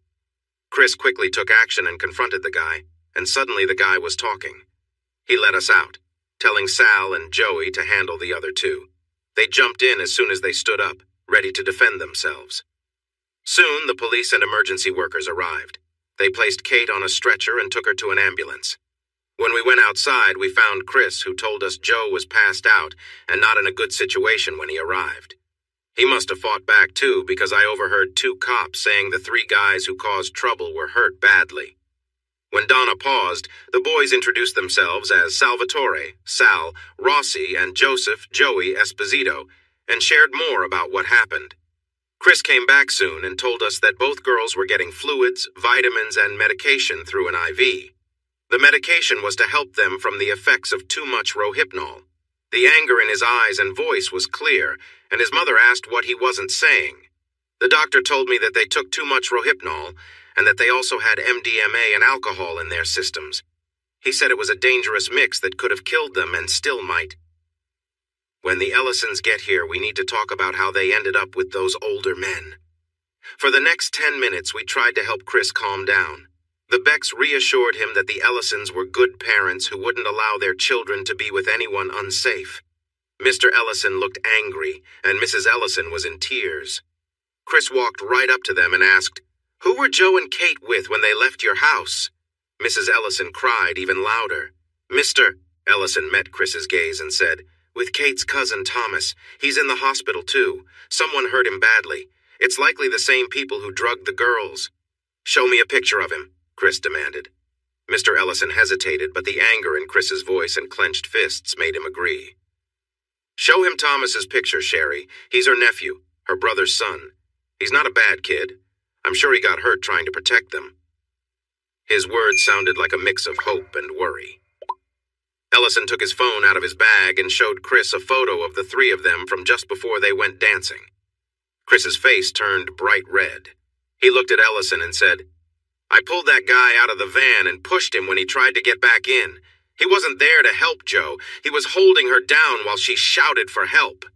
Chris quickly took action and confronted the guy, and suddenly the guy was talking. He let us out, telling Sal and Joey to handle the other 2. They jumped in as soon as they stood up, ready to defend themselves. Soon, the police and emergency workers arrived. They placed Kate on a stretcher and took her to an ambulance. When we went outside, we found Chris, who told us Joe was passed out and not in a good situation when he arrived. He must have fought back too, because I overheard 2 cops saying the 3 guys who caused trouble were hurt badly. When Donna paused, the boys introduced themselves as Salvatore, Sal, Rossi, and Joseph, Joey Esposito, and shared more about what happened. Chris came back soon and told us that both girls were getting fluids, vitamins, and medication through an IV. The medication was to help them from the effects of too much Rohypnol. The anger in his eyes and voice was clear, and his mother asked what he wasn't saying. The doctor told me that they took too much Rohypnol, and that they also had MDMA and alcohol in their systems. He said it was a dangerous mix that could have killed them and still might. When the Ellisons get here, we need to talk about how they ended up with those older men. For the next 10 minutes, we tried to help Chris calm down. The Becks reassured him that the Ellisons were good parents who wouldn't allow their children to be with anyone unsafe. Mr. Ellison looked angry, and Mrs. Ellison was in tears. Chris walked right up to them and asked, "Who were Joe and Kate with when they left your house?" Mrs. Ellison cried even louder. "Mr. Ellison met Chris's gaze and said, "With Kate's cousin Thomas. He's in the hospital too. Someone hurt him badly. It's likely the same people who drugged the girls." "Show me a picture of him," Chris demanded. Mr. Ellison hesitated, but the anger in Chris's voice and clenched fists made him agree. "Show him Thomas's picture, Sherry. He's her nephew. her brother's son. He's not a bad kid. I'm sure he got hurt trying to protect them. His words sounded like a mix of hope and worry. Ellison took his phone out of his bag and showed Chris a photo of the three of them from just before they went dancing. Chris's face turned bright red. He looked at Ellison and said, "I pulled that guy out of the van and pushed him when he tried to get back in. He wasn't there to help Jo. He was holding her down while she shouted for help."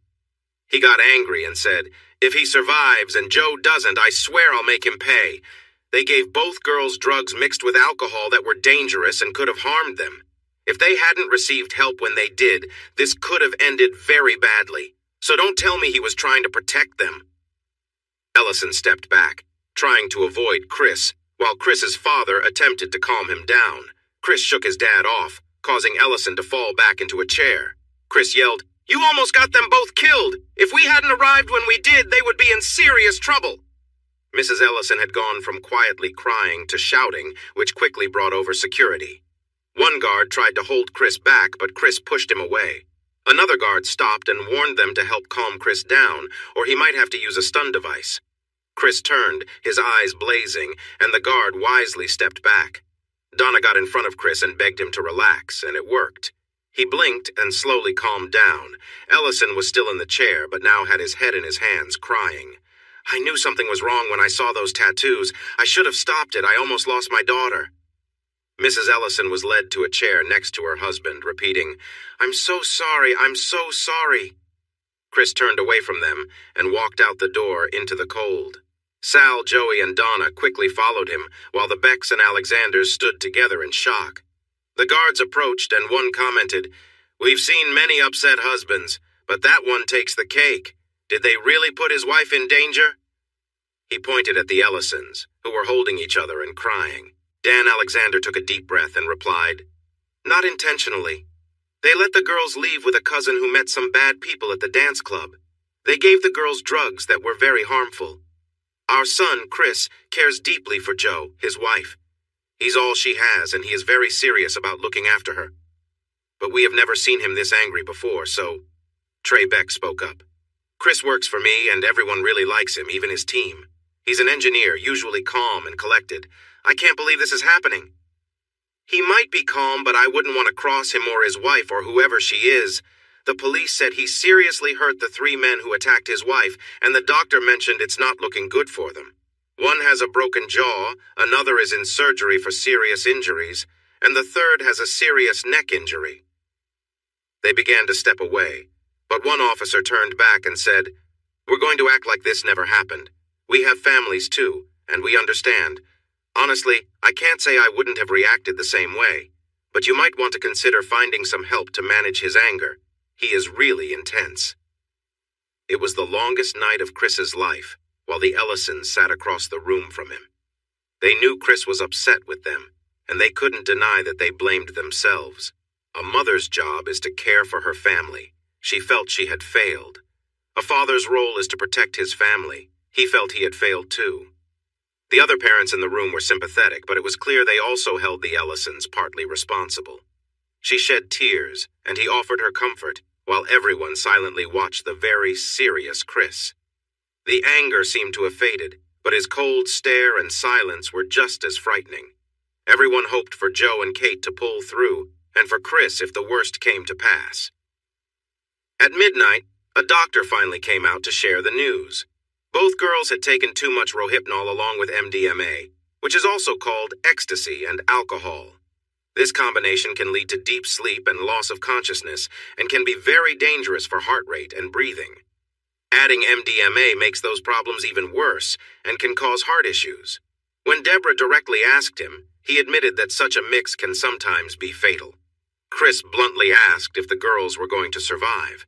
He got angry and said, "If he survives and Jo doesn't, I swear I'll make him pay. They gave both girls drugs mixed with alcohol that were dangerous and could have harmed them. If they hadn't received help when they did, this could have ended very badly. So don't tell me he was trying to protect them." Ellison stepped back, trying to avoid Chris, while Chris's father attempted to calm him down. Chris shook his dad off, causing Ellison to fall back into a chair. Chris yelled, "You almost got them both killed! If we hadn't arrived when we did, they would be in serious trouble!" Mrs. Ellison had gone from quietly crying to shouting, which quickly brought over security. One guard tried to hold Chris back, but Chris pushed him away. Another guard stopped and warned them to help calm Chris down, or he might have to use a stun device. Chris turned, his eyes blazing, and the guard wisely stepped back. Donna got in front of Chris and begged him to relax, and it worked. He blinked and slowly calmed down. Ellison was still in the chair, but now had his head in his hands, crying. "I knew something was wrong when I saw those tattoos. I should have stopped it. I almost lost my daughter." Mrs. Ellison was led to a chair next to her husband, repeating, "I'm so sorry, I'm so sorry." Chris turned away from them and walked out the door into the cold. Sal, Joey, and Donna quickly followed him, while the Becks and Alexanders stood together in shock. The guards approached, and one commented, "We've seen many upset husbands, but that one takes the cake. Did they really put his wife in danger?" He pointed at the Ellisons, who were holding each other and crying. Dan Alexander took a deep breath and replied, "Not intentionally. They let the girls leave with a cousin who met some bad people at the dance club. They gave the girls drugs that were very harmful. Our son, Chris, cares deeply for Jo, his wife. He's all she has, and he is very serious about looking after her. But we have never seen him this angry before, so..." Trey Beck spoke up. "Chris works for me, and everyone really likes him, even his team. He's an engineer, usually calm and collected. I can't believe this is happening." "He might be calm, but I wouldn't want to cross him or his wife or whoever she is. The police said he seriously hurt the three men who attacked his wife, and the doctor mentioned it's not looking good for them. One has a broken jaw, another is in surgery for serious injuries, and the third has a serious neck injury." They began to step away, but one officer turned back and said, "We're going to act like this never happened. We have families too, and we understand. Honestly, I can't say I wouldn't have reacted the same way, but you might want to consider finding some help to manage his anger. He is really intense." It was the longest night of Chris's life, while the Ellisons sat across the room from him. They knew Chris was upset with them, and they couldn't deny that they blamed themselves. A mother's job is to care for her family. She felt she had failed. A father's role is to protect his family. He felt he had failed too. The other parents in the room were sympathetic, but it was clear they also held the Ellisons partly responsible. She shed tears, and he offered her comfort, while everyone silently watched the very serious Chris. The anger seemed to have faded, but his cold stare and silence were just as frightening. Everyone hoped for Jo and Kate to pull through, and for Chris if the worst came to pass. At midnight, a doctor finally came out to share the news. Both girls had taken too much Rohypnol along with MDMA, which is also called ecstasy and alcohol. This combination can lead to deep sleep and loss of consciousness, and can be very dangerous for heart rate and breathing. Adding MDMA makes those problems even worse, and can cause heart issues. When Deborah directly asked him, he admitted that such a mix can sometimes be fatal. Chris bluntly asked if the girls were going to survive.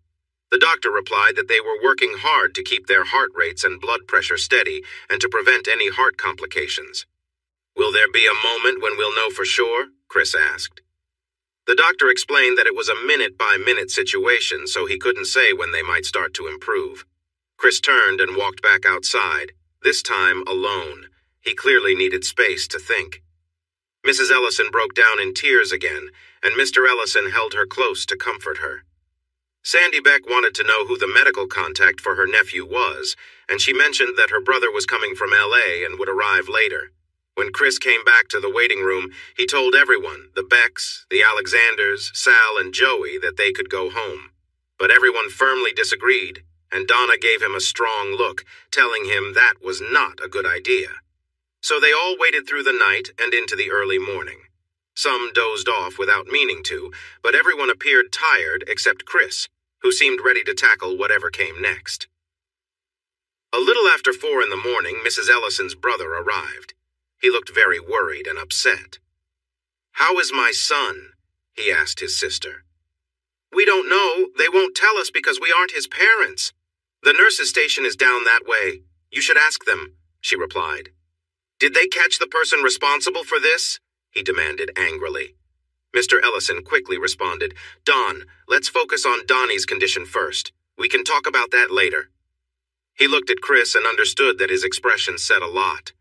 The doctor replied that they were working hard to keep their heart rates and blood pressure steady and to prevent any heart complications. "Will there be a moment when we'll know for sure?" Chris asked. The doctor explained that it was a minute-by-minute situation, so he couldn't say when they might start to improve. Chris turned and walked back outside, this time alone. He clearly needed space to think. Mrs. Ellison broke down in tears again, and Mr. Ellison held her close to comfort her. Sandy Beck wanted to know who the medical contact for her nephew was, and she mentioned that her brother was coming from LA and would arrive later. When Chris came back to the waiting room, he told everyone, the Becks, the Alexanders, Sal, and Joey, that they could go home. But everyone firmly disagreed, and Donna gave him a strong look, telling him that was not a good idea. So they all waited through the night and into the early morning. Some dozed off without meaning to, but everyone appeared tired except Chris, who seemed ready to tackle whatever came next. A little after 4 in the morning, Mrs. Ellison's brother arrived. He looked very worried and upset. "How is my son?" he asked his sister. "We don't know. They won't tell us because we aren't his parents. The nurse's station is down that way. You should ask them," she replied. "Did they catch the person responsible for this?" he demanded angrily. Mr. Ellison quickly responded, "Don, let's focus on Donnie's condition first. We can talk about that later." He looked at Chris and understood that his expression said a lot.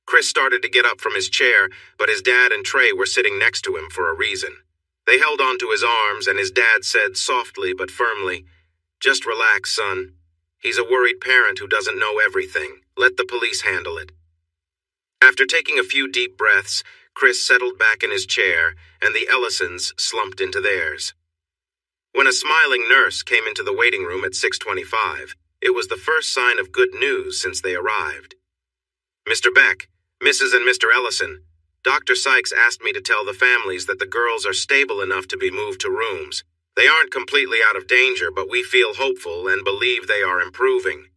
Chris started to get up from his chair, but his dad and Trey were sitting next to him for a reason. They held onto his arms, and his dad said softly but firmly, "Just relax, son. He's a worried parent who doesn't know everything. Let the police handle it." After taking a few deep breaths, Chris settled back in his chair, and the Ellisons slumped into theirs. When a smiling nurse came into the waiting room at 6:25, it was the first sign of good news since they arrived. "Mr. Beck, Mrs. and Mr. Ellison, Dr. Sykes asked me to tell the families that the girls are stable enough to be moved to rooms. They aren't completely out of danger, but we feel hopeful and believe they are improving."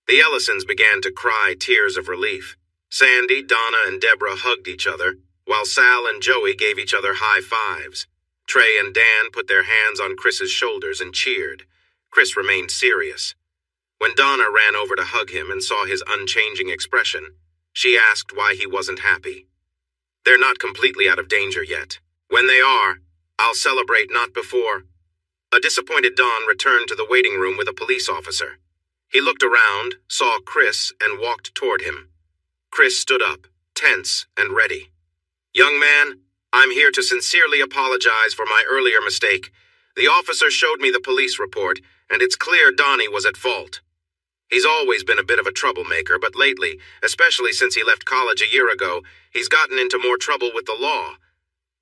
The Ellisons began to cry tears of relief. Sandy, Donna, and Deborah hugged each other, while Sal and Joey gave each other high fives. Trey and Dan put their hands on Chris's shoulders and cheered. Chris remained serious. When Donna ran over to hug him and saw his unchanging expression, she asked why he wasn't happy. "They're not completely out of danger yet. When they are, I'll celebrate, not before." A disappointed Don returned to the waiting room with a police officer. He looked around, saw Chris, and walked toward him. Chris stood up, tense and ready. "Young man, I'm here to sincerely apologize for my earlier mistake. The officer showed me the police report, and it's clear Donnie was at fault. He's always been a bit of a troublemaker, but lately, especially since he left college a year ago, he's gotten into more trouble with the law.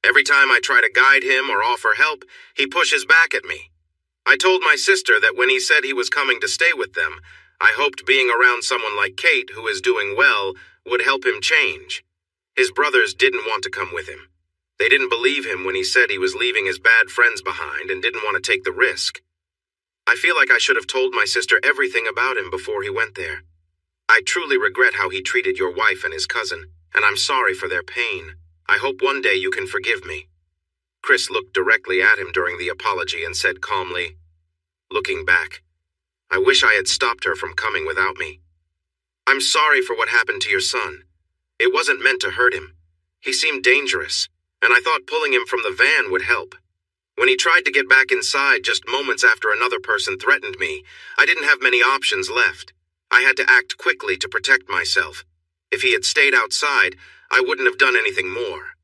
Every time I try to guide him or offer help, he pushes back at me. I told my sister that when he said he was coming to stay with them, I hoped being around someone like Kate, who is doing well, would help him change. His brothers didn't want to come with him. They didn't believe him when he said he was leaving his bad friends behind and didn't want to take the risk. I feel like I should have told my sister everything about him before he went there. I truly regret how he treated your wife and his cousin, and I'm sorry for their pain. I hope one day you can forgive me." Chris looked directly at him during the apology and said calmly, "Looking back, I wish I had stopped her from coming without me. I'm sorry for what happened to your son. It wasn't meant to hurt him. He seemed dangerous, and I thought pulling him from the van would help. When he tried to get back inside just moments after another person threatened me, I didn't have many options left. I had to act quickly to protect myself. If he had stayed outside, I wouldn't have done anything more.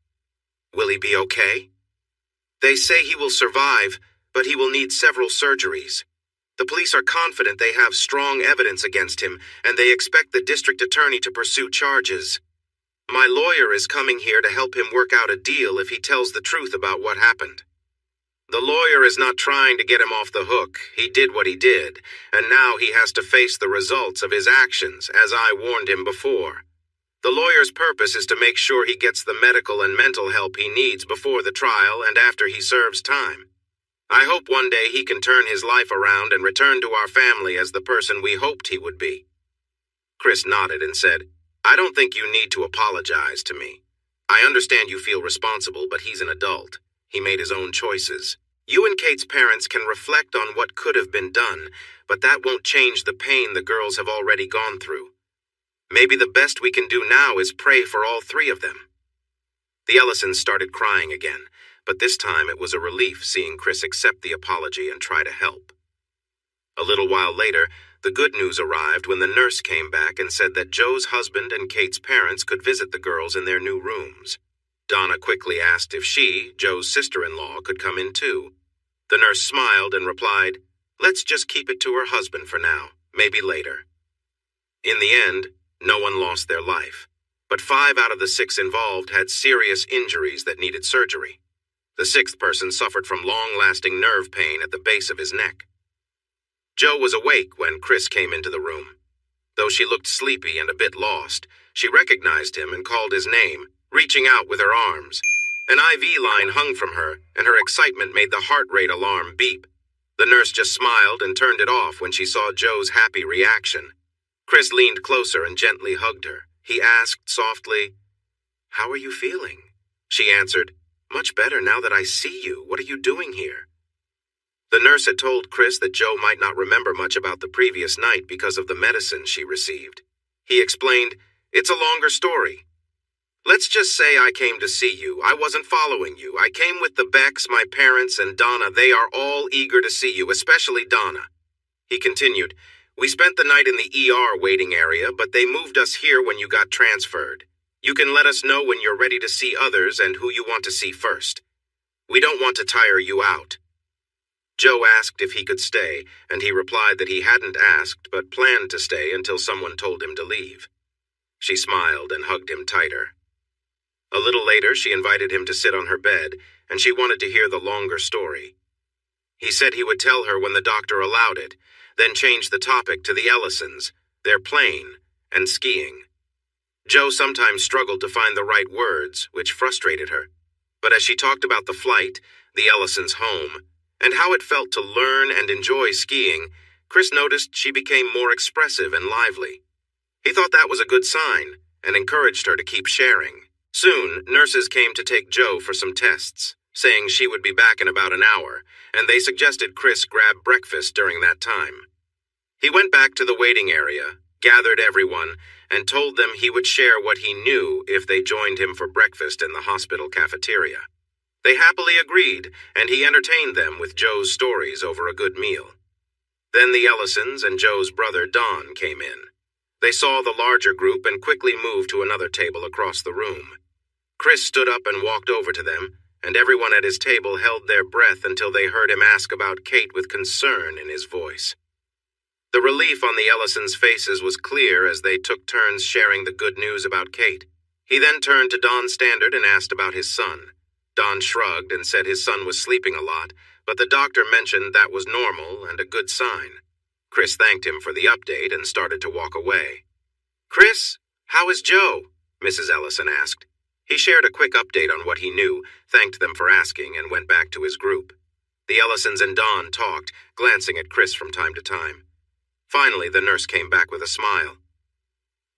Will he be okay? They say he will survive, but he will need several surgeries. The police are confident they have strong evidence against him, and they expect the district attorney to pursue charges. My lawyer is coming here to help him work out a deal if he tells the truth about what happened. The lawyer is not trying to get him off the hook. He did what he did, and now he has to face the results of his actions, as I warned him before. The lawyer's purpose is to make sure he gets the medical and mental help he needs before the trial and after he serves time. I hope one day he can turn his life around and return to our family as the person we hoped he would be." Chris nodded and said, "I don't think you need to apologize to me. I understand you feel responsible, but he's an adult. He made his own choices. You and Kate's parents can reflect on what could have been done, but that won't change the pain the girls have already gone through. Maybe the best we can do now is pray for all three of them." The Ellisons started crying again, but this time it was a relief seeing Chris accept the apology and try to help. A little while later, the good news arrived when the nurse came back and said that Joe's husband and Kate's parents could visit the girls in their new rooms. Donna quickly asked if she, Joe's sister-in-law, could come in too. The nurse smiled and replied, "Let's just keep it to her husband for now, maybe later." In the end, no one lost their life, but 5 out of the 6 involved had serious injuries that needed surgery. The 6th person suffered from long-lasting nerve pain at the base of his neck. Joe was awake when Chris came into the room. Though she looked sleepy and a bit lost, she recognized him and called his name, reaching out with her arms. An IV line hung from her, and her excitement made the heart rate alarm beep. The nurse just smiled and turned it off when she saw Joe's happy reaction. Chris leaned closer and gently hugged her. He asked softly, "How are you feeling?" She answered, "Much better now that I see you. What are you doing here?" The nurse had told Chris that Joe might not remember much about the previous night because of the medicine she received. He explained, "It's a longer story. Let's just say I came to see you. I wasn't following you. I came with the Becks, my parents, and Donna. They are all eager to see you, especially Donna." He continued, "We spent the night in the ER waiting area, but they moved us here when you got transferred. You can let us know when you're ready to see others and who you want to see first. We don't want to tire you out." Joe asked if he could stay, and he replied that he hadn't asked but planned to stay until someone told him to leave. She smiled and hugged him tighter. A little later, she invited him to sit on her bed, and she wanted to hear the longer story. He said he would tell her when the doctor allowed it, then changed the topic to the Ellisons, their plane, and skiing. Joe sometimes struggled to find the right words, which frustrated her. But as she talked about the flight, the Ellisons' home, and how it felt to learn and enjoy skiing, Chris noticed she became more expressive and lively. He thought that was a good sign, and encouraged her to keep sharing. Soon, nurses came to take Joe for some tests, saying she would be back in about an hour, and they suggested Chris grab breakfast during that time. He went back to the waiting area, gathered everyone, and told them he would share what he knew if they joined him for breakfast in the hospital cafeteria. They happily agreed, and he entertained them with Joe's stories over a good meal. Then the Ellisons and Joe's brother Don came in. They saw the larger group and quickly moved to another table across the room. Chris stood up and walked over to them, and everyone at his table held their breath until they heard him ask about Kate with concern in his voice. The relief on the Ellisons' faces was clear as they took turns sharing the good news about Kate. He then turned to Don Standard and asked about his son. Don shrugged and said his son was sleeping a lot, but the doctor mentioned that was normal and a good sign. Chris thanked him for the update and started to walk away. "Chris, how is Joe?" Mrs. Ellison asked. He shared a quick update on what he knew, thanked them for asking, and went back to his group. The Ellisons and Don talked, glancing at Chris from time to time. Finally, the nurse came back with a smile.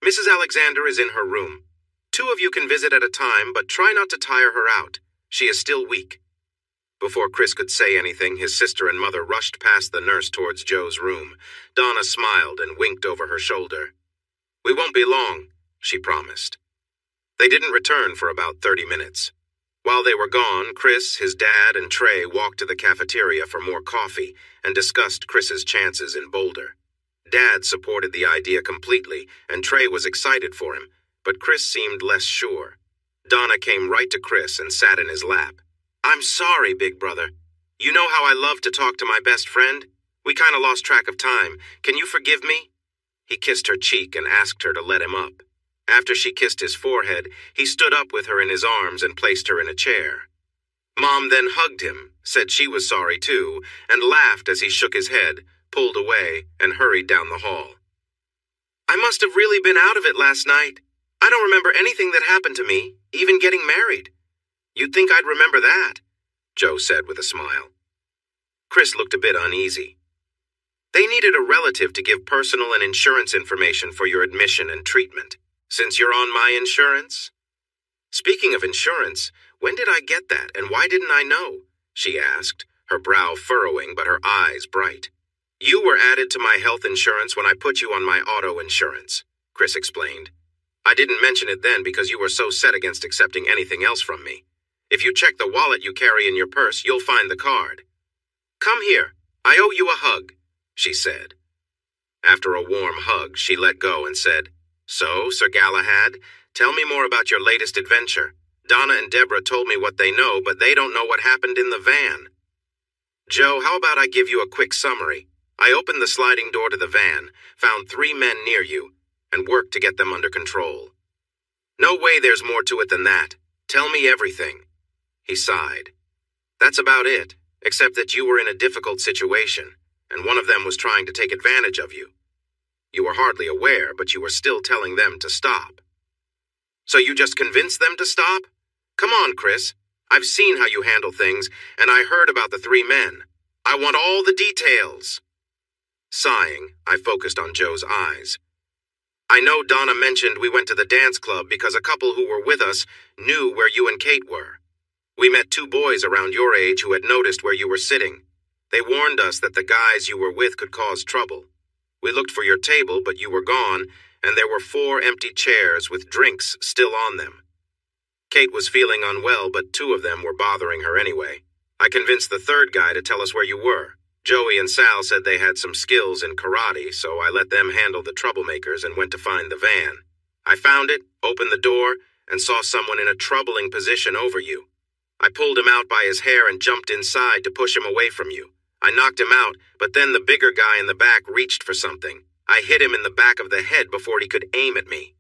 "Mrs. Alexander is in her room. 2 of you can visit at a time, but try not to tire her out. She is still weak." Before Chris could say anything, his sister and mother rushed past the nurse towards Joe's room. Donna smiled and winked over her shoulder. "We won't be long," she promised. They didn't return for about 30 minutes. While they were gone, Chris, his dad, and Trey walked to the cafeteria for more coffee and discussed Chris's chances in Boulder. Dad supported the idea completely, and Trey was excited for him, but Chris seemed less sure. Donna came right to Chris and sat in his lap. "I'm sorry, big brother. You know how I love to talk to my best friend? We kinda lost track of time. Can you forgive me?" He kissed her cheek and asked her to let him up. After she kissed his forehead, he stood up with her in his arms and placed her in a chair. Mom then hugged him, said she was sorry too, and laughed as he shook his head, pulled away, and hurried down the hall. "I must have really been out of it last night. I don't remember anything that happened to me, even getting married. You'd think I'd remember that," Joe said with a smile. Chris looked a bit uneasy. "They needed a relative to give personal and insurance information for your admission and treatment. Since you're on my insurance?" "Speaking of insurance, when did I get that, and why didn't I know?" she asked, her brow furrowing but her eyes bright. "You were added to my health insurance when I put you on my auto insurance," Chris explained. "I didn't mention it then because you were so set against accepting anything else from me. If you check the wallet you carry in your purse, you'll find the card." "Come here. I owe you a hug," she said. After a warm hug, she let go and said, "So, Sir Galahad, tell me more about your latest adventure. Donna and Deborah told me what they know, but they don't know what happened in the van." Joe, how about I give you a quick summary? I opened the sliding door to the van, found 3 men near you, and worked to get them under control. No way there's more to it than that. Tell me everything. He sighed. That's about it, except that you were in a difficult situation, and one of them was trying to take advantage of you. You were hardly aware, but you were still telling them to stop. So you just convinced them to stop? Come on, Chris. I've seen how you handle things, and I heard about the 3 men. I want all the details. Sighing, I focused on Joe's eyes. I know Donna mentioned we went to the dance club because a couple who were with us knew where you and Kate were. We met 2 boys around your age who had noticed where you were sitting. They warned us that the guys you were with could cause trouble. We looked for your table, but you were gone, and there were 4 empty chairs with drinks still on them. Kate was feeling unwell, but 2 of them were bothering her anyway. I convinced the 3rd guy to tell us where you were. Joey and Sal said they had some skills in karate, so I let them handle the troublemakers and went to find the van. I found it, opened the door, and saw someone in a troubling position over you. I pulled him out by his hair and jumped inside to push him away from you. I knocked him out, but then the bigger guy in the back reached for something. I hit him in the back of the head before he could aim at me.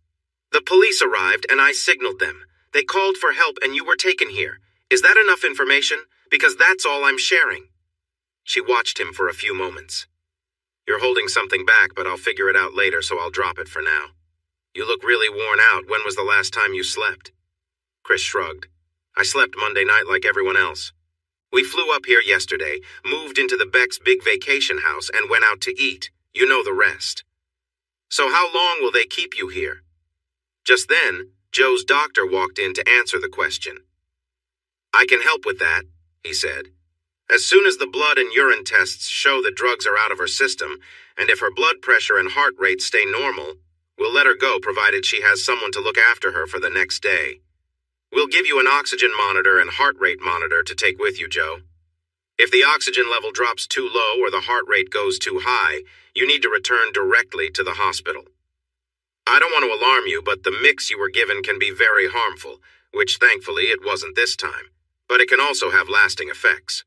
The police arrived, and I signaled them. They called for help, and you were taken here. Is that enough information? Because that's all I'm sharing. She watched him for a few moments. You're holding something back, but I'll figure it out later, so I'll drop it for now. You look really worn out. When was the last time you slept? Chris shrugged. I slept Monday night like everyone else. We flew up here yesterday, moved into the Beck's big vacation house, and went out to eat. You know the rest. So how long will they keep you here? Just then, Joe's doctor walked in to answer the question. I can help with that, he said. As soon as the blood and urine tests show the drugs are out of her system, and if her blood pressure and heart rate stay normal, we'll let her go provided she has someone to look after her for the next day. We'll give you an oxygen monitor and heart rate monitor to take with you, Joe. If the oxygen level drops too low or the heart rate goes too high, you need to return directly to the hospital. I don't want to alarm you, but the mix you were given can be very harmful, which thankfully it wasn't this time, but it can also have lasting effects.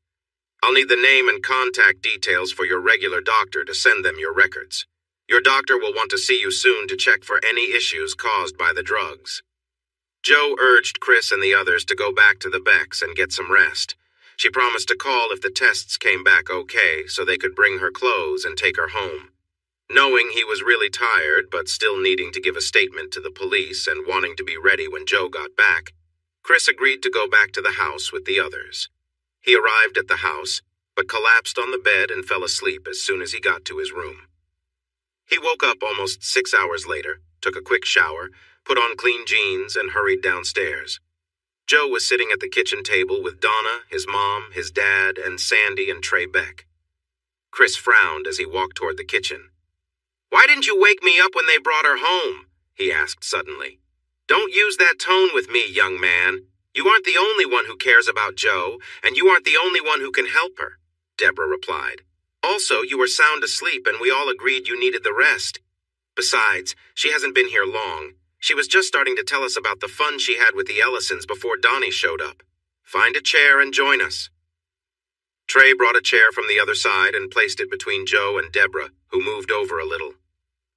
I'll need the name and contact details for your regular doctor to send them your records. Your doctor will want to see you soon to check for any issues caused by the drugs. Joe urged Chris and the others to go back to the Becks and get some rest. She promised to call if the tests came back okay so they could bring her clothes and take her home. Knowing he was really tired but still needing to give a statement to the police and wanting to be ready when Joe got back, Chris agreed to go back to the house with the others. He arrived at the house, but collapsed on the bed and fell asleep as soon as he got to his room. He woke up almost 6 hours later, took a quick shower, put on clean jeans, and hurried downstairs. Joe was sitting at the kitchen table with Donna, his mom, his dad, and Sandy and Trey Beck. Chris frowned as he walked toward the kitchen. Why didn't you wake me up when they brought her home? He asked suddenly. Don't use that tone with me, young man. You aren't the only one who cares about Joe, and you aren't the only one who can help her, Deborah replied. Also, you were sound asleep, and we all agreed you needed the rest. Besides, she hasn't been here long. She was just starting to tell us about the fun she had with the Ellisons before Donnie showed up. Find a chair and join us. Trey brought a chair from the other side and placed it between Joe and Deborah, who moved over a little.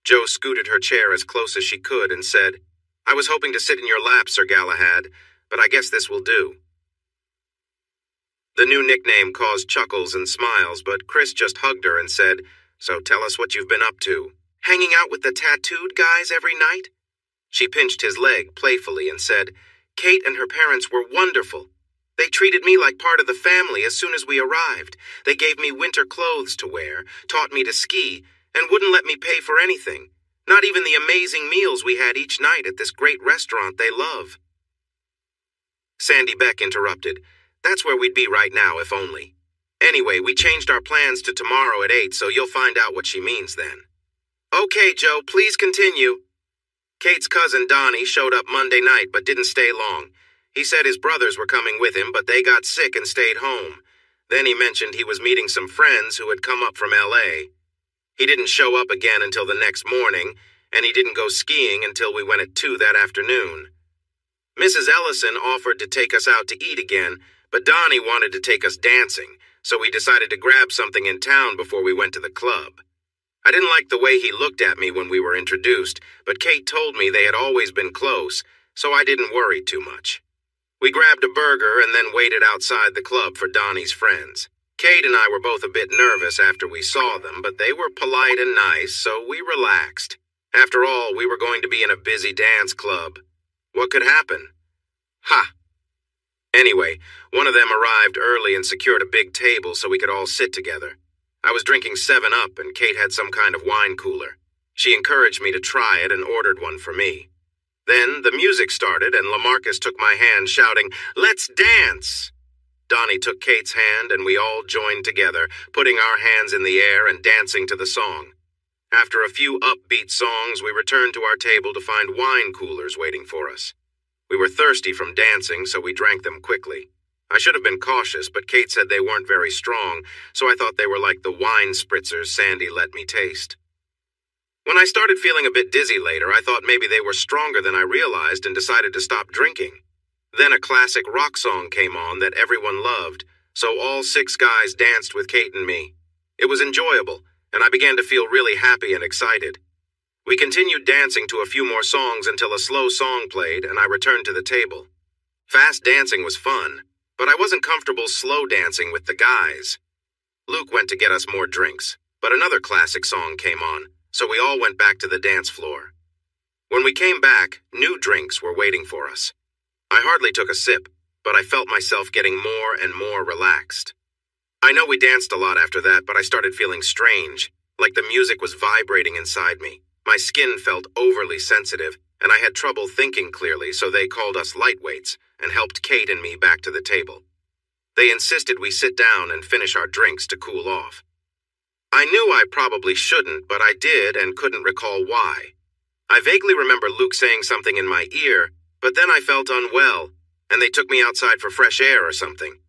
Joe scooted her chair as close as she could and said, I was hoping to sit in your lap, Sir Galahad, but I guess this will do. The new nickname caused chuckles and smiles, but Chris just hugged her and said, So tell us what you've been up to. Hanging out with the tattooed guys every night? She pinched his leg playfully and said, Kate and her parents were wonderful. They treated me like part of the family as soon as we arrived. They gave me winter clothes to wear, taught me to ski, and wouldn't let me pay for anything. Not even the amazing meals we had each night at this great restaurant they love. Sandy Beck interrupted. That's where we'd be right now, if only. Anyway, we changed our plans to tomorrow at 8, so you'll find out what she means then. Okay, Joe, please continue. Kate's cousin Donnie showed up Monday night but didn't stay long. He said his brothers were coming with him, but they got sick and stayed home. Then he mentioned he was meeting some friends who had come up from L.A. He didn't show up again until the next morning, and he didn't go skiing until we went at 2 that afternoon. Mrs. Ellison offered to take us out to eat again, but Donnie wanted to take us dancing, so we decided to grab something in town before we went to the club. I didn't like the way he looked at me when we were introduced, but Kate told me they had always been close, so I didn't worry too much. We grabbed a burger and then waited outside the club for Donnie's friends. Kate and I were both a bit nervous after we saw them, but they were polite and nice, so we relaxed. After all, we were going to be in a busy dance club. What could happen? Ha! Anyway, one of them arrived early and secured a big table so we could all sit together. I was drinking 7-Up and Kate had some kind of wine cooler. She encouraged me to try it and ordered one for me. Then the music started and LaMarcus took my hand shouting, "Let's dance!" Donnie took Kate's hand and we all joined together, putting our hands in the air and dancing to the song. After a few upbeat songs, we returned to our table to find wine coolers waiting for us. We were thirsty from dancing, so we drank them quickly. I should have been cautious, but Kate said they weren't very strong, so I thought they were like the wine spritzers Sandy let me taste. When I started feeling a bit dizzy later, I thought maybe they were stronger than I realized and decided to stop drinking. Then a classic rock song came on that everyone loved, so all 6 guys danced with Kate and me. It was enjoyable, and I began to feel really happy and excited. We continued dancing to a few more songs until a slow song played and I returned to the table. Fast dancing was fun, but I wasn't comfortable slow dancing with the guys. Luke went to get us more drinks, but another classic song came on, so we all went back to the dance floor. When we came back, new drinks were waiting for us. I hardly took a sip, but I felt myself getting more and more relaxed. I know we danced a lot after that, but I started feeling strange, like the music was vibrating inside me. My skin felt overly sensitive, and I had trouble thinking clearly, so they called us lightweights and helped Kate and me back to the table. They insisted we sit down and finish our drinks to cool off. I knew I probably shouldn't, but I did and couldn't recall why. I vaguely remember Luke saying something in my ear, but then I felt unwell, and they took me outside for fresh air or something.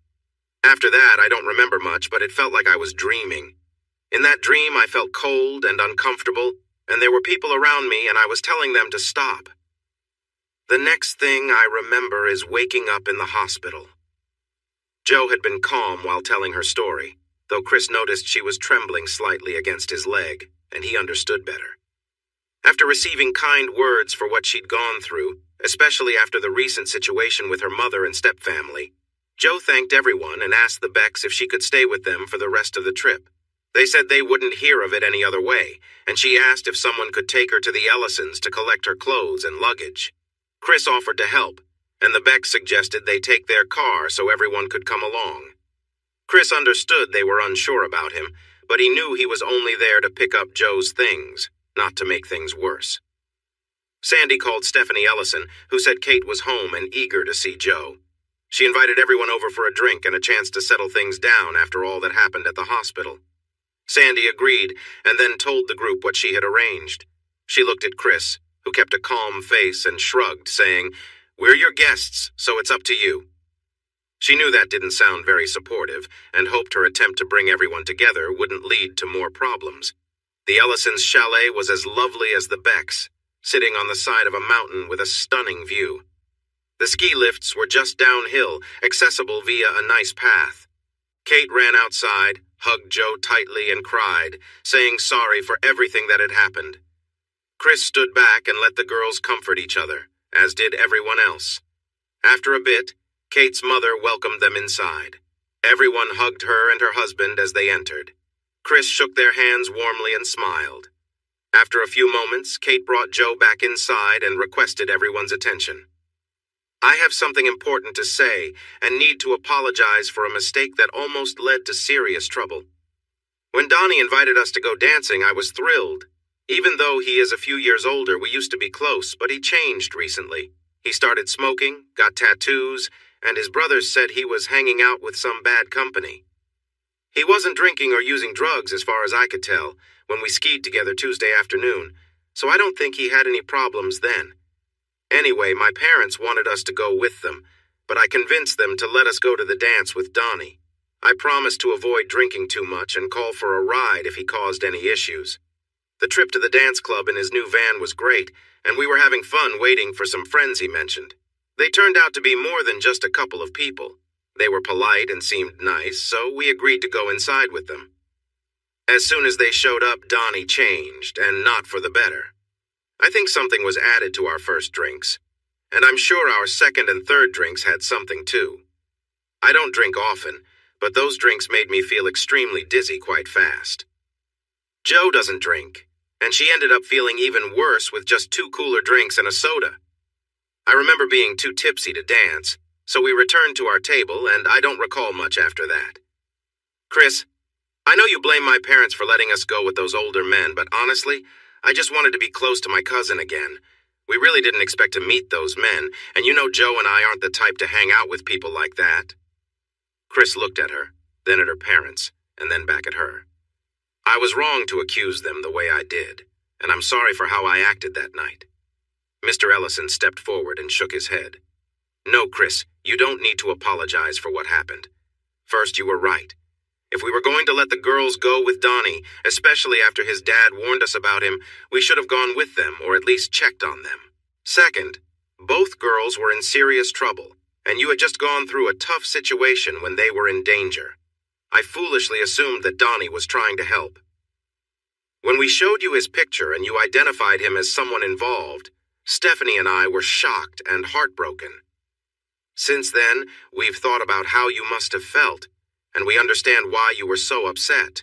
After that, I don't remember much, but it felt like I was dreaming. In that dream, I felt cold and uncomfortable, and there were people around me, and I was telling them to stop. The next thing I remember is waking up in the hospital. Jo had been calm while telling her story, though Chris noticed she was trembling slightly against his leg, and he understood better. After receiving kind words for what she'd gone through, especially after the recent situation with her mother and stepfamily, Jo thanked everyone and asked the Becks if she could stay with them for the rest of the trip. They said they wouldn't hear of it any other way, and she asked if someone could take her to the Ellisons to collect her clothes and luggage. Chris offered to help, and the Becks suggested they take their car so everyone could come along. Chris understood they were unsure about him, but he knew he was only there to pick up Jo's things, not to make things worse. Sandy called Stephanie Ellison, who said Kate was home and eager to see Jo. She invited everyone over for a drink and a chance to settle things down after all that happened at the hospital. Sandy agreed and then told the group what she had arranged. She looked at Chris, who kept a calm face and shrugged, saying, "We're your guests, so it's up to you." She knew that didn't sound very supportive and hoped her attempt to bring everyone together wouldn't lead to more problems. The Ellisons' chalet was as lovely as the Becks, sitting on the side of a mountain with a stunning view. The ski lifts were just downhill, accessible via a nice path. Kate ran outside, hugged Jo tightly and cried, saying sorry for everything that had happened. Chris stood back and let the girls comfort each other, as did everyone else. After a bit, Kate's mother welcomed them inside. Everyone hugged her and her husband as they entered. Chris shook their hands warmly and smiled. After a few moments, Kate brought Jo back inside and requested everyone's attention. "I have something important to say and need to apologize for a mistake that almost led to serious trouble. When Donnie invited us to go dancing, I was thrilled. Even though he is a few years older, we used to be close, but he changed recently. He started smoking, got tattoos, and his brothers said he was hanging out with some bad company. He wasn't drinking or using drugs as far as I could tell when we skied together Tuesday afternoon, so I don't think he had any problems then. Anyway, my parents wanted us to go with them, but I convinced them to let us go to the dance with Donnie. I promised to avoid drinking too much and call for a ride if he caused any issues. The trip to the dance club in his new van was great, and we were having fun waiting for some friends he mentioned. They turned out to be more than just a couple of people. They were polite and seemed nice, so we agreed to go inside with them. As soon as they showed up, Donnie changed, and not for the better. I think something was added to our first drinks, and I'm sure our second and third drinks had something too. I don't drink often, but those drinks made me feel extremely dizzy quite fast. Jo doesn't drink, and she ended up feeling even worse with just 2 cooler drinks and a soda. I remember being too tipsy to dance, so we returned to our table, and I don't recall much after that. Chris, I know you blame my parents for letting us go with those older men, but honestly, I just wanted to be close to my cousin again. We really didn't expect to meet those men, and you know Jo and I aren't the type to hang out with people like that. Chris looked at her, then at her parents, and then back at her. I was wrong to accuse them the way I did, and I'm sorry for how I acted that night. Mr. Ellison stepped forward and shook his head. No, Chris, you don't need to apologize for what happened. First, you were right. If we were going to let the girls go with Donnie, especially after his dad warned us about him, we should have gone with them or at least checked on them. Second, both girls were in serious trouble, and you had just gone through a tough situation when they were in danger. I foolishly assumed that Donnie was trying to help. When we showed you his picture and you identified him as someone involved, Stephanie and I were shocked and heartbroken. Since then, we've thought about how you must have felt, and we understand why you were so upset.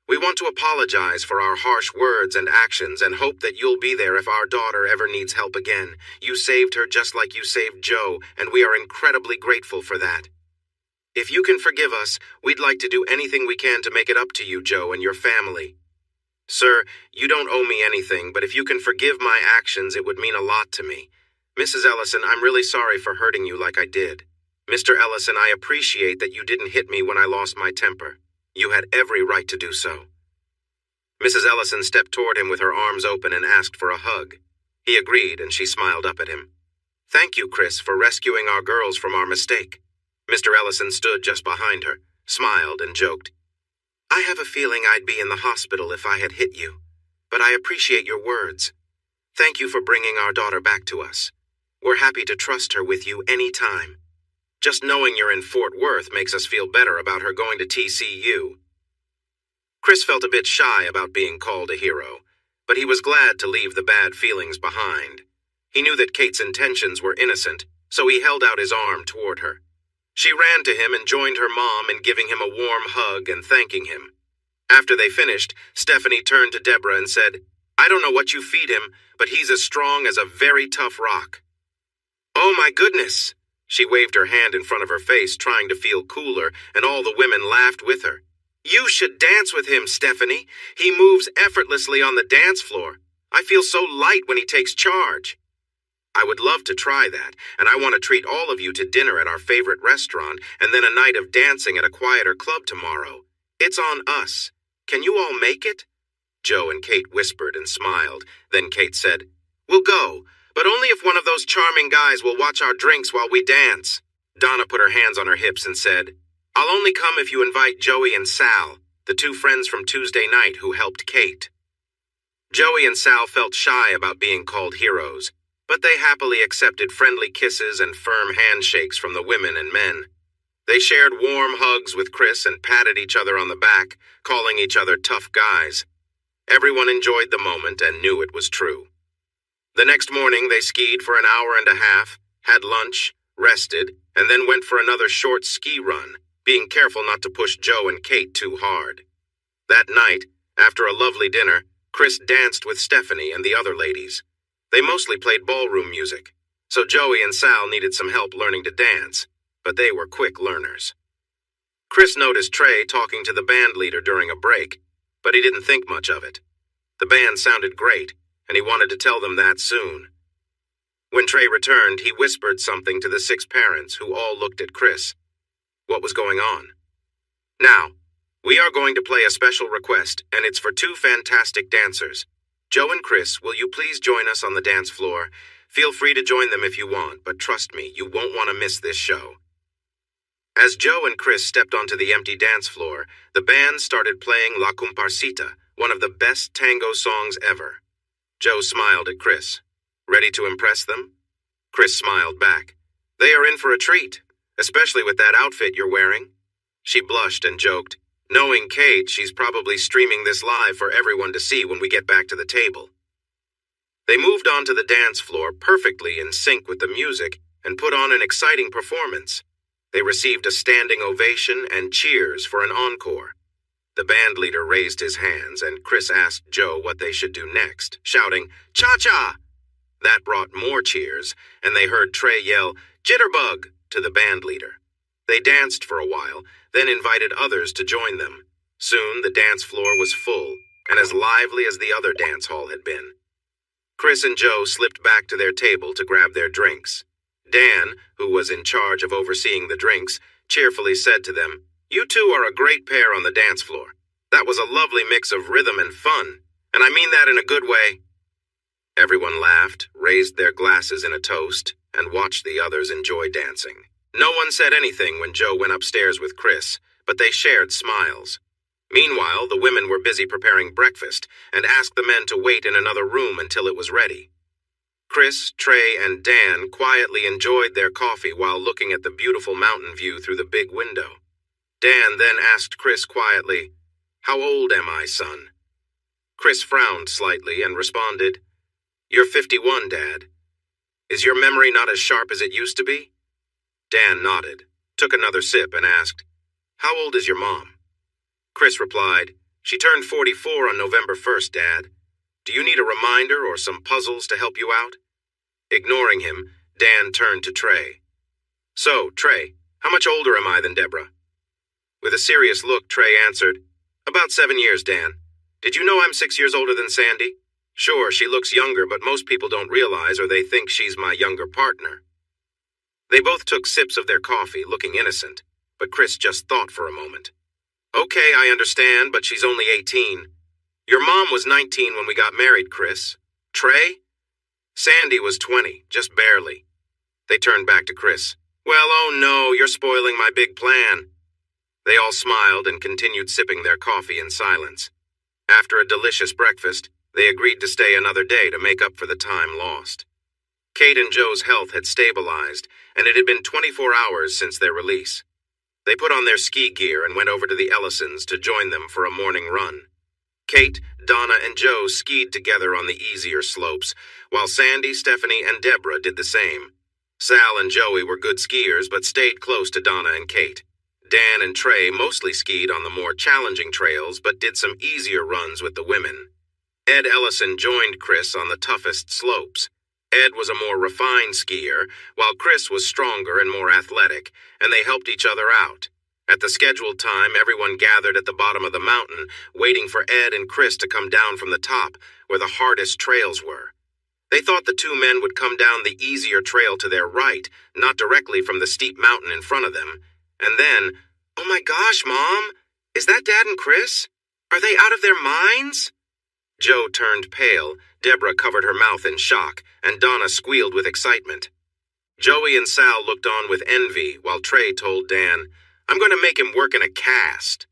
We want to apologize for our harsh words and actions and hope that you'll be there if our daughter ever needs help again. You saved her just like you saved Jo, and we are incredibly grateful for that. If you can forgive us, we'd like to do anything we can to make it up to you, Jo, and your family. Sir, you don't owe me anything, but if you can forgive my actions, it would mean a lot to me. Mrs. Ellison, I'm really sorry for hurting you like I did. Mr. Ellison, I appreciate that you didn't hit me when I lost my temper. You had every right to do so. Mrs. Ellison stepped toward him with her arms open and asked for a hug. He agreed, and she smiled up at him. Thank you, Chris, for rescuing our girls from our mistake. Mr. Ellison stood just behind her, smiled, and joked. I have a feeling I'd be in the hospital if I had hit you, but I appreciate your words. Thank you for bringing our daughter back to us. We're happy to trust her with you any time. Just knowing you're in Fort Worth makes us feel better about her going to TCU. Chris felt a bit shy about being called a hero, but he was glad to leave the bad feelings behind. He knew that Kate's intentions were innocent, so he held out his arm toward her. She ran to him and joined her mom in giving him a warm hug and thanking him. After they finished, Stephanie turned to Deborah and said, I don't know what you feed him, but he's as strong as a very tough rock. Oh my goodness! She waved her hand in front of her face, trying to feel cooler, and all the women laughed with her. You should dance with him, Stephanie. He moves effortlessly on the dance floor. I feel so light when he takes charge. I would love to try that, and I want to treat all of you to dinner at our favorite restaurant, and then a night of dancing at a quieter club tomorrow. It's on us. Can you all make it? Jo and Kate whispered and smiled. Then Kate said, We'll go, but only if one of those charming guys will watch our drinks while we dance. Donna put her hands on her hips and said, I'll only come if you invite Joey and Sal, the 2 friends from Tuesday night who helped Kate. Joey and Sal felt shy about being called heroes, but they happily accepted friendly kisses and firm handshakes from the women and men. They shared warm hugs with Chris and patted each other on the back, calling each other tough guys. Everyone enjoyed the moment and knew it was true. The next morning, they skied for an hour and a half, had lunch, rested, and then went for another short ski run, being careful not to push Jo and Kate too hard. That night, after a lovely dinner, Chris danced with Stephanie and the other ladies. They mostly played ballroom music, so Joey and Sal needed some help learning to dance, but they were quick learners. Chris noticed Trey talking to the band leader during a break, but he didn't think much of it. The band sounded great, and he wanted to tell them that soon. When Trey returned, he whispered something to the 6 parents, who all looked at Chris. What was going on? Now, we are going to play a special request, and it's for 2 fantastic dancers. Jo and Chris, will you please join us on the dance floor? Feel free to join them if you want, but trust me, you won't want to miss this show. As Jo and Chris stepped onto the empty dance floor, the band started playing La Comparsita, one of the best tango songs ever. Jo smiled at Chris. Ready to impress them? Chris smiled back. They are in for a treat. especially with that outfit you're wearing." She blushed and joked, "Knowing Kate, she's probably streaming this live for everyone to see when we get back to the table." They moved on to the dance floor perfectly in sync with the music and put on an exciting performance. They received a standing ovation and cheers for an encore. The band leader raised his hands and Chris asked Joe what they should do next, shouting, "Cha-cha!" That brought more cheers, and they heard Trey yell, "Jitterbug!" to the band leader. They danced for a while, then invited others to join them. Soon the dance floor was full, and as lively as the other dance hall had been. Chris and Joe slipped back to their table to grab their drinks. Dan, who was in charge of overseeing the drinks, cheerfully said to them, "You two are a great pair on the dance floor. That was a lovely mix of rhythm and fun, and I mean that in a good way." Everyone laughed, raised their glasses in a toast, and watched the others enjoy dancing. No one said anything when Joe went upstairs with Chris, but they shared smiles. Meanwhile, the women were busy preparing breakfast and asked the men to wait in another room until it was ready. Chris, Trey, and Dan quietly enjoyed their coffee while looking at the beautiful mountain view through the big window. Dan then asked Chris quietly, "How old am I, son?" Chris frowned slightly and responded, "You're 51, Dad. Is your memory not as sharp as it used to be?" Dan nodded, took another sip, and asked, "How old is your mom?" Chris replied, "She turned 44 on November 1st, Dad. Do you need a reminder or some puzzles to help you out?" Ignoring him, Dan turned to Trey. "So, Trey, how much older am I than Deborah?" With a serious look, Trey answered, "About 7 years, Dan. Did you know I'm 6 years older than Sandy? Sure, she looks younger, but most people don't realize or they think she's my younger partner." They both took sips of their coffee, looking innocent, but Chris just thought for a moment. "Okay, I understand, but she's only 18. Your mom was 19 when we got married, Chris. Trey? Sandy was 20, just barely." They turned back to Chris. "Well, oh no, you're spoiling my big plan." They all smiled and continued sipping their coffee in silence. After a delicious breakfast, they agreed to stay another day to make up for the time lost. Kate and Joe's health had stabilized, and it had been 24 hours since their release. They put on their ski gear and went over to the Ellisons to join them for a morning run. Kate, Donna, and Joe skied together on the easier slopes, while Sandy, Stephanie, and Deborah did the same. Sal and Joey were good skiers but stayed close to Donna and Kate. Dan and Trey mostly skied on the more challenging trails but did some easier runs with the women. Ed Ellison joined Chris on the toughest slopes. Ed was a more refined skier, while Chris was stronger and more athletic, and they helped each other out. At the scheduled time, everyone gathered at the bottom of the mountain, waiting for Ed and Chris to come down from the top, where the hardest trails were. They thought the two men would come down the easier trail to their right, not directly from the steep mountain in front of them. And then, "Oh my gosh, Mom! Is that Dad and Chris? Are they out of their minds?" Joe turned pale, Deborah covered her mouth in shock, and Donna squealed with excitement. Joey and Sal looked on with envy, while Trey told Dan, "I'm going to make him work in a cast."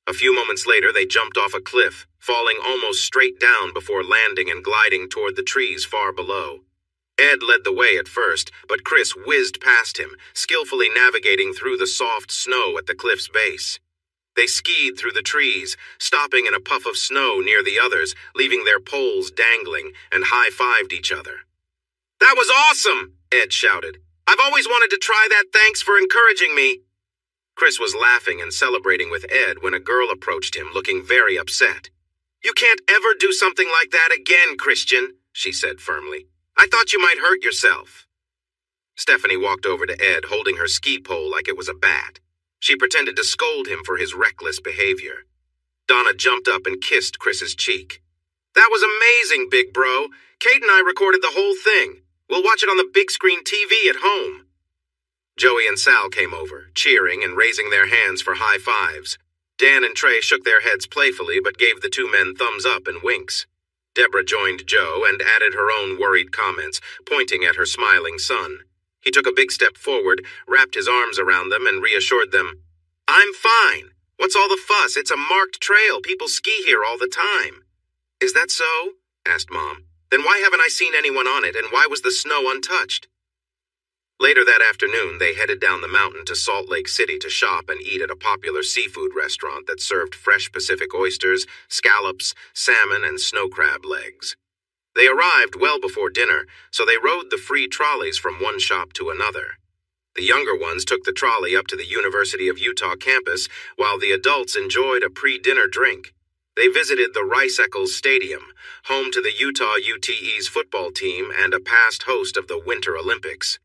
A few moments later, they jumped off a cliff, falling almost straight down before landing and gliding toward the trees far below. Ed led the way at first, but Chris whizzed past him, skillfully navigating through the soft snow at the cliff's base. They skied through the trees, stopping in a puff of snow near the others, leaving their poles dangling, and high-fived each other. "That was awesome!" Ed shouted. "I've always wanted to try that. Thanks for encouraging me." Chris was laughing and celebrating with Ed when a girl approached him, looking very upset. "You can't ever do something like that again, Christian," she said firmly. "I thought you might hurt yourself." Stephanie walked over to Ed, holding her ski pole like it was a bat. She pretended to scold him for his reckless behavior. Donna jumped up and kissed Chris's cheek. "That was amazing, big bro. Kate and I recorded the whole thing. We'll watch it on the big screen TV at home." Joey and Sal came over, cheering and raising their hands for high fives. Dan and Trey shook their heads playfully but gave the two men thumbs up and winks. Deborah joined Joe and added her own worried comments, pointing at her smiling son. He took a big step forward, wrapped his arms around them, and reassured them, "I'm fine. What's all the fuss? It's a marked trail. People ski here all the time." "Is that so?" asked Mom. "Then why haven't I seen anyone on it, and why was the snow untouched?" Later that afternoon, they headed down the mountain to Salt Lake City to shop and eat at a popular seafood restaurant that served fresh Pacific oysters, scallops, salmon, and snow crab legs. They arrived well before dinner, so they rode the free trolleys from one shop to another. The younger ones took the trolley up to the University of Utah campus, while the adults enjoyed a pre-dinner drink. They visited the Rice Eccles Stadium, home to the Utah UTE's football team and a past host of the Winter Olympics.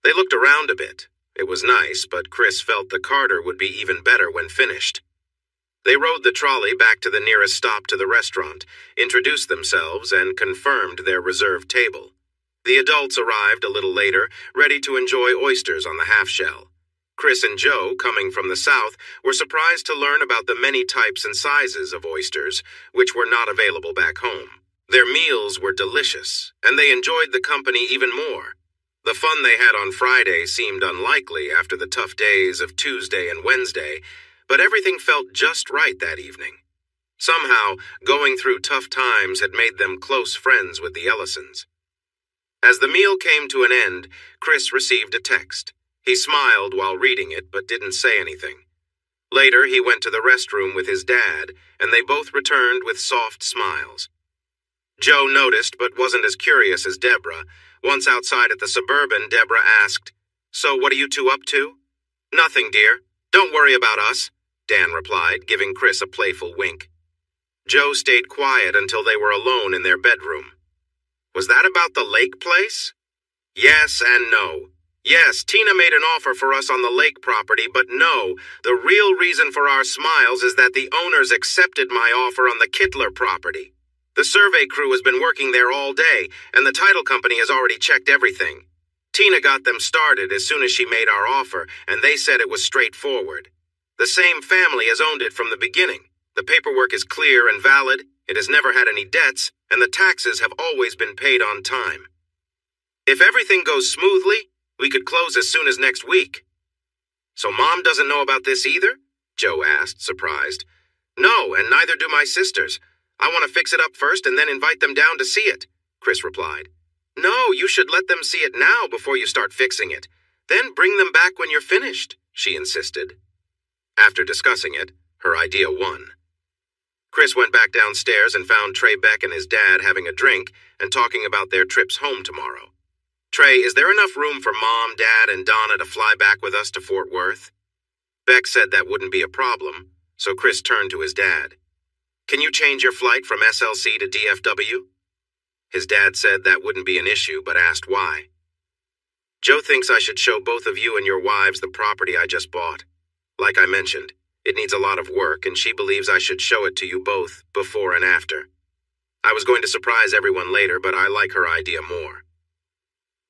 They looked around a bit. It was nice, but Chris felt the Carter would be even better when finished. They rode the trolley back to the nearest stop to the restaurant, introduced themselves, and confirmed their reserved table. The adults arrived a little later, ready to enjoy oysters on the half-shell. Chris and Joe, coming from the south, were surprised to learn about the many types and sizes of oysters, which were not available back home. Their meals were delicious, and they enjoyed the company even more. The fun they had on Friday seemed unlikely after the tough days of Tuesday and Wednesday, but everything felt just right that evening. Somehow, going through tough times had made them close friends with the Ellisons. As the meal came to an end, Chris received a text. He smiled while reading it, but didn't say anything. Later, he went to the restroom with his dad, and they both returned with soft smiles. Joe noticed, but wasn't as curious as Deborah. Once outside at the Suburban, Deborah asked, "So what are you two up to?" "Nothing, dear. Don't worry about us," Dan replied, giving Chris a playful wink. Joe stayed quiet until they were alone in their bedroom. "Was that about the lake place?" "Yes and no. Yes, Tina made an offer for us on the lake property, but no, the real reason for our smiles is that the owners accepted my offer on the Kittler property. The survey crew has been working there all day, and the title company has already checked everything. Tina got them started as soon as she made our offer, and they said it was straightforward. The same family has owned it from the beginning. The paperwork is clear and valid, it has never had any debts, and the taxes have always been paid on time. If everything goes smoothly, we could close as soon as next week." "So Mom doesn't know about this either?" Joe asked, surprised. "No, and neither do my sisters. I want to fix it up first and then invite them down to see it," Chris replied. "No, you should let them see it now before you start fixing it. Then bring them back when you're finished," she insisted. After discussing it, her idea won. Chris went back downstairs and found Trey Beck and his dad having a drink and talking about their trips home tomorrow. "Trey, is there enough room for Mom, Dad, and Donna to fly back with us to Fort Worth?" Beck said that wouldn't be a problem, so Chris turned to his dad. "Can you change your flight from SLC to DFW?" His dad said that wouldn't be an issue, but asked why. "Joe thinks I should show both of you and your wives the property I just bought. Like I mentioned, it needs a lot of work, and she believes I should show it to you both before and after. I was going to surprise everyone later, but I like her idea more."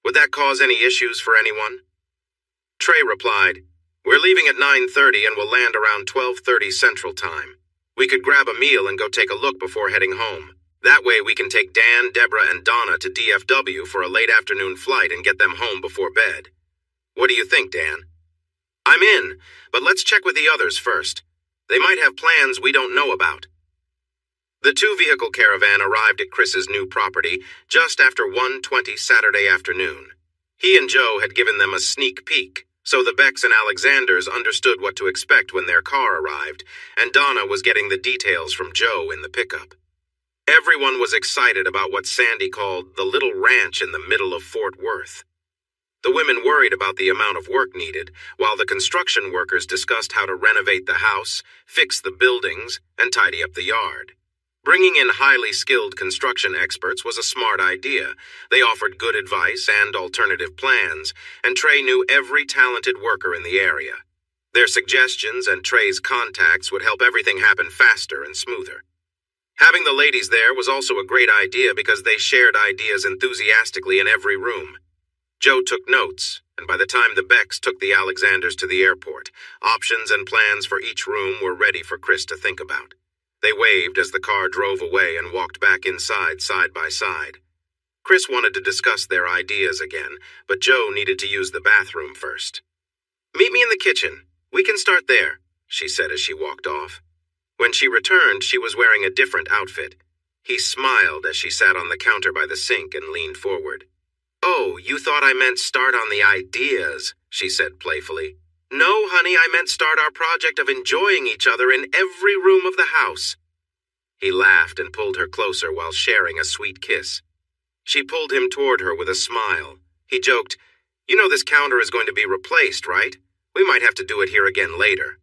"Would that cause any issues for anyone?" Trey replied, "We're leaving at 9:30 and will land around 12:30 Central Time. We could grab a meal and go take a look before heading home. That way we can take Dan, Deborah, and Donna to DFW for a late afternoon flight and get them home before bed. What do you think, Dan?" "I'm in, but let's check with the others first. They might have plans we don't know about." The two-vehicle caravan arrived at Chris's new property just after 1:20 Saturday afternoon. He and Joe had given them a sneak peek, so the Becks and Alexanders understood what to expect when their car arrived, and Donna was getting the details from Joe in the pickup. Everyone was excited about what Sandy called the little ranch in the middle of Fort Worth. The women worried about the amount of work needed, while the construction workers discussed how to renovate the house, fix the buildings, and tidy up the yard. Bringing in highly skilled construction experts was a smart idea. They offered good advice and alternative plans, and Trey knew every talented worker in the area. Their suggestions and Trey's contacts would help everything happen faster and smoother. Having the ladies there was also a great idea because they shared ideas enthusiastically in every room. Joe took notes, and by the time the Becks took the Alexanders to the airport, options and plans for each room were ready for Chris to think about. They waved as the car drove away and walked back inside side by side. Chris wanted to discuss their ideas again, but Joe needed to use the bathroom first. "Meet me in the kitchen. We can start there," she said as she walked off. When she returned, she was wearing a different outfit. He smiled as she sat on the counter by the sink and leaned forward. "Oh, you thought I meant start on the ideas," she said playfully. "No, honey, I meant start our project of enjoying each other in every room of the house." He laughed and pulled her closer while sharing a sweet kiss. She pulled him toward her with a smile. He joked, "You know this counter is going to be replaced, right? We might have to do it here again later."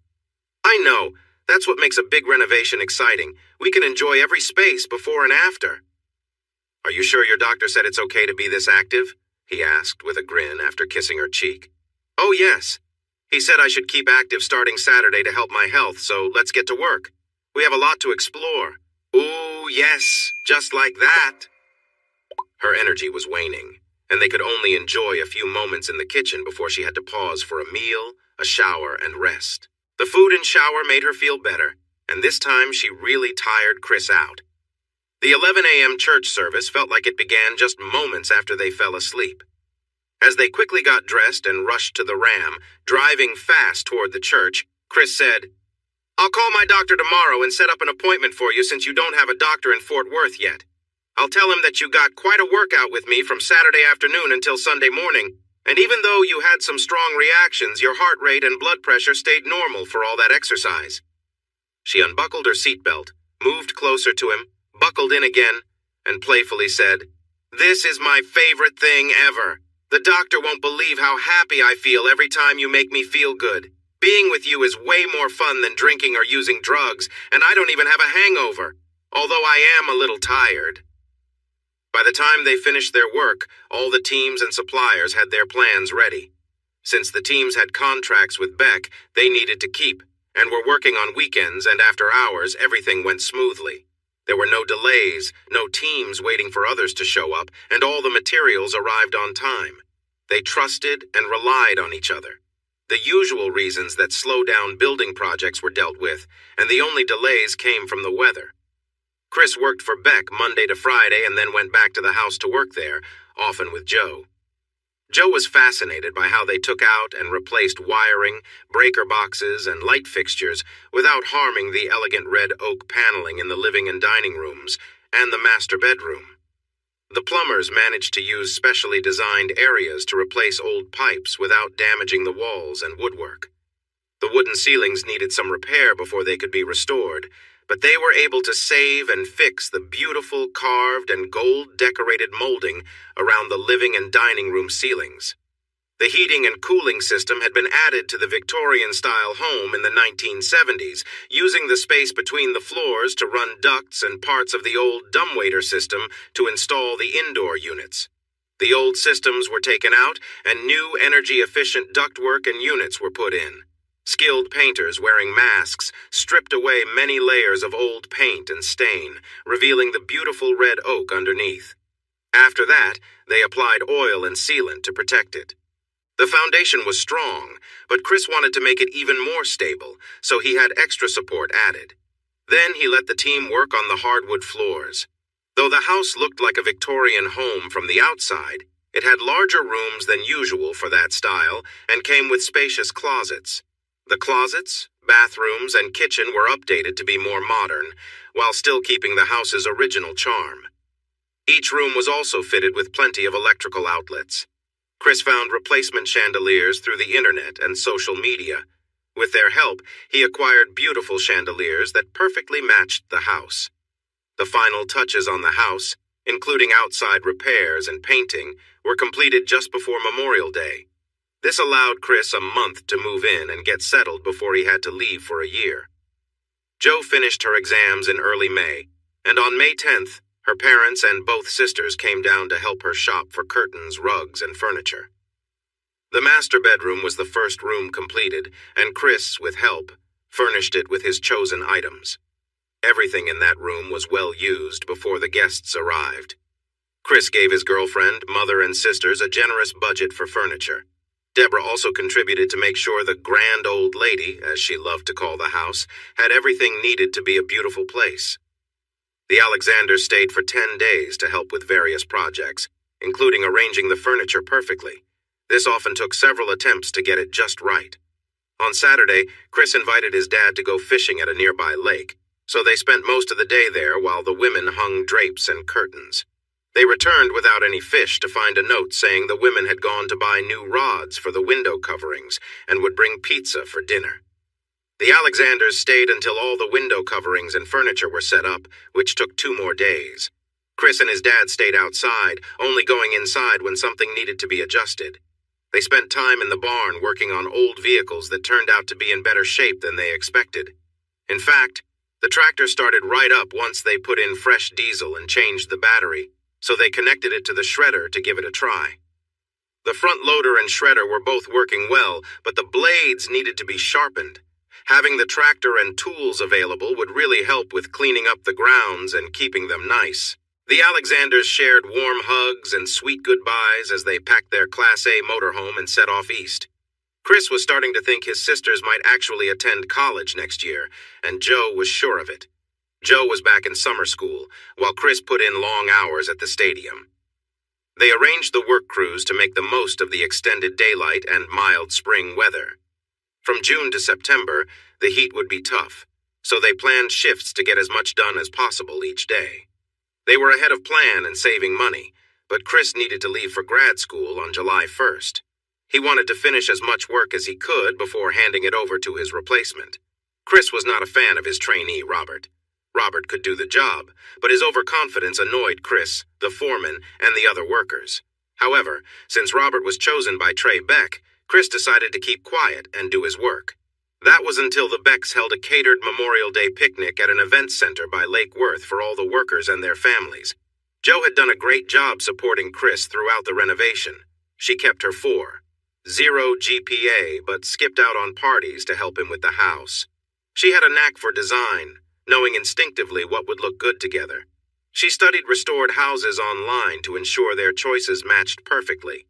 "I know. That's what makes a big renovation exciting. We can enjoy every space before and after." "Are you sure your doctor said it's okay to be this active?" he asked with a grin after kissing her cheek. "Oh, yes. He said I should keep active starting Saturday to help my health, so let's get to work. We have a lot to explore." "Ooh, yes, just like that." Her energy was waning, and they could only enjoy a few moments in the kitchen before she had to pause for a meal, a shower, and rest. The food and shower made her feel better, and this time she really tired Chris out. The 11 a.m. church service felt like it began just moments after they fell asleep. As they quickly got dressed and rushed to the Ram, driving fast toward the church, Chris said, "I'll call my doctor tomorrow and set up an appointment for you since you don't have a doctor in Fort Worth yet. I'll tell him that you got quite a workout with me from Saturday afternoon until Sunday morning, and even though you had some strong reactions, your heart rate and blood pressure stayed normal for all that exercise." She unbuckled her seatbelt, moved closer to him, buckled in again, and playfully said, "This is my favorite thing ever. The doctor won't believe how happy I feel every time you make me feel good. Being with you is way more fun than drinking or using drugs, and I don't even have a hangover, although I am a little tired." By the time they finished their work, all the teams and suppliers had their plans ready. Since the teams had contracts with Beck they needed to keep, and were working on weekends and after hours, everything went smoothly. There were no delays, no teams waiting for others to show up, and all the materials arrived on time. They trusted and relied on each other. The usual reasons that slow down building projects were dealt with, and the only delays came from the weather. Chris worked for Beck Monday to Friday and then went back to the house to work there, often with Joe. Joe was fascinated by how they took out and replaced wiring, breaker boxes, and light fixtures without harming the elegant red oak paneling in the living and dining rooms and the master bedroom. The plumbers managed to use specially designed areas to replace old pipes without damaging the walls and woodwork. The wooden ceilings needed some repair before they could be restored, but they were able to save and fix the beautiful carved and gold-decorated molding around the living and dining room ceilings. The heating and cooling system had been added to the Victorian-style home in the 1970s, using the space between the floors to run ducts and parts of the old dumbwaiter system to install the indoor units. The old systems were taken out, and new energy-efficient ductwork and units were put in. Skilled painters wearing masks stripped away many layers of old paint and stain, revealing the beautiful red oak underneath. After that, they applied oil and sealant to protect it. The foundation was strong, but Chris wanted to make it even more stable, so he had extra support added. Then he let the team work on the hardwood floors. Though the house looked like a Victorian home from the outside, it had larger rooms than usual for that style and came with spacious closets. The closets, bathrooms, and kitchen were updated to be more modern, while still keeping the house's original charm. Each room was also fitted with plenty of electrical outlets. Chris found replacement chandeliers through the internet and social media. With their help, he acquired beautiful chandeliers that perfectly matched the house. The final touches on the house, including outside repairs and painting, were completed just before Memorial Day. This allowed Chris a month to move in and get settled before he had to leave for a year. Joe finished her exams in early May, and on May 10th, her parents and both sisters came down to help her shop for curtains, rugs, and furniture. The master bedroom was the first room completed, and Chris, with help, furnished it with his chosen items. Everything in that room was well used before the guests arrived. Chris gave his girlfriend, mother, and sisters a generous budget for furniture. Deborah also contributed to make sure the grand old lady, as she loved to call the house, had everything needed to be a beautiful place. The Alexanders stayed for 10 days to help with various projects, including arranging the furniture perfectly. This often took several attempts to get it just right. On Saturday, Chris invited his dad to go fishing at a nearby lake, so they spent most of the day there while the women hung drapes and curtains. They returned without any fish to find a note saying the women had gone to buy new rods for the window coverings and would bring pizza for dinner. The Alexanders stayed until all the window coverings and furniture were set up, which took 2 more days. Chris and his dad stayed outside, only going inside when something needed to be adjusted. They spent time in the barn working on old vehicles that turned out to be in better shape than they expected. In fact, the tractor started right up once they put in fresh diesel and changed the battery, so they connected it to the shredder to give it a try. The front loader and shredder were both working well, but the blades needed to be sharpened. Having the tractor and tools available would really help with cleaning up the grounds and keeping them nice. The Alexanders shared warm hugs and sweet goodbyes as they packed their Class A motorhome and set off east. Chris was starting to think his sisters might actually attend college next year, and Joe was sure of it. Joe was back in summer school, while Chris put in long hours at the stadium. They arranged the work crews to make the most of the extended daylight and mild spring weather. From June to September, the heat would be tough, so they planned shifts to get as much done as possible each day. They were ahead of plan and saving money, but Chris needed to leave for grad school on July 1st. He wanted to finish as much work as he could before handing it over to his replacement. Chris was not a fan of his trainee, Robert. Robert could do the job, but his overconfidence annoyed Chris, the foreman, and the other workers. However, since Robert was chosen by Trey Beck, Chris decided to keep quiet and do his work. That was until the Becks held a catered Memorial Day picnic at an event center by Lake Worth for all the workers and their families. Joe had done a great job supporting Chris throughout the renovation. She kept her 4.0 GPA, but skipped out on parties to help him with the house. She had a knack for design, knowing instinctively what would look good together. She studied restored houses online to ensure their choices matched perfectly.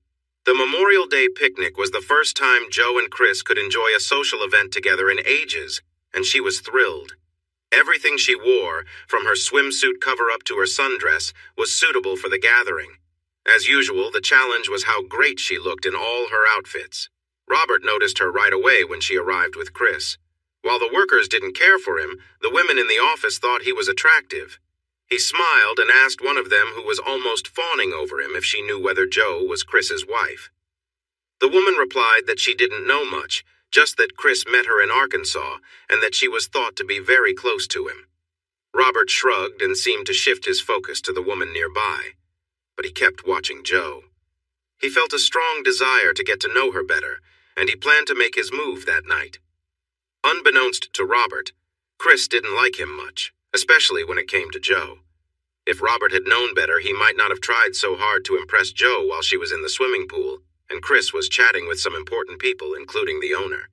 The Memorial Day picnic was the first time Joe and Chris could enjoy a social event together in ages, and she was thrilled. Everything she wore, from her swimsuit cover-up to her sundress, was suitable for the gathering. As usual, the challenge was how great she looked in all her outfits. Robert noticed her right away when she arrived with Chris. While the workers didn't care for him, the women in the office thought he was attractive. He smiled and asked one of them, who was almost fawning over him, if she knew whether Joe was Chris's wife. The woman replied that she didn't know much, just that Chris met her in Arkansas, and that she was thought to be very close to him. Robert shrugged and seemed to shift his focus to the woman nearby, but he kept watching Joe. He felt a strong desire to get to know her better, and he planned to make his move that night. Unbeknownst to Robert, Chris didn't like him much, especially when it came to Joe. If Robert had known better, he might not have tried so hard to impress Joe while she was in the swimming pool, and Chris was chatting with some important people, including the owner.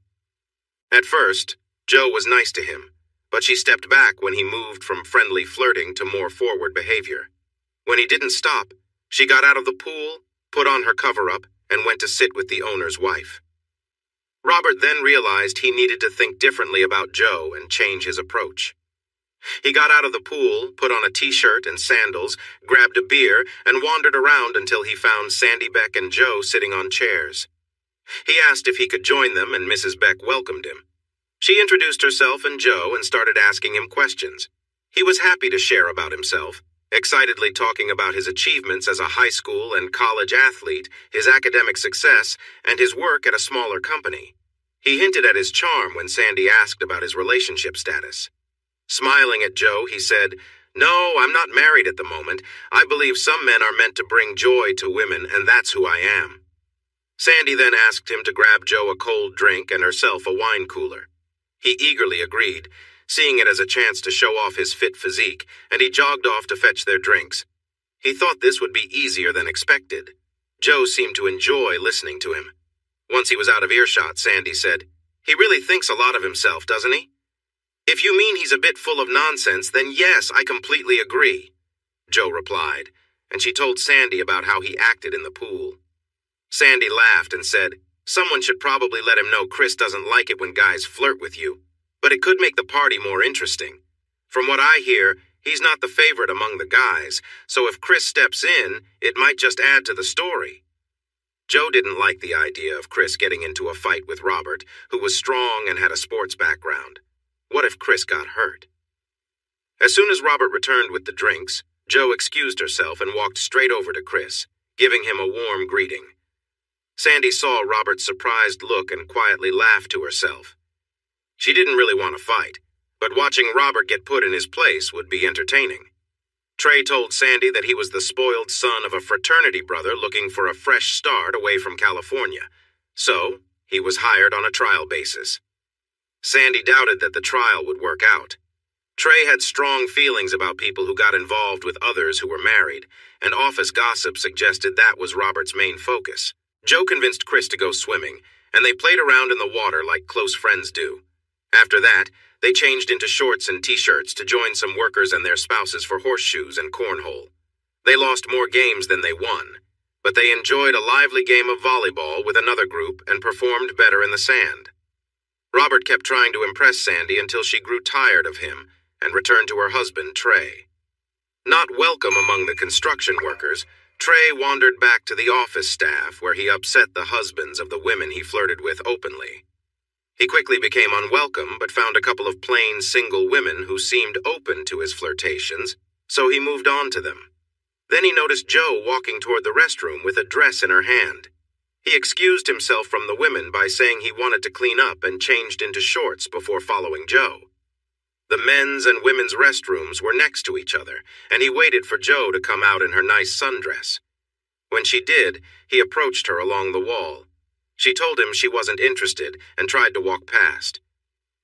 At first, Joe was nice to him, but she stepped back when he moved from friendly flirting to more forward behavior. When he didn't stop, she got out of the pool, put on her cover-up, and went to sit with the owner's wife. Robert then realized he needed to think differently about Joe and change his approach. He got out of the pool, put on a t-shirt and sandals, grabbed a beer, and wandered around until he found Sandy Beck and Joe sitting on chairs. He asked if he could join them, and Mrs. Beck welcomed him. She introduced herself and Joe and started asking him questions. He was happy to share about himself, excitedly talking about his achievements as a high school and college athlete, his academic success, and his work at a smaller company. He hinted at his charm when Sandy asked about his relationship status. Smiling at Joe, he said, "No, I'm not married at the moment. I believe some men are meant to bring joy to women, and that's who I am." Sandy then asked him to grab Joe a cold drink and herself a wine cooler. He eagerly agreed, seeing it as a chance to show off his fit physique, and he jogged off to fetch their drinks. He thought this would be easier than expected. Joe seemed to enjoy listening to him. Once he was out of earshot, Sandy said, "He really thinks a lot of himself, doesn't he?" "If you mean he's a bit full of nonsense, then yes, I completely agree," Joe replied, and she told Sandy about how he acted in the pool. Sandy laughed and said, "Someone should probably let him know Chris doesn't like it when guys flirt with you, but it could make the party more interesting. From what I hear, he's not the favorite among the guys, so if Chris steps in, it might just add to the story." Joe didn't like the idea of Chris getting into a fight with Robert, who was strong and had a sports background. What if Chris got hurt? As soon as Robert returned with the drinks, Jo excused herself and walked straight over to Chris, giving him a warm greeting. Sandy saw Robert's surprised look and quietly laughed to herself. She didn't really want to fight, but watching Robert get put in his place would be entertaining. Trey told Sandy that he was the spoiled son of a fraternity brother looking for a fresh start away from California, so he was hired on a trial basis. Sandy doubted that the trial would work out. Trey had strong feelings about people who got involved with others who were married, and office gossip suggested that was Robert's main focus. Jo convinced Chris to go swimming, and they played around in the water like close friends do. After that, they changed into shorts and t-shirts to join some workers and their spouses for horseshoes and cornhole. They lost more games than they won, but they enjoyed a lively game of volleyball with another group and performed better in the sand. Robert kept trying to impress Sandy until she grew tired of him and returned to her husband, Trey. Not welcome among the construction workers, Trey wandered back to the office staff where he upset the husbands of the women he flirted with openly. He quickly became unwelcome but found a couple of plain single women who seemed open to his flirtations, so he moved on to them. Then he noticed Jo walking toward the restroom with a dress in her hand. He excused himself from the women by saying he wanted to clean up and changed into shorts before following Jo. The men's and women's restrooms were next to each other, and he waited for Jo to come out in her nice sundress. When she did, he approached her along the wall. She told him she wasn't interested and tried to walk past.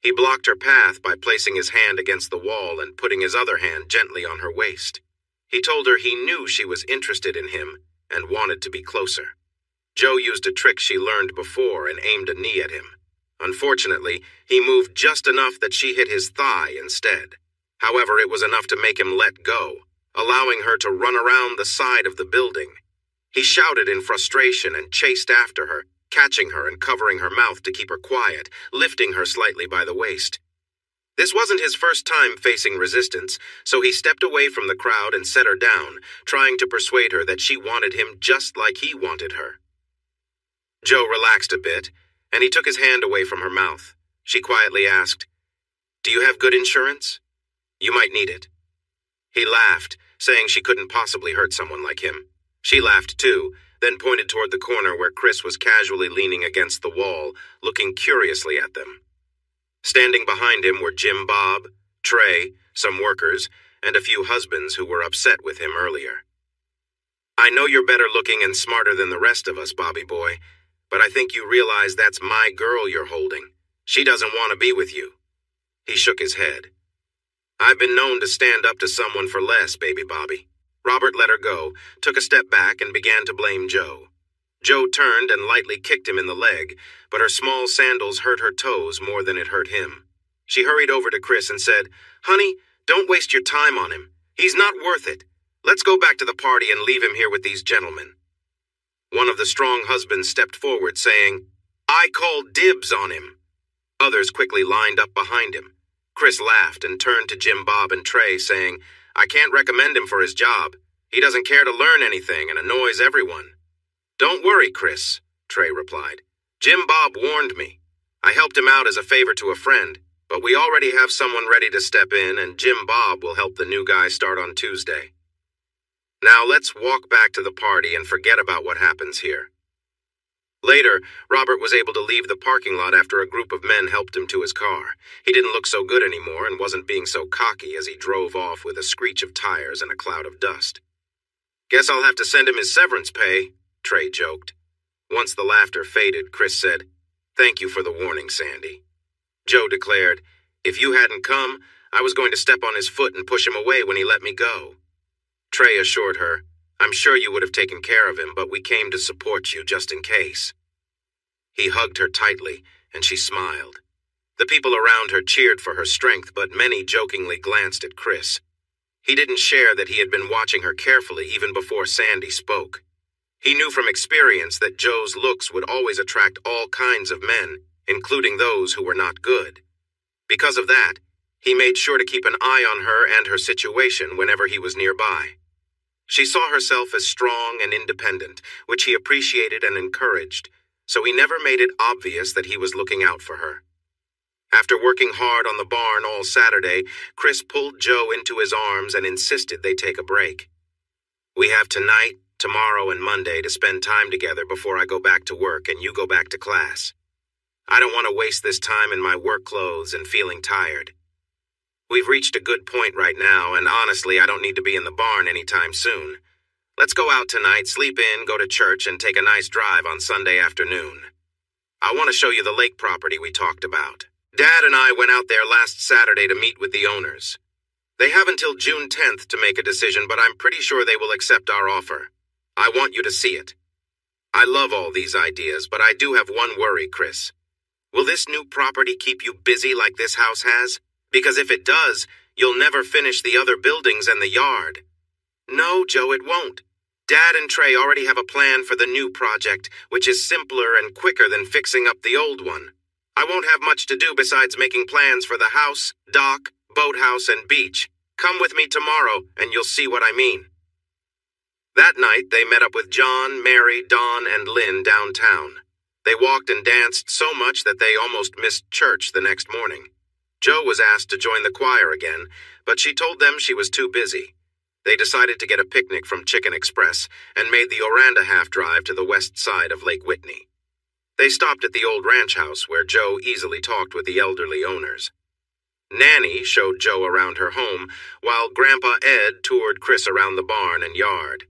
He blocked her path by placing his hand against the wall and putting his other hand gently on her waist. He told her he knew she was interested in him and wanted to be closer. Jo used a trick she learned before and aimed a knee at him. Unfortunately, he moved just enough that she hit his thigh instead. However, it was enough to make him let go, allowing her to run around the side of the building. He shouted in frustration and chased after her, catching her and covering her mouth to keep her quiet, lifting her slightly by the waist. This wasn't his first time facing resistance, so he stepped away from the crowd and set her down, trying to persuade her that she wanted him just like he wanted her. Jo relaxed a bit, and he took his hand away from her mouth. She quietly asked, "Do you have good insurance? You might need it." He laughed, saying she couldn't possibly hurt someone like him. She laughed too, then pointed toward the corner where Chris was casually leaning against the wall, looking curiously at them. Standing behind him were Jim Bob, Trey, some workers, and a few husbands who were upset with him earlier. "I know you're better looking and smarter than the rest of us, Bobby boy, but I think you realize that's my girl you're holding. She doesn't want to be with you." He shook his head. "I've been known to stand up to someone for less, baby Bobby." Robert let her go, took a step back, and began to blame Jo. Jo turned and lightly kicked him in the leg, but her small sandals hurt her toes more than it hurt him. She hurried over to Chris and said, "Honey, don't waste your time on him. He's not worth it. Let's go back to the party and leave him here with these gentlemen." One of the strong husbands stepped forward, saying, "I call dibs on him." Others quickly lined up behind him. Chris laughed and turned to Jim Bob and Trey, saying, "I can't recommend him for his job. He doesn't care to learn anything and annoys everyone." "Don't worry, Chris," Trey replied. "Jim Bob warned me. I helped him out as a favor to a friend, but we already have someone ready to step in, and Jim Bob will help the new guy start on Tuesday. Now let's walk back to the party and forget about what happens here." Later, Robert was able to leave the parking lot after a group of men helped him to his car. He didn't look so good anymore and wasn't being so cocky as he drove off with a screech of tires and a cloud of dust. "Guess I'll have to send him his severance pay," Trey joked. Once the laughter faded, Chris said, "Thank you for the warning, Sandy." Jo declared, "If you hadn't come, I was going to step on his foot and push him away when he let me go." Trey assured her, "I'm sure you would have taken care of him, but we came to support you just in case." He hugged her tightly, and she smiled. The people around her cheered for her strength, but many jokingly glanced at Chris. He didn't share that he had been watching her carefully even before Sandy spoke. He knew from experience that Jo's looks would always attract all kinds of men, including those who were not good. Because of that, he made sure to keep an eye on her and her situation whenever he was nearby. She saw herself as strong and independent, which he appreciated and encouraged, so he never made it obvious that he was looking out for her. After working hard on the barn all Saturday, Chris pulled Joe into his arms and insisted they take a break. "We have tonight, tomorrow, and Monday to spend time together before I go back to work and you go back to class. I don't want to waste this time in my work clothes and feeling tired. We've reached a good point right now, and honestly, I don't need to be in the barn anytime soon. Let's go out tonight, sleep in, go to church, and take a nice drive on Sunday afternoon. I want to show you the lake property we talked about. Dad and I went out there last Saturday to meet with the owners. They have until June 10th to make a decision, but I'm pretty sure they will accept our offer. I want you to see it. I love all these ideas, but I do have one worry, Chris. Will this new property keep you busy like this house has? Because if it does, you'll never finish the other buildings and the yard." "No, Joe, it won't. Dad and Trey already have a plan for the new project, which is simpler and quicker than fixing up the old one. I won't have much to do besides making plans for the house, dock, boathouse, and beach. Come with me tomorrow, and you'll see what I mean." That night, they met up with John, Mary, Dawn, and Lynn downtown. They walked and danced so much that they almost missed church the next morning. Joe was asked to join the choir again, but she told them she was too busy. They decided to get a picnic from Chicken Express and made the Oranda half-drive to the west side of Lake Whitney. They stopped at the old ranch house where Joe easily talked with the elderly owners. Nanny showed Joe around her home, while Grandpa Ed toured Chris around the barn and yard.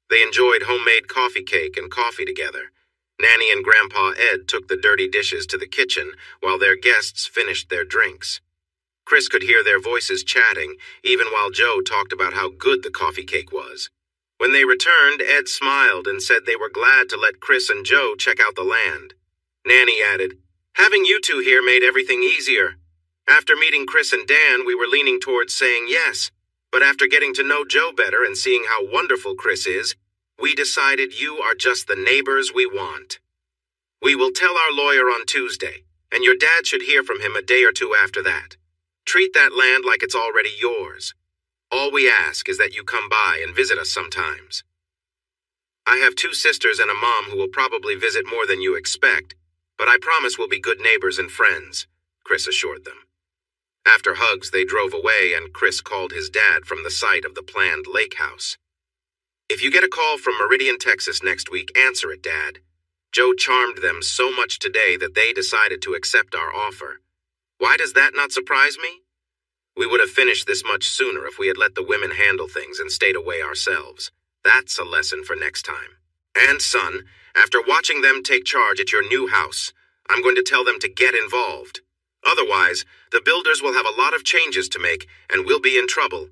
They enjoyed homemade coffee cake and coffee together. Nanny and Grandpa Ed took the dirty dishes to the kitchen while their guests finished their drinks. Chris could hear their voices chatting, even while Joe talked about how good the coffee cake was. When they returned, Ed smiled and said they were glad to let Chris and Joe check out the land. Nanny added, "Having you two here made everything easier. After meeting Chris and Dan, we were leaning towards saying yes, but after getting to know Joe better and seeing how wonderful Chris is, we decided you are just the neighbors we want. We will tell our lawyer on Tuesday, and your dad should hear from him a day or two after that. Treat that land like it's already yours. All we ask is that you come by and visit us sometimes. I have 2 sisters and a mom who will probably visit more than you expect, but I promise we'll be good neighbors and friends," Chris assured them. After hugs, they drove away, and Chris called his dad from the site of the planned lake house. "If you get a call from Meridian, Texas next week, answer it, Dad. Joe charmed them so much today that they decided to accept our offer. Why does that not surprise me? We would have finished this much sooner if we had let the women handle things and stayed away ourselves. That's a lesson for next time. And son, after watching them take charge at your new house, I'm going to tell them to get involved. Otherwise, the builders will have a lot of changes to make, and we'll be in trouble."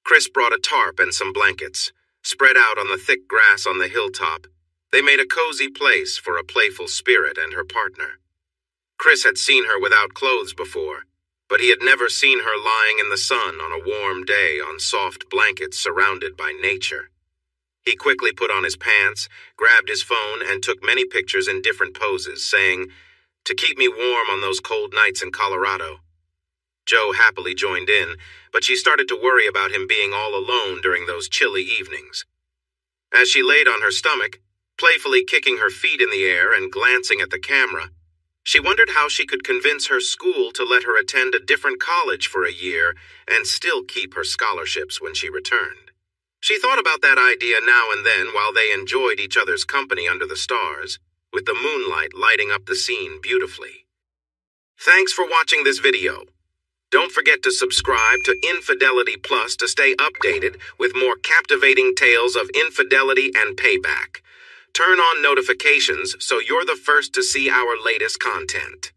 Chris brought a tarp and some blankets. Spread out on the thick grass on the hilltop, they made a cozy place for a playful spirit and her partner. Chris had seen her without clothes before, but he had never seen her lying in the sun on a warm day on soft blankets surrounded by nature. He quickly put on his pants, grabbed his phone, and took many pictures in different poses, saying, "To keep me warm on those cold nights in Colorado." Joe happily joined in, but she started to worry about him being all alone during those chilly evenings. As she laid on her stomach, playfully kicking her feet in the air and glancing at the camera, she wondered how she could convince her school to let her attend a different college for a year and still keep her scholarships when she returned. She thought about that idea now and then while they enjoyed each other's company under the stars, with the moonlight lighting up the scene beautifully. Thanks for watching this video. Don't forget to subscribe to Infidelity Plus to stay updated with more captivating tales of infidelity and payback. Turn on notifications so you're the first to see our latest content.